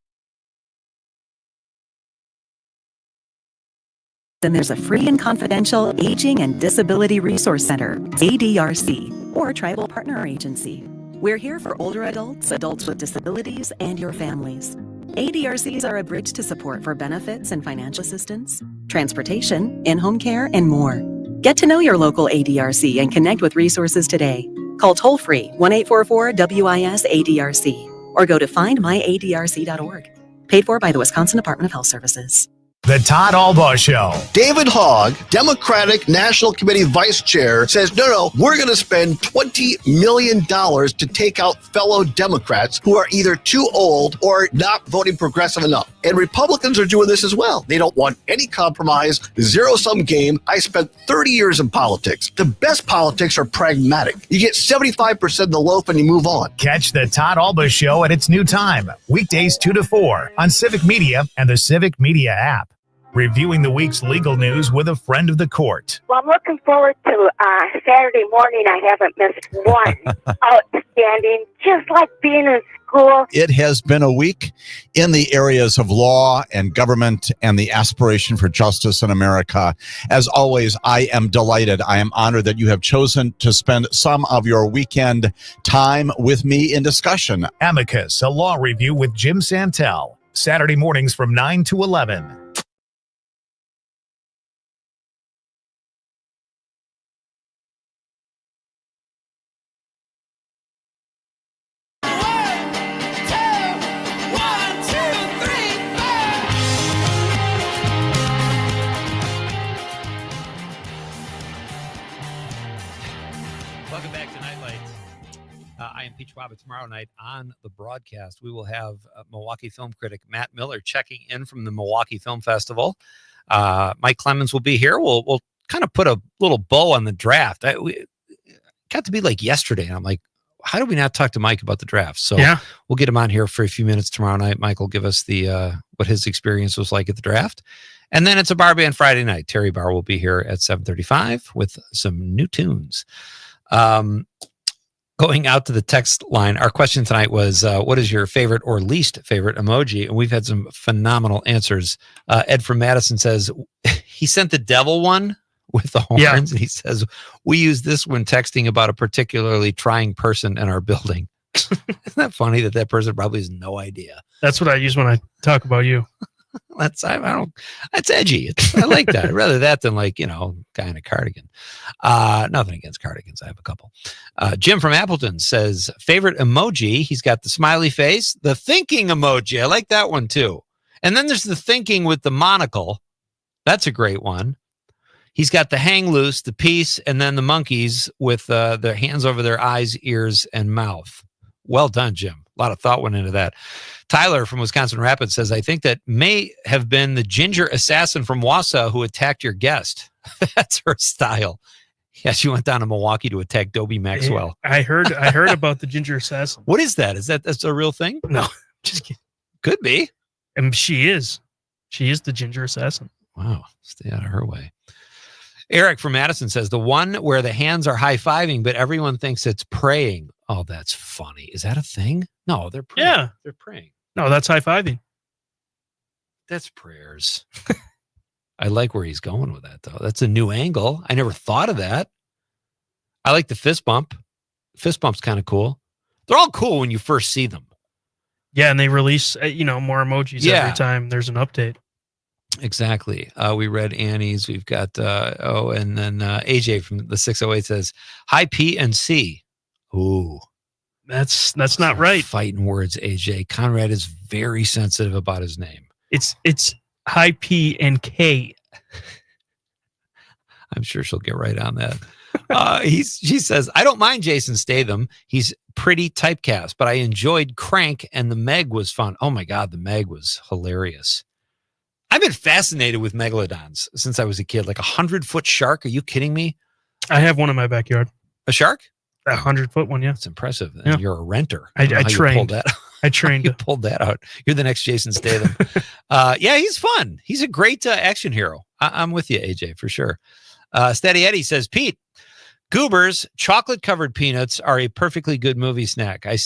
Then there's a free and confidential Aging and Disability Resource Center, ADRC, or Tribal Partner Agency. We're here for older adults, adults with disabilities, and your families. ADRCs are a bridge to support for benefits and financial assistance, transportation, in-home care, and more. Get to know your local ADRC and connect with resources today. Call toll-free 1-844-WIS-ADRC or go to findmyadrc.org. Paid for by the Wisconsin Department of Health Services. The Todd Albaugh Show. David Hogg, Democratic National Committee Vice Chair, says, no, we're going to spend $20 million to take out fellow Democrats who are either too old or not voting progressive enough. And Republicans are doing this as well. They don't want any compromise, zero-sum game. I spent 30 years in politics. The best politics are pragmatic. You get 75% of the loaf and you move on. Catch the Todd Albaugh Show at its new time, weekdays 2 to 4 on Civic Media and the Civic Media app. Reviewing the week's legal news with a friend of the court. Well, I'm looking forward to Saturday morning. I haven't missed one. Outstanding. Just like being in school. It has been a week in the areas of law and government and the aspiration for justice in America. As always, I am delighted. I am honored that you have chosen to spend some of your weekend time with me in discussion. Amicus, a law review with Jim Santel. Saturday mornings from 9 to 11. Welcome back to Night Light. I am Pete Schwaba. Tomorrow night on the broadcast, we will have Milwaukee film critic Matt Miller checking in from the Milwaukee Film Festival. Mike Clemens will be here. We'll kind of put a little bow on the draft. We got to be like yesterday, and I'm like, how did we not talk to Mike about the draft? So we'll get him on here for a few minutes tomorrow night. Mike will give us the what his experience was like at the draft. And then it's a bar band Friday night. Terry Barr will be here at 7:35 with some new tunes. Going out to the text line, our question tonight was, what is your favorite or least favorite emoji? And we've had some phenomenal answers. Ed from Madison says, he sent the devil one with the horns. And he says, we use this when texting about a particularly trying person in our building. Isn't that funny that person probably has no idea? That's what I use when I talk about you. That's edgy. I like that. I'd rather that than guy in a cardigan. Nothing against cardigans. I have a couple. Jim from Appleton says favorite emoji. He's got the smiley face, the thinking emoji. I like that one too. And then there's the thinking with the monocle. That's a great one. He's got the hang loose, the peace, and then the monkeys with their hands over their eyes, ears, and mouth. Well done, Jim. A lot of thought went into that. Tyler from Wisconsin Rapids says, I think that may have been the ginger assassin from Wausau who attacked your guest. That's her style. Yeah, she went down to Milwaukee to attack Dobie Maxwell. I heard about the ginger assassin. What is that? That's a real thing? No, just kidding. Could be. And she is the ginger assassin. Wow. Stay out of her way. Eric from Madison says, the one where the hands are high-fiving, but everyone thinks it's praying. Oh, that's funny. Is that a thing? No, they're praying. Yeah. They're praying. No, that's high-fiving. That's prayers. I like where he's going with that, though. That's a new angle. I never thought of that. I like the fist bump. Fist bump's kind of cool. They're all cool when you first see them. Yeah, and they release, more emojis every time there's an update. Exactly. We read Annie's. We've got, and then AJ from the 608 says, hi, P and C. Ooh. That's not right. Fighting words, AJ. Conrad is very sensitive about his name. It's high P and K. I'm sure she'll get right on that. She says, I don't mind Jason Statham. He's pretty typecast, but I enjoyed Crank and the Meg was fun. Oh my God, the Meg was hilarious. I've been fascinated with megalodons since I was a kid. Like 100-foot shark. Are you kidding me? I have one in my backyard. A shark? 100-foot one, yeah. That's impressive. Yeah. You're a renter. I don't know how you trained. pulled that. I trained. You pulled that out. You're the next Jason Statham. Yeah, he's fun. He's a great action hero. I'm with you, AJ, for sure. Steady Eddie says, Pete, Goobers chocolate-covered peanuts are a perfectly good movie snack. I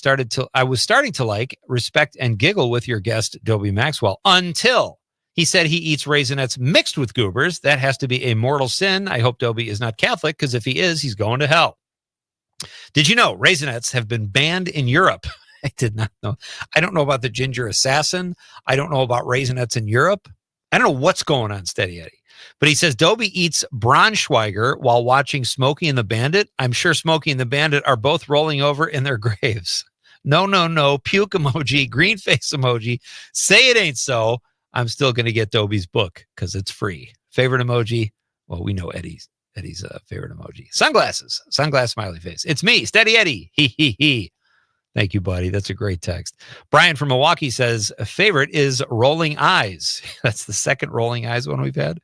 was starting to like, respect, and giggle with your guest, Dobie Maxwell, until he said he eats Raisinets mixed with Goobers. That has to be a mortal sin. I hope Dobie is not Catholic, because if he is, he's going to hell. Did you know Raisinets have been banned in Europe? I did not know. I don't know about the Ginger Assassin. I don't know about Raisinets in Europe. I don't know what's going on, Steady Eddie. But he says Dobie eats Braunschweiger while watching Smokey and the Bandit. I'm sure Smokey and the Bandit are both rolling over in their graves. No. Puke emoji, green face emoji. Say it ain't so. I'm still going to get Dobie's book because it's free. Favorite emoji? Well, we know Eddie's favorite emoji. Sunglasses. Sunglass smiley face. It's me, Steady Eddie. He. Thank you, buddy. That's a great text. Brian from Milwaukee says, favorite is Rolling Eyes. That's the second Rolling Eyes one we've had.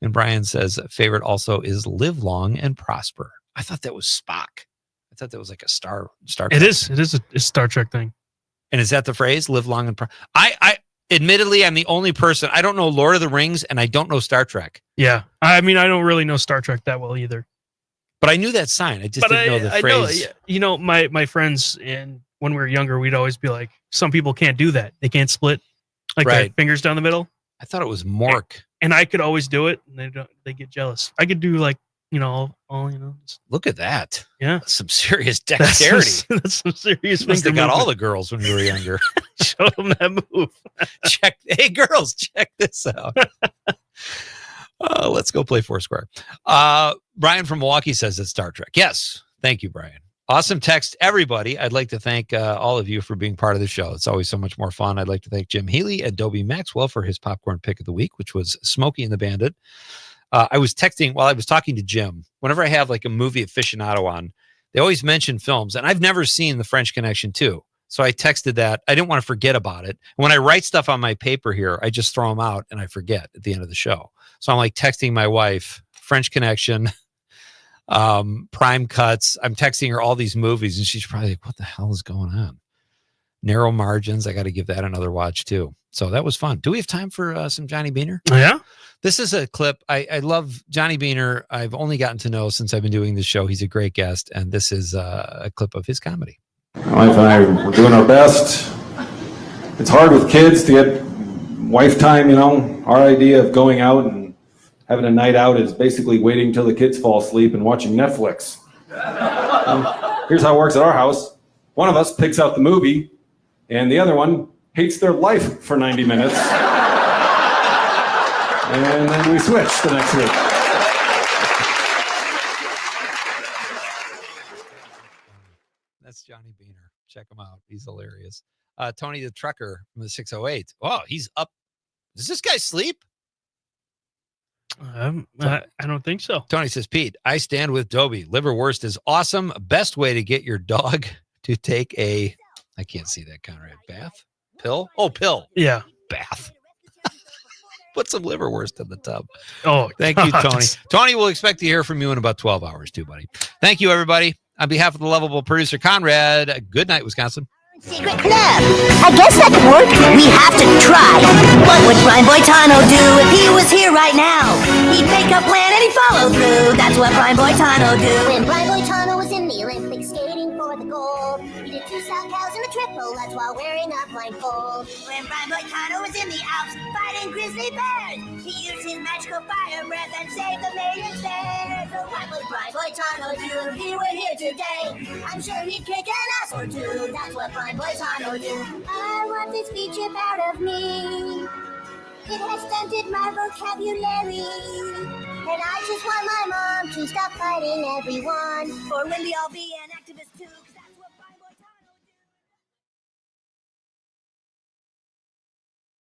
And Brian says, favorite also is Live Long and Prosper. I thought that was Spock. I thought that was like a Star Trek. It is a Star Trek thing. And is that the phrase? Live long and prosper? I admittedly, I'm the only person. I don't know Lord of the Rings and I don't know Star Trek. Yeah. I mean, I don't really know Star Trek that well either. But I knew that sign. I just didn't know the phrase. Know, you know, my friends when we were younger, we'd always be like, some people can't do that. They can't split like their fingers down the middle. I thought it was Mork. And I could always do it. And they get jealous. I could do like, all. Look at that. Yeah. Some serious dexterity. That's some serious. You must have got all the girls when you were younger. Show them that move. Hey, girls, check this out. Let's go play Foursquare. Brian from Milwaukee says it's Star Trek. Yes. Thank you, Brian. Awesome text, everybody. I'd like to thank all of you for being part of the show. It's always so much more fun. I'd like to thank Jim Healy and Dobie Maxwell for his popcorn pick of the week, which was Smokey and the Bandit. I was texting while I was talking to Jim. Whenever I have like a movie aficionado on, they always mention films, and I've never seen The French Connection 2. So I texted that. I didn't want to forget about it. When I write stuff on my paper here, I just throw them out and I forget at the end of the show. So I'm like texting my wife, French Connection, Prime Cuts. I'm texting her all these movies, and she's probably like, what the hell is going on? Narrow Margins. I got to give that another watch too. So that was fun. Do we have time for some Johnny Beaner? Yeah. This is a clip. I love Johnny Beaner. I've only gotten to know since I've been doing this show. He's a great guest. And this is a clip of his comedy. My wife and I, we're doing our best. It's hard with kids to get wife time, Our idea of going out and having a night out is basically waiting till the kids fall asleep and watching Netflix. Here's how it works at our house. One of us picks out the movie, and the other one hates their life for 90 minutes. And then we switch the next week. That's Johnny Beaner. Check him out. He's hilarious. Tony the Trucker from the 608. Oh, he's up. Does this guy sleep? I don't think so. Tony says, Pete, I stand with Dobie. Liverwurst is awesome. Best way to get your dog to take a, I can't see that kind of bath. Pill? Oh, pill. Yeah. Bath. Put some liverwurst in the tub. Oh, thank you, Tony. Tony, we'll expect to hear from you in about 12 hours too, buddy. Thank you, everybody. On behalf of the lovable producer, Conrad, good night, Wisconsin. Secret club. I guess that could work. We have to try. What would Brian Boitano do if he was here right now? He'd make a plan and he'd follow through. That's what Brian Boitano do. When Brian Boitano was in the Olympics skating for the gold, he did 2 sound cows and a triple. That's while wearing a blindfold. When Brian Boitano was in the Alps fighting grizzly bears, he used his magical fire breath and saved the maidens there. So what would Brian Boitano do if he were here today? I'm sure he'd kick an ass or two. That's what Brian Boitano do. I want this feature part of me. It has stunted my vocabulary. And I just want my mom to stop fighting everyone. For when we all be an activist too.